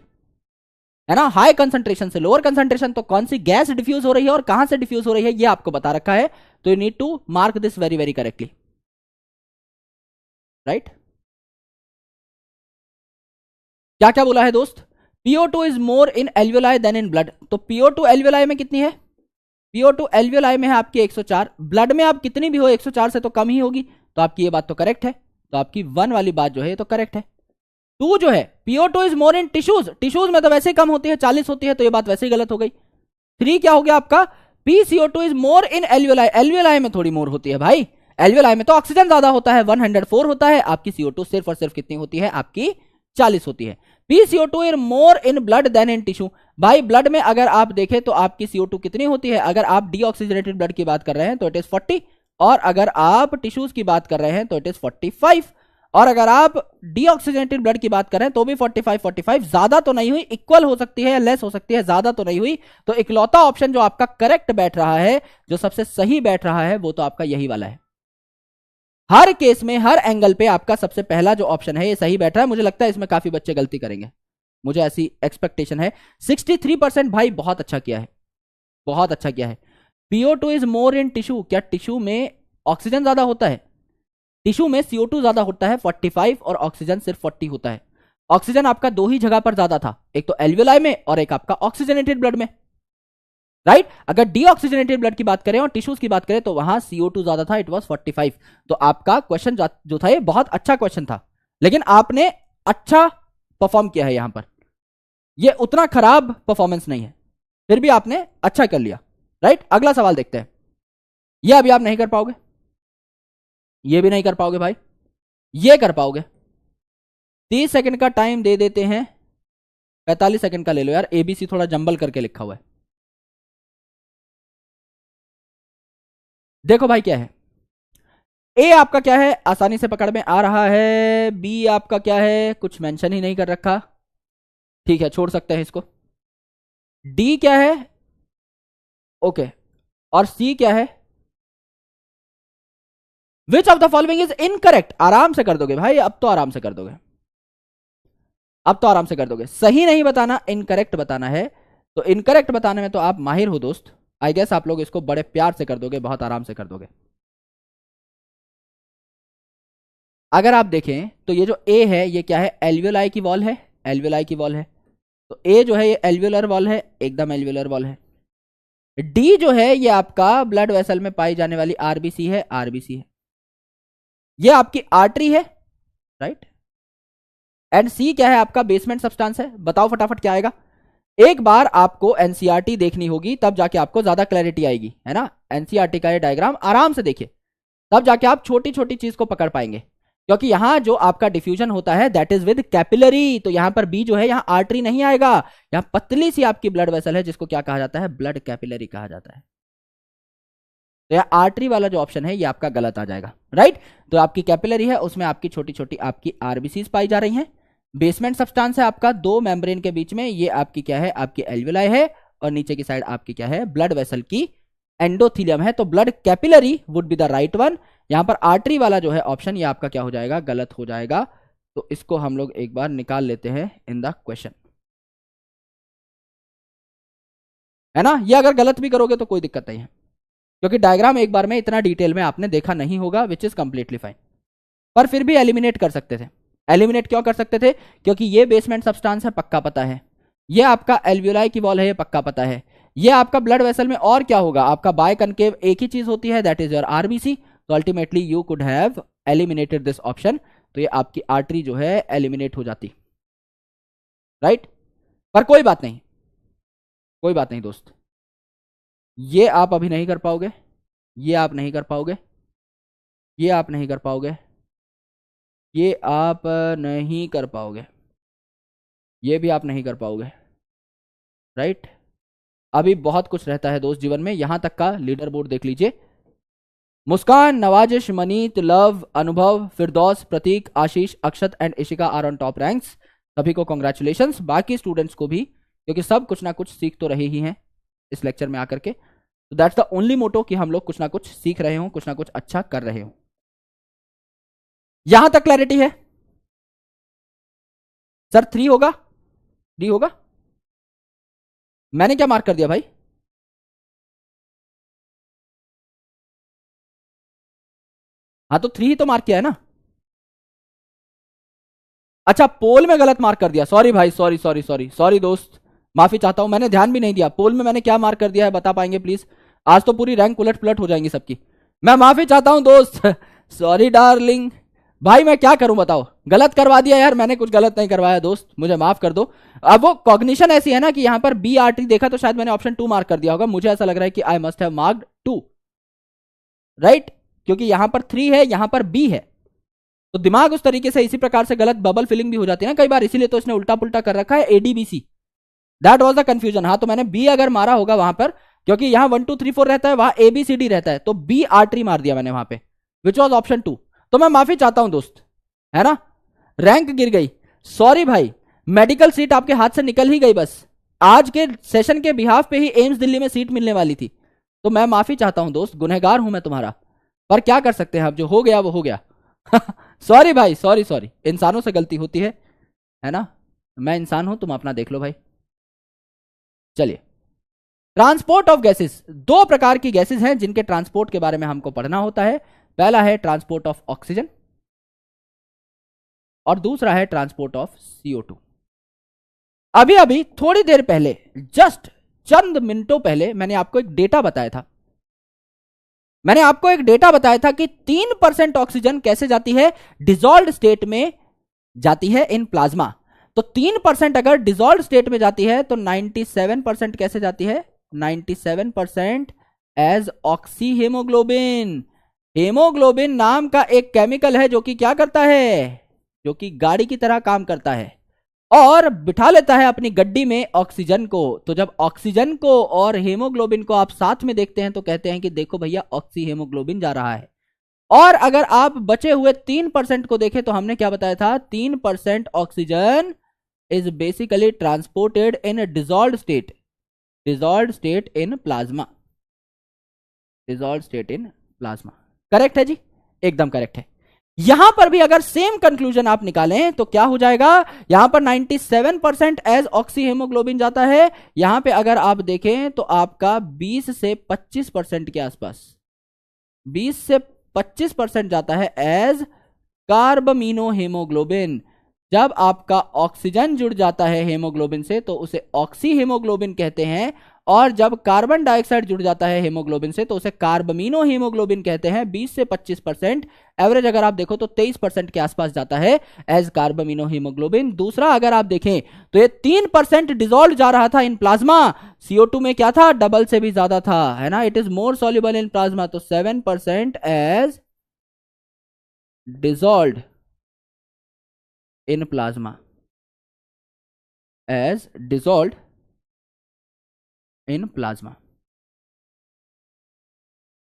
है ना। हाई कंसंट्रेशन से लोअर कंसंट्रेशन, तो कौन सी गैस डिफ्यूज हो रही है और कहां से डिफ्यूज हो रही है ये आपको बता रखा है। तो you need to mark this very very correctly, right. क्या क्या बोला है दोस्त, PO2 is more in alveoli than in blood. तो PO2 एल्वियोलाई में कितनी है, PO2 एल्वियोलाई में है आपकी 104, ब्लड में आप कितनी भी हो 104 से तो कम ही होगी, तो आपकी ये बात तो करेक्ट है। तो आपकी 1 वाली बात जो है ये तो करेक्ट है। 2 जो है PO2 is more in tissues, tissues में तो वैसे ही कम होती है, 40 होती है, तो ये बात वैसे ही गलत हो गई। 3 क्या हो गया आपका, PCO2 is more in alveoli, alveoli में थोड़ी मोर होती है भाई, एल्वियोलाई में तो ऑक्सीजन ज्यादा होता है, 104 होता है, आपकी CO2 सिर्फ और सिर्फ कितनी होती है, आपकी 40 होती है। PCO2 is more in blood than in tissue, भाई ब्लड में अगर आप देखें तो आपकी CO2 कितनी होती है, अगर आप डीऑक्सीजनेटेड ब्लड की बात कर रहे हैं तो इट इज 40, और अगर आप टिश्यूज की बात कर रहे हैं तो इट इज 45, और अगर आप डीऑक्सीजनेटेड ब्लड की बात करें तो भी 45 ज्यादा तो नहीं हुई, इक्वल हो सकती है या लेस हो सकती है, ज्यादा तो नहीं हुई। तो इकलौता ऑप्शन जो आपका करेक्ट बैठ रहा है, जो सबसे सही बैठ रहा है, वो तो आपका यही वाला है। हर केस में हर एंगल पे आपका सबसे पहला जो ऑप्शन है ये सही बैठ रहा है। मुझे लगता है इसमें काफी बच्चे गलती करेंगे, मुझे ऐसी एक्सपेक्टेशन है। 63% भाई बहुत अच्छा किया है, बहुत अच्छा किया है। PO2 is more in tissue, क्या टिश्यू में ऑक्सीजन ज्यादा होता है, टिश्यू में CO2 ज्यादा होता है 45 और ऑक्सीजन सिर्फ 40 होता है। ऑक्सीजन आपका 2 ही जगह पर ज्यादा था, एक तो एल्वियोलाई में और एक आपका ऑक्सीजनेटेड ब्लड में, राइट। अगर डीऑक्सीजनेटेड ब्लड की बात करें और टिश्यूज की बात करें तो वहां CO2 ज्यादा था, इट वाज 45। तो आपका क्वेश्चन जो था ये बहुत अच्छा क्वेश्चन था, लेकिन आपने अच्छा परफॉर्म किया है यहां पर, ये उतना खराब परफॉर्मेंस नहीं है, फिर भी आपने अच्छा कर लिया, राइट। अगला सवाल देखते हैं। ये अभी आप नहीं कर पाओगे, ये भी नहीं कर पाओगे भाई, ये कर पाओगे। 30 सेकंड का टाइम दे देते हैं, 45 सेकंड का ले लो यार, ABC थोड़ा जंबल करके लिखा हुआ है। देखो भाई क्या है, ए आपका क्या है, आसानी से पकड़ में आ रहा है। बी आपका क्या है, कुछ मेंशन ही नहीं कर रखा, ठीक है छोड़ सकते हैं इसको। डी क्या है, ओके, और सी क्या है, which of the following is incorrect. आराम से कर दोगे भाई, अब तो आराम से कर दोगे, अब तो आराम से कर दोगे। सही नहीं बताना, इनकरेक्ट बताना है। तो इनकरेक्ट बताने में तो आप माहिर हो दोस्त, आई गेस आप लोग इसको बड़े प्यार से कर दोगे, बहुत आराम से कर दोगे। अगर आप देखें तो ये जो ए है ये क्या है, एल्वियोलाई की वॉल है, एल्वियोलाई की वॉल है। तो ए जो है ये एल्वियोलर वॉल है, एकदम एल्वियोलर वॉल है। डी जो है ये आपका ब्लड वेसल में पाई जाने वाली आरबीसी है, आरबीसी है, ये आपकी आर्टरी है, राइट। एंड सी क्या है, आपका बेसमेंट सब्सटेंस है। बताओ फटाफट क्या आएगा। एक बार आपको एनसीईआरटी देखनी होगी, तब जाके आपको ज्यादा क्लैरिटी आएगी, है ना। एनसीईआरटी का ये डायग्राम आराम से देखिए, तब जाके आप छोटी छोटी चीज को पकड़ पाएंगे, क्योंकि यहां जो आपका डिफ्यूजन होता है दैट इज विद कैपिलरी। तो यहां पर बी जो है, यहां आर्टरी नहीं आएगा, यहां पतली सी आपकी ब्लड वेसल है जिसको क्या कहा जाता है, ब्लड कैपिलरी कहा जाता है। तो यह आर्टरी वाला जो ऑप्शन है ये आपका गलत आ जाएगा, राइट। तो आपकी कैपिलरी है, उसमें आपकी छोटी छोटी आपकी आरबीसीज पाई जा रही हैं। बेसमेंट सब्सटेंस है आपका 2 मेम्ब्रेन के बीच में, ये आपकी क्या है, आपकी एल्वियोलाई है, और नीचे की साइड आपकी क्या है, ब्लड वेसल की एंडोथीलियम है। तो blood capillary would be the right one. यहां पर आर्टरी वाला जो है ऑप्शन ये आपका क्या हो जाएगा, गलत हो जाएगा। तो इसको हम लोग एक बार निकाल लेते हैं इन द क्वेश्चन, है ना। ये अगर गलत भी करोगे तो कोई दिक्कत नहीं है, क्योंकि डायग्राम एक बार में इतना डिटेल में आपने देखा नहीं होगा, विच इज कंप्लीटली फाइन। पर फिर भी एलिमिनेट कर सकते थे। एलिमिनेट क्यों कर सकते थे, क्योंकि ये बेसमेंट सब्सटेंस है, पक्का पता है। ये आपका एल्वियोलाई की वॉल है, ये पक्का पता है। ये आपका ब्लड वेसल में और क्या होगा, आपका बाय कनकेव एक ही चीज होती है, दैट इज योर आरबीसी। तो ultimately you could have eliminated this option. तो ये आपकी आर्टरी जो है एलिमिनेट हो जाती, राइट। पर कोई बात नहीं, कोई बात नहीं दोस्त, ये आप अभी नहीं कर पाओगे, ये आप नहीं कर पाओगे, ये आप नहीं कर पाओगे, ये आप नहीं कर पाओगे, ये भी आप नहीं कर पाओगे, राइट। अभी बहुत कुछ रहता है दोस्त जीवन में, यहां तक का लीडर बोर्ड देख लीजिए। मुस्कान, नवाजिश, Maneet, Luv, Anubhav, Firdaus, Prateek, Ashish, Akshat and Ishika are on top ranks. सभी को कॉन्ग्रेचुलेशंस, बाकी स्टूडेंट्स को भी, क्योंकि सब कुछ ना कुछ सीख तो रहे ही हैं इस लेक्चर में आकर के। तो दैट्स द ओनली मोटो कि हम लोग कुछ ना कुछ सीख रहे हो, कुछ ना कुछ अच्छा कर रहे हो। यहां तक क्लैरिटी है? सर 3 होगा, 3 होगा। मैंने क्या मार्क कर दिया भाई? हाँ तो 3 ही तो मार्क किया है ना। अच्छा, पोल में गलत मार्क कर दिया, सॉरी भाई, सॉरी सॉरी सॉरी सॉरी दोस्त, माफी चाहता हूं, मैंने ध्यान भी नहीं दिया। पोल में मैंने क्या मार्क कर दिया है बता पाएंगे प्लीज? आज तो पूरी रैंक उलट पुलट हो जाएंगी सबकी। मैं माफी चाहता हूं दोस्त सॉरी डार्लिंग। भाई मैं क्या करूं बताओ, गलत करवा दिया यार, मैंने कुछ गलत नहीं करवाया दोस्त, मुझे माफ कर दो। अब वो कॉग्निशन ऐसी है ना कि यहां पर बी आर टी देखा तो शायद मैंने ऑप्शन 2 मार्क कर दिया होगा, मुझे ऐसा लग रहा है कि I must have marked 2, right, क्योंकि यहां पर 3 है, यहां पर बी है। तो दिमाग उस तरीके से इसी प्रकार से गलत बबल फिलिंग भी हो जाती है ना कई बार, इसीलिए तो इसने उल्टा पुल्टा कर रखा है ADBC. That was the confusion. हाँ तो मैंने बी अगर मारा होगा वहां पर, क्योंकि यहां 1 2 3 4 रहता है, वहां एबीसीडी रहता है, तो बी आर्टरी मार दिया मैंने वहां पे, विच वॉज ऑप्शन 2। तो मैं माफी चाहता हूं दोस्त, है ना, रैंक गिर गई, सॉरी भाई। मेडिकल सीट आपके हाथ से निकल ही गई, बस आज के सेशन के बिहाफ पे ही एम्स दिल्ली में सीट मिलने वाली थी। तो मैं माफी चाहता हूं दोस्त, गुनहगार हूं मैं तुम्हारा, पर क्या कर सकते हैं, अब जो हो गया वो हो गया सॉरी भाई, सॉरी सॉरी, इंसानों से गलती होती है ना। मैं इंसान हूं, तुम अपना देख लो भाई। चलिए, ट्रांसपोर्ट ऑफ गैसेस, 2 प्रकार की गैसेस हैं जिनके ट्रांसपोर्ट के बारे में हमको पढ़ना होता है। पहला है ट्रांसपोर्ट ऑफ ऑक्सीजन और दूसरा है ट्रांसपोर्ट ऑफ CO2। अभी अभी थोड़ी देर पहले, जस्ट चंद मिनटों पहले मैंने आपको एक डेटा बताया था, मैंने आपको एक डेटा बताया था कि 3% ऑक्सीजन कैसे जाती है, डिजॉल्व स्टेट में जाती है इन प्लाज्मा। तो 3% अगर डिजॉल्व स्टेट में जाती है तो 97% कैसे जाती है, 97% एज ऑक्सी हेमोग्लोबिन। हेमोग्लोबिन नाम का एक केमिकल है जो कि क्या करता है, जो कि गाड़ी की तरह काम करता है और बिठा लेता है अपनी गड्डी में ऑक्सीजन को। तो जब ऑक्सीजन को और हेमोग्लोबिन को आप साथ में देखते हैं तो कहते हैं कि देखो भैया ऑक्सी हेमोग्लोबिन जा रहा है। और अगर आप बचे हुए 3% को देखें तो हमने क्या बताया था, 3% oxygen is basically transported in dissolve state, dissolve state in plasma, dissolve state in plasma. Correct है जी, एकदम करेक्ट है। यहां पर भी अगर सेम कंक्लूजन आप निकालें तो क्या हो जाएगा, यहां पर 97% एज ऑक्सी हेमोग्लोबिन जाता है, यहां पे अगर आप देखें तो आपका 20 से 25% के आसपास, 20 से 25% जाता है एज कार्बमिनो हेमोग्लोबिन। जब आपका ऑक्सीजन जुड़ जाता है हेमोग्लोबिन से तो उसे ऑक्सी हेमोग्लोबिन कहते हैं, और जब कार्बन डाइऑक्साइड जुड़ जाता है हेमोग्लोबिन से तो उसे कार्बमिनो हेमोग्लोबिन कहते हैं। 20 से 25%, एवरेज अगर आप देखो तो 23% के आसपास जाता है एज कार्बमिनो हेमोग्लोबिन। दूसरा अगर आप देखें तो ये 3% डिजोल्व जा रहा था इन प्लाज्मा, CO2 में क्या था, डबल से भी ज्यादा था, है ना, it is more soluble in plasma. तो 7% as dissolve in plasma, as dissolve in plasma.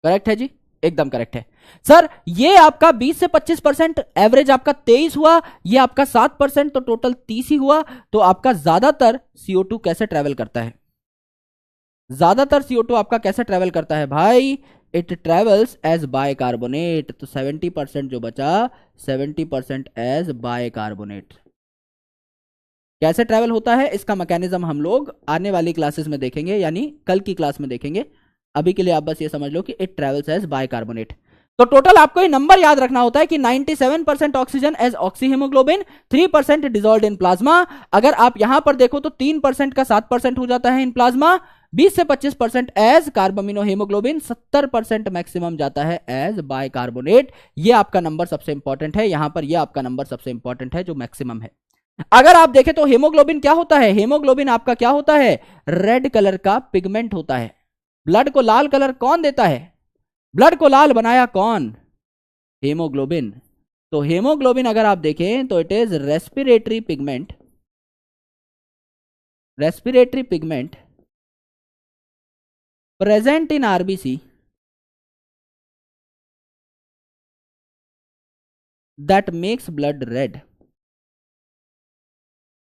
Correct है जी, एकदम करेक्ट है। सर ये आपका 20 से 25%, एवरेज आपका 23 हुआ, ये आपका 7%, तो टोटल 30 ही हुआ। तो आपका ज्यादातर CO2 कैसे ट्रेवल करता है, ज्यादातर CO2 आपका कैसे ट्रेवल करता है भाई, इट ट्रेवल्स एज बायकार्बोनेट। तो 70% जो बचा, 70% एज बायकार्बोनेट। कैसे ट्रेवल होता है इसका मैकेनिज्म हम लोग आने वाली क्लासेस में देखेंगे, यानी कल की क्लास में देखेंगे। अभी के लिए आप बस ये समझ लो कि इट ट्रेवल्स एज बायकार्बोनेट। तो टोटल आपको ये नंबर याद रखना होता है कि 97% oxygen as oxy haemoglobin, 3% dissolved in plasma. अगर आप यहां पर देखो तो 3% का 7% हो जाता है इन प्लाज्मा, 20 से 25% एज कार्बमिनो हेमोग्लोबिन, 70% मैक्सिमम जाता है एज बायकार्बोनेट। ये आपका नंबर सबसे इंपॉर्टेंट है, यहां पर यह आपका नंबर सबसे इंपॉर्टेंट है जो मैक्सिमम है। अगर आप देखें तो हेमोग्लोबिन क्या होता है, हेमोग्लोबिन आपका क्या होता है, रेड कलर का पिगमेंट होता है। ब्लड को लाल कलर कौन देता है, ब्लड को लाल बनाया कौन, हेमोग्लोबिन। तो हेमोग्लोबिन अगर आप देखें तो it is respiratory pigment, respiratory pigment present in RBC that makes blood red,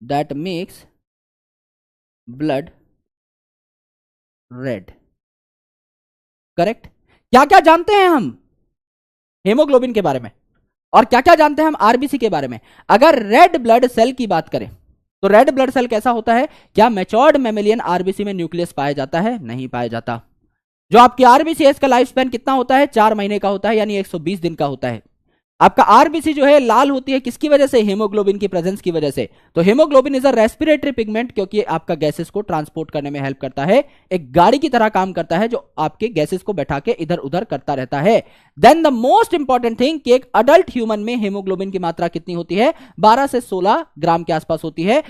that makes blood red. Correct. क्या क्या जानते हैं हम हेमोग्लोबिन के बारे में और क्या क्या जानते हैं हम आरबीसी के बारे में? अगर रेड ब्लड सेल की बात करें तो रेड ब्लड सेल कैसा होता है? क्या मैच्योर्ड मैमेलियन आरबीसी में न्यूक्लियस पाया जाता है? नहीं पाया जाता। जो आपकी आरबीसी है इसका लाइफ स्पैन कितना होता है? 4 महीने का होता है, यानी 120 दिन का होता है। आपका आरबीसी जो है लाल होती है किसकी वजह से? हेमोग्लोबिन की प्रेजेंस की वजह से। तो haemoglobin is a respiratory pigment, क्योंकि आपका गैसेस को ट्रांसपोर्ट करने में हेल्प करता है, एक गाड़ी की तरह काम करता है जो आपके गैसेस को बैठा के इधर उधर करता रहता है। Then the most important thing कि एक अडल्ट ह्यूमन में हेमोग्लोबिन की मात्रा कितनी होती है? 12 से 16 ग्राम के आसपास होती है।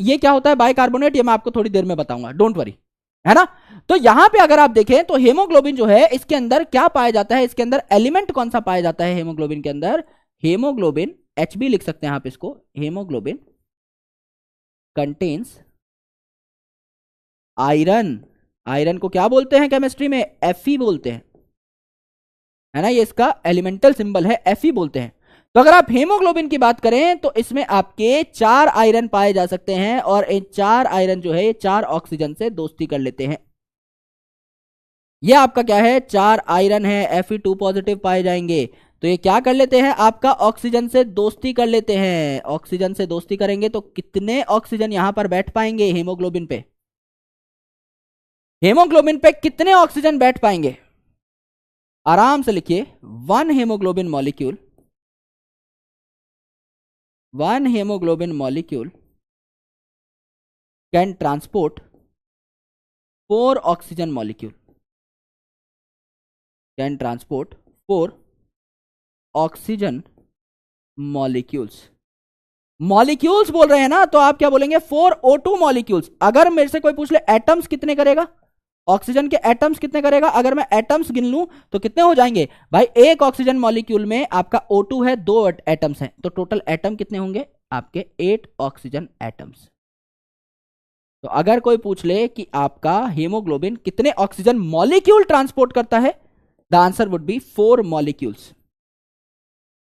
ये क्या होता है? बाइकार्बोनेट, ये मैं आपको थोड़ी देर में बताऊंगा, डोंट वरी, है ना। तो यहां पे अगर आप देखें तो हेमोग्लोबिन जो है इसके अंदर क्या पाया जाता है? इसके अंदर एलिमेंट कौन सा पाया जाता है हेमोग्लोबिन के अंदर? हेमोग्लोबिन HB लिख सकते हैं आप इसको, हेमोग्लोबिन कंटेन्स आयरन। आयरन को क्या बोलते हैं केमिस्ट्री में? Fe बोलते हैं, है ना। ये इसका एलिमेंटल सिंबल है, Fe बोलते हैं। तो अगर आप हेमोग्लोबिन की बात करें तो इसमें आपके 4 आयरन पाए जा सकते हैं और इन 4 आयरन जो है ये 4 ऑक्सीजन से दोस्ती कर लेते हैं। ये आपका क्या है? 4 आयरन है, Fe2 पॉजिटिव पाए जाएंगे। तो ये क्या कर लेते हैं? आपका ऑक्सीजन से दोस्ती कर लेते हैं। ऑक्सीजन से दोस्ती करेंगे तो कितने ऑक्सीजन यहां पर बैठ पाएंगे हेमोग्लोबिन पे? हेमोग्लोबिन पे कितने ऑक्सीजन बैठ पाएंगे? आराम से लिखिए, 1 haemoglobin molecule, 1 hemoglobin molecule can transport 4 oxygen molecule, can transport 4 oxygen molecules। Molecules बोल रहे हैं ना, तो आप क्या बोलेंगे? 4 O2 मॉलिक्यूल्स। अगर मेरे से कोई पूछ ले एटम्स कितने करेगा, ऑक्सीजन के एटम्स कितने करेगा, अगर मैं एटम्स गिन लूं तो कितने हो जाएंगे भाई? एक ऑक्सीजन मॉलिक्यूल में आपका O2 है, 2 एटम्स हैं, तो टोटल एटम कितने होंगे आपके? 8 ऑक्सीजन एटम्स। तो अगर कोई पूछ ले कि आपका हेमोग्लोबिन कितने ऑक्सीजन मॉलिक्यूल ट्रांसपोर्ट करता है, the answer would be 4 molecules.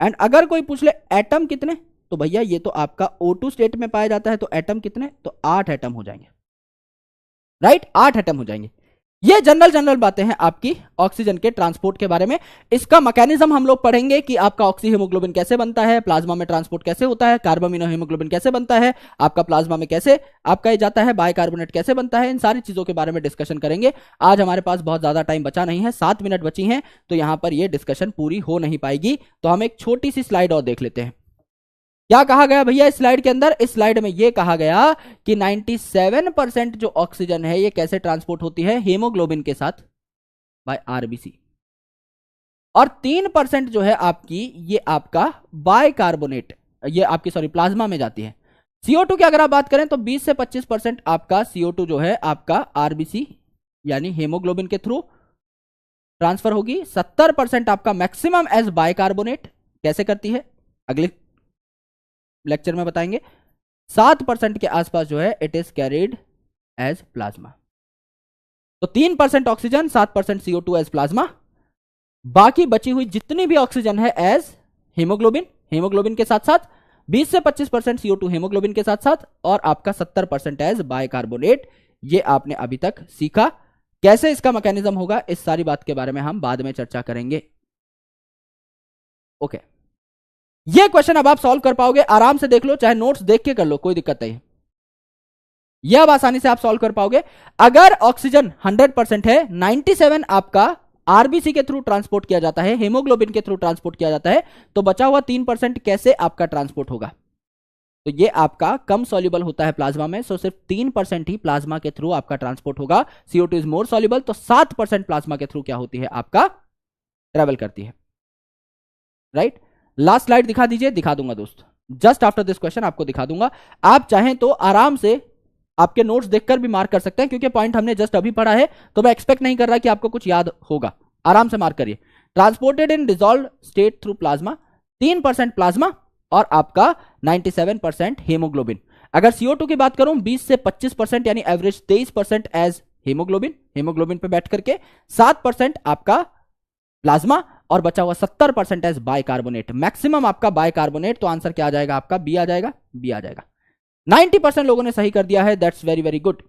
And अगर कोई पूछ ले एटम कितने, तो भैया ये तो आपका O2 स्टेट में पाया जाता है, तो एटम कितने? तो 8 एटम हो जाएंगे, राइट? 8 एटम हो जाएंगे। ये जनरल बातें हैं आपकी ऑक्सीजन के ट्रांसपोर्ट के बारे में। इसका मैकेनिज्म हम लोग पढ़ेंगे कि आपका ऑक्सी हीमोग्लोबिन कैसे बनता है, प्लाज्मा में ट्रांसपोर्ट कैसे होता है, कार्बामिनो हीमोग्लोबिन कैसे बनता है, आपका प्लाज्मा में कैसे आपका ये जाता है, बाइकार्बोनेट कैसे बनता है, इन सारी चीजों के बारे में डिस्कशन करेंगे। आज हमारे पास बहुत ज्यादा टाइम बचा नहीं है, 7 मिनट बची हैं, तो यहां पर यह डिस्कशन पूरी हो नहीं पाएगी। तो हम एक छोटी सी स्लाइड और देख लेते हैं। क्या कहा गया भैया इस स्लाइड के अंदर? इस स्लाइड में यह कहा गया कि 97% जो ऑक्सीजन है ये कैसे ट्रांसपोर्ट होती है? हेमोग्लोबिन के साथ बाय आरबीसी, और 3% जो है आपकी ये आपका बाइकार्बोनेट, ये आपकी सॉरी प्लाज्मा में जाती है। CO2 की अगर आप बात करें तो 20 से 25% आपका CO2 जो है आपका आरबीसी यानी हेमोग्लोबिन के थ्रू ट्रांसफर होगी। 70% आपका मैक्सिमम एज बाइकार्बोनेट कैसे करती है अगले लेक्चर में बताएंगे। 7% के आसपास जो है it is carried as plasma. तो 3% ऑक्सीजन, 7% CO2 एज प्लाज्मा, बाकी बची हुई जितनी भी ऑक्सीजन है एज हीमोग्लोबिन, हीमोग्लोबिन के साथ साथ 20 से 25% CO2 हीमोग्लोबिन के साथ साथ, और आपका 70% एज बाइकार्बोनेट। ये आपने अभी तक सीखा। कैसे इसका मैकेनिज्म होगा, इस सारी बात के बारे में हम बाद में चर्चा करेंगे। ओके, ये क्वेश्चन अब आप सॉल्व कर पाओगे, आराम से देख लो, चाहे नोट्स देख के कर लो, कोई दिक्कत नहीं। यह अब आसानी से आप सॉल्व कर पाओगे। अगर ऑक्सीजन 100% है, 97 आपका आरबीसी के थ्रू ट्रांसपोर्ट किया जाता है, हेमोग्लोबिन के थ्रू ट्रांसपोर्ट किया जाता है, तो बचा हुआ 3% कैसे आपका ट्रांसपोर्ट होगा? तो ये आपका कम सॉल्युबल होता है प्लाज्मा में, सो सिर्फ 3% ही प्लाज्मा के थ्रू आपका ट्रांसपोर्ट होगा। CO2 इज मोर सॉल्युबल, तो 7% प्लाज्मा के थ्रू क्या होती है आपका ट्रेवल करती है, राइट? लास्ट स्लाइड दिखा दीजिए। दिखा दूंगा दोस्त, जस्ट आफ्टर दिस क्वेश्चन आपको दिखा दूंगा। आप चाहें तो आराम से आपके नोट्स देखकर भी मार्क कर सकते हैं, क्योंकि पॉइंट हमने जस्ट अभी पढ़ा है, तो मैं एक्सपेक्ट नहीं कर रहा कि आपको कुछ याद होगा। आराम से मार्क करिए। Transported in dissolve state through plasma, 3% plasma और आपका 97% हीमोग्लोबिन। अगर CO2 की बात करूं 20 से 25% यानी एवरेज 23% एज हीमोग्लोबिन पे बैठ करके, 7% आपका प्लाज्मा और बचा हुआ 70% एज बाइकार्बोनेट। मैक्सिमम आपका बाइकार्बोनेट, तो आंसर क्या आ जाएगा आपका? बी आ जाएगा, बी आ जाएगा। 90% लोगों ने सही कर दिया है, that's very very good.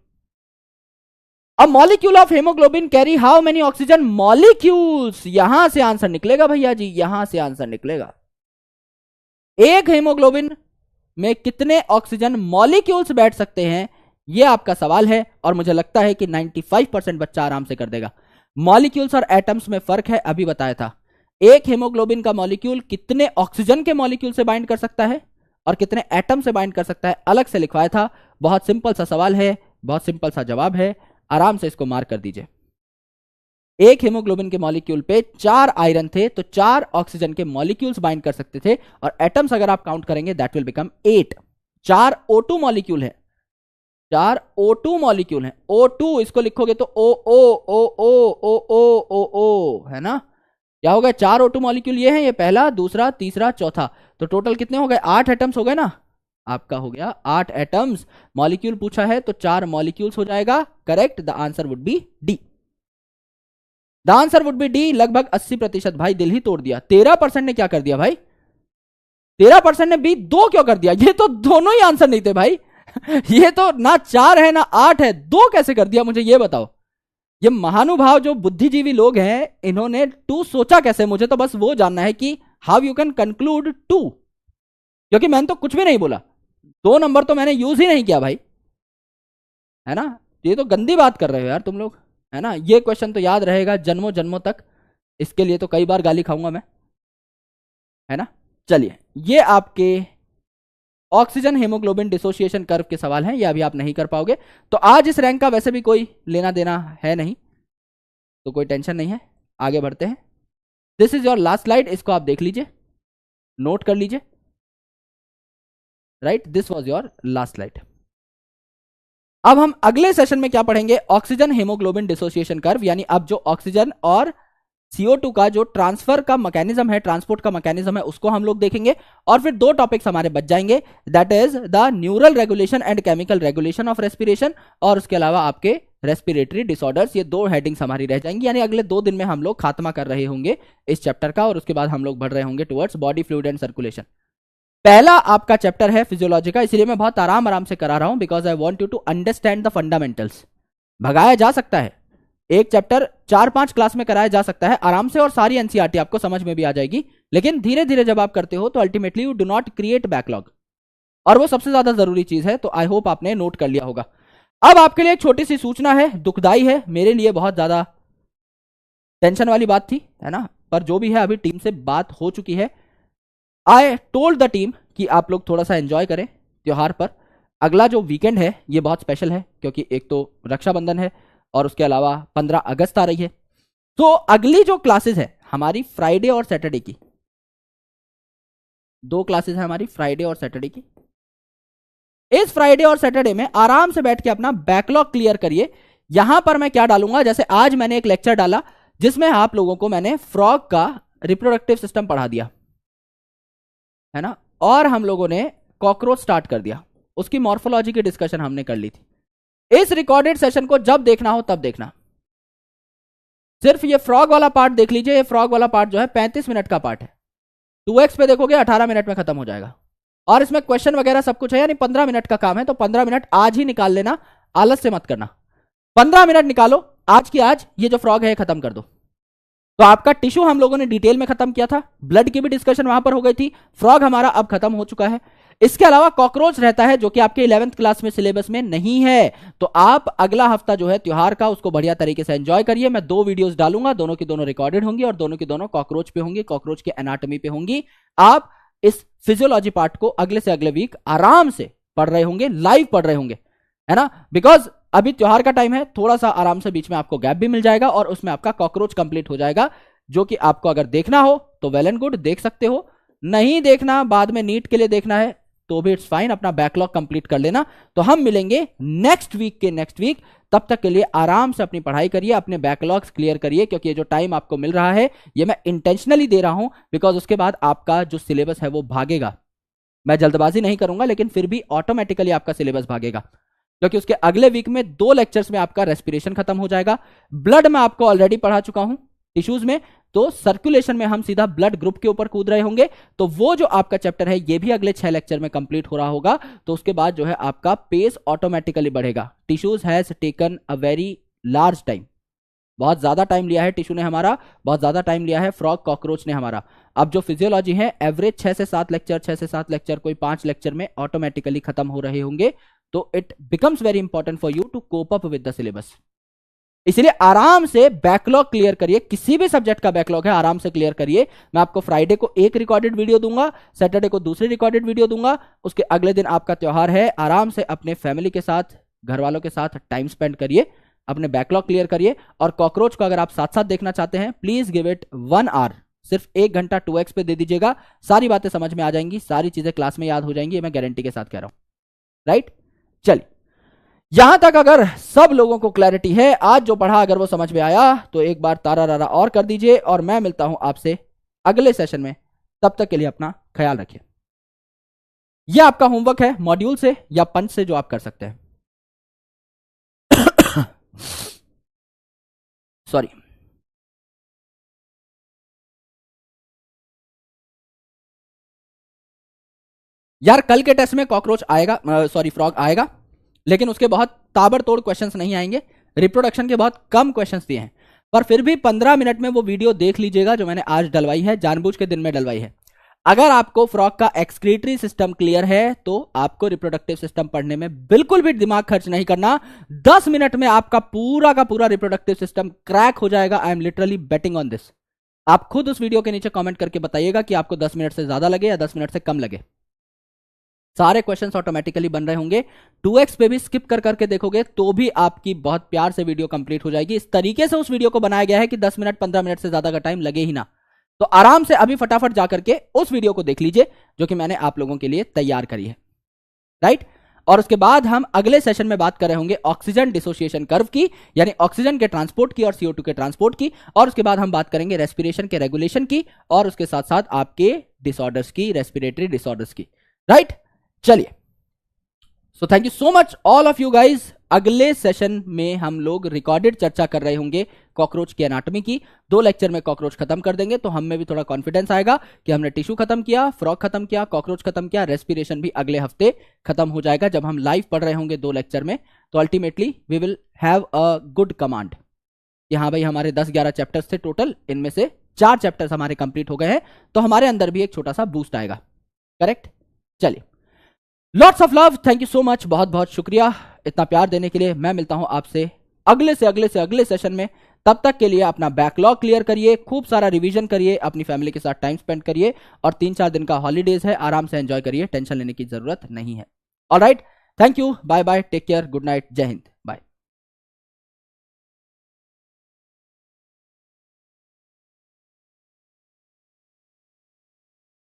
A molecule of haemoglobin carry how many oxygen molecules? यहां से आंसर निकलेगा भैया जी, यहां से आंसर निकलेगा। एक हेमोग्लोबिन में कितने ऑक्सीजन मॉलिक्यूल्स बैठ सकते हैं, यह आपका सवाल है, और मुझे लगता है कि 95% बच्चा आराम से कर देगा। मॉलिक्यूल्स और एटम्स में फर्क है, अभी बताया था। एक हेमोग्लोबिन का मॉलिक्यूल कितने ऑक्सीजन के मॉलिक्यूल से बाइंड कर सकता है और कितने एटम से बाइंड कर सकता है, अलग से लिखवाया था। बहुत सिंपल सा सवाल है, बहुत सिंपल सा जवाब है, आराम से इसको मार्क कर दीजिए। एक हेमोग्लोबिन के मॉलिक्यूल पे 4 आयरन थे, तो 4 ऑक्सीजन के मॉलिक्यूल्स बाइंड कर सकते थे, और एटम्स अगर आप काउंट करेंगे that will become 8। 4 O2 molecule है, 4 O2 मॉलिक्यूल है। O2 इसको लिखोगे तो O O O O O O O O है ना, क्या हो गया? 4 O2 मॉलिक्यूल ये है, ये पहला, दूसरा, तीसरा, चौथा, तो टोटल कितने हो गए? 8 एटम्स हो गए ना, आपका हो गया 8 एटम्स। मॉलिक्यूल पूछा है तो 4 मॉलिक्यूल्स हो जाएगा, correct. The answer would be D, the answer would be D. लगभग 80%। भाई दिल ही तोड़ दिया। 13% ने क्या कर दिया भाई? 13% ने बी 2 क्यों कर दिया? ये तो दोनों ही आंसर नहीं थे भाई। ये तो ना 4 है ना 8 है, 2 कैसे कर दिया? मुझे ये बताओ। ये महानुभाव जो बुद्धिजीवी लोग हैं, इन्होंने 2 सोचा कैसे? मुझे तो बस वो जानना है कि हाउ यू कैन कंक्लूड 2, क्योंकि मैंने तो कुछ भी नहीं बोला, 2 नंबर तो मैंने यूज ही नहीं किया भाई, है ना। ये तो गंदी बात कर रहे हो यार तुम लोग, है ना। ये क्वेश्चन तो याद रहेगा जन्मों जन्मों तक, इसके लिए तो कई बार गाली खाऊंगा मैं, है ना। चलिए, ये आपके ऑक्सीजन हेमोग्लोबिन डिसोसिएशन कर्व के सवाल हैं, ये अभी आप नहीं कर पाओगे। तो आज इस रैंक का वैसे भी कोई लेना देना है नहीं, तो कोई टेंशन नहीं है, आगे बढ़ते हैं। This is your last slide, इसको आप देख लीजिए, नोट कर लीजिए, right. This was your last slide. अब हम अगले सेशन में क्या पढ़ेंगे? ऑक्सीजन हेमोग्लोबिन डिसोसिएशन कर्व, यानी अब जो ऑक्सीजन और CO2 का जो ट्रांसफर का मैकेनिज्म है, ट्रांसपोर्ट का मैकेनिज्म है, उसको हम लोग देखेंगे। और फिर 2 टॉपिक्स हमारे बच जाएंगे, that is the neural regulation and chemical regulation of respiration, और उसके अलावा आपके रेस्पिरेटरी डिसऑर्डर्स। ये 2 हेडिंग्स हमारी रह जाएंगी, यानी अगले 2 दिन में हम लोग खात्मा कर रहे होंगे इस चैप्टर का, और उसके बाद हम लोग बढ़ रहे होंगे towards body fluid and circulation. पहला आपका चैप्टर है फिजियोलॉजी का, इसलिए मैं बहुत आराम से करा रहा हूं, because I want you to understand the fundamentals. भगाया जा सकता है, एक चैप्टर 4-5 क्लास में कराया जा सकता है आराम से, और सारी एनसीईआरटी आपको समझ में भी आ जाएगी, लेकिन धीरे धीरे जब आप करते हो तो ultimately you do not create backlog, और वो सबसे ज्यादा जरूरी चीज है। तो आई होप आपने नोट कर लिया होगा। अब आपके लिए एक छोटी सी सूचना है, दुखदाई है, मेरे लिए बहुत ज्यादा टेंशन वाली बात थी, है ना, पर जो भी है अभी टीम से बात हो चुकी है। आई टोल्ड द टीम कि आप लोग थोड़ा सा एंजॉय करें त्योहार पर। अगला जो वीकेंड है ये बहुत स्पेशल है, क्योंकि एक तो रक्षाबंधन है और उसके अलावा 15 अगस्त आ रही है। तो अगली जो क्लासेस है हमारी फ्राइडे और सैटरडे की, 2 क्लासेस है हमारी फ्राइडे और सैटरडे की। इस फ्राइडे और सैटरडे में आराम से बैठ के अपना बैकलॉग क्लियर करिए। यहां पर मैं क्या डालूंगा, जैसे आज मैंने एक लेक्चर डाला जिसमें आप लोगों को मैंने फ्रॉग का रिप्रोडक्टिव सिस्टम पढ़ा दिया, है ना, और हम लोगों ने कॉकरोच स्टार्ट कर दिया, उसकी मॉर्फोलॉजी की डिस्कशन हमने कर ली थी। इस रिकॉर्डेड सेशन को जब देखना हो तब देखना, सिर्फ ये फ्रॉग वाला पार्ट देख लीजिए। ये फ्रॉग वाला पार्ट जो है 35 मिनट का पार्ट है, 2x पे देखोगे 18 मिनट में खत्म हो जाएगा, और इसमें क्वेश्चन वगैरह सब कुछ है, यानी 15 मिनट का काम है। तो 15 मिनट आज ही निकाल लेना, आलस से मत करना, 15 मिनट निकालो आज की आज, ये जो फ्रॉग है खत्म कर दो। तो आपका टिश्यू हम लोगों ने डिटेल में खत्म किया था, ब्लड की भी डिस्कशन वहां पर हो गई थी, फ्रॉग हमारा अब खत्म हो चुका है। इसके अलावा कॉकरोच रहता है जो कि आपके 11th क्लास में सिलेबस में नहीं है, तो आप अगला हफ्ता जो है त्योहार का उसको बढ़िया तरीके से एंजॉय करिए। मैं 2 वीडियोस डालूंगा, दोनों की दोनों रिकॉर्डेड होंगी और दोनों की दोनों कॉकरोच पे होंगी, कॉकरोच के एनाटॉमी पे होंगी। आप इस फिजियोलॉजी पार्ट को अगले से अगले वीक आराम से पढ़ रहे होंगे, लाइव पढ़ रहे होंगे, है ना, बिकॉज अभी त्योहार का टाइम है, थोड़ा सा आराम से बीच में आपको गैप भी मिल जाएगा और उसमें आपका कॉकरोच कंप्लीट हो जाएगा, जो कि आपको अगर देखना हो तो वेल एंड गुड, देख सकते हो। नहीं देखना, बाद में नीट के लिए देखना है, तो भी इट्स फाइन, अपना बैकलॉग कंप्लीट कर लेना। तो हम मिलेंगे नेक्स्ट वीक। तब तक के लिए आराम से अपनी पढ़ाई करिए, अपने बैकलॉग्स क्लियर करिए, क्योंकि ये जो टाइम आपको मिल रहा है ये मैं इंटेंशनली दे रहा हूं, बिकॉज उसके बाद आपका जो सिलेबस है वो भागेगा। मैं जल्दबाजी नहीं करूंगा, लेकिन फिर भी ऑटोमेटिकली आपका सिलेबस भागेगा, क्योंकि उसके अगले वीक में 2 लेक्चर्स में आपका रेस्पिरेशन खत्म हो जाएगा। ब्लड में आपको ऑलरेडी पढ़ा चुका हूं टिश्यूज में, तो सर्कुलेशन में हम सीधा ब्लड ग्रुप के ऊपर कूद रहे होंगे। तो वो जो आपका चैप्टर है ये भी अगले 6 लेक्चर में कंप्लीट हो रहा होगा। तो उसके बाद जो है आपका पेस ऑटोमेटिकली बढ़ेगा। Tissues has taken a very large time, बहुत ज्यादा टाइम लिया है टिश्यू ने हमारा, बहुत ज्यादा टाइम लिया है फ्रॉग कॉकरोच ने हमारा। अब जो फिजियोलॉजी है एवरेज 6 से 7 लेक्चर, कोई 5 लेक्चर में ऑटोमेटिकली खत्म हो रहे होंगे। तो it becomes very important for you to cope up with the syllabus. इसलिए आराम से बैकलॉग क्लियर करिए, किसी भी सब्जेक्ट का बैकलॉग है आराम से क्लियर करिए। मैं आपको फ्राइडे को एक रिकॉर्डेड वीडियो दूंगा, सैटरडे को दूसरी रिकॉर्डेड वीडियो दूंगा, उसके अगले दिन आपका त्योहार है। आराम से अपने फैमिली के साथ, घर वालों के साथ टाइम स्पेंड करिए, अपने बैकलॉग क्लियर करिए। और कॉकरोच को अगर आप साथ साथ देखना चाहते हैं, प्लीज गिव इट 1 आवर, सिर्फ 1 घंटा 2x पे दे दीजिएगा। सारी बातें समझ में आ जाएंगी, सारी चीजें क्लास में याद हो जाएंगी, मैं गारंटी के साथ कह रहा हूं। राइट, चलिए यहां तक अगर सब लोगों को क्लैरिटी है, आज जो पढ़ा अगर वो समझ में आया, तो एक बार तारा रारा और कर दीजिए। और मैं मिलता हूं आपसे अगले सेशन में, तब तक के लिए अपना ख्याल रखिए। यह आपका होमवर्क है मॉड्यूल से या पंच से जो आप कर सकते हैं। सॉरी, यार कल के टेस्ट में कॉकरोच आएगा, सॉरी फ्रॉग आएगा, लेकिन उसके बहुत ताबड़तोड़ क्वेश्चंस नहीं आएंगे। रिप्रोडक्शन के बहुत कम क्वेश्चंस दिए हैं, पर फिर भी 15 मिनट में वो वीडियो देख लीजिएगा जो मैंने आज डलवाई है, जानबूझ के दिन में डलवाई है। अगर आपको फ्रॉग का एक्सक्रीटरी सिस्टम क्लियर है तो आपको रिप्रोडक्टिव सिस्टम पढ़ने में बिल्कुल भी दिमाग खर्च नहीं करना। 10 मिनट में आपका पूरा का पूरा रिप्रोडक्टिव सिस्टम क्रैक हो जाएगा। I am literally betting on this. आप खुद उस वीडियो के नीचे कमेंट करके बताइएगा कि आपको 10 मिनट से ज्यादा लगे या 10 मिनट से कम लगे। सारे क्वेश्चंस ऑटोमेटिकली बन रहे होंगे। 2x पे भी स्किप कर करके देखोगे तो भी आपकी बहुत प्यार से वीडियो कंप्लीट हो जाएगी। इस तरीके से उस वीडियो को बनाया गया है कि 10 मिनट 15 मिनट से ज्यादा का टाइम लगे ही ना। तो आराम से अभी फटाफट जाकर के उस वीडियो को देख लीजिए जो कि मैंने आप लोगों के लिए तैयार करी है। राइट, और उसके बाद हम अगले सेशन में बात कर रहे होंगे ऑक्सीजन डिसोसिएशन कर्व की, यानी ऑक्सीजन के ट्रांसपोर्ट की और CO2 के ट्रांसपोर्ट की। और उसके बाद हम बात करेंगे रेस्पिरेशन के रेगुलेशन की और उसके साथ साथ आपके डिसऑर्डर्स की, रेस्पिरेटरी डिसऑर्डर्स की। राइट, चलिए, so thank you so much all of you guys. अगले सेशन में हम लोग रिकॉर्डेड चर्चा कर रहे होंगे कॉकरोच की एनाटॉमी की। 2 लेक्चर में कॉकरोच खत्म कर देंगे तो हम में भी थोड़ा कॉन्फिडेंस आएगा कि हमने टिश्यू खत्म किया, फ्रॉग खत्म किया, कॉकरोच खत्म किया, रेस्पिरेशन भी अगले हफ्ते खत्म हो जाएगा जब हम लाइव पढ़ रहे होंगे 2 लेक्चर में। तो ultimately we will have a good command कि हाँ भाई हमारे 10-11 चैप्टर्स थे टोटल, इनमें से 4 चैप्टर्स हमारे कंप्लीट हो गए हैं, तो हमारे अंदर भी एक छोटा सा बूस्ट आएगा। करेक्ट, चलिए, lots of love, thank you so much, बहुत बहुत शुक्रिया इतना प्यार देने के लिए। मैं मिलता हूं आपसे अगले सेशन में। तब तक के लिए अपना बैकलॉग क्लियर करिए, खूब सारा रिवीजन करिए, अपनी फैमिली के साथ टाइम स्पेंड करिए और 3-4 दिन का हॉलीडेज है, आराम से एंजॉय करिए, टेंशन लेने की जरूरत नहीं है। Alright, thank you, bye bye, take care, good night, जय हिंद।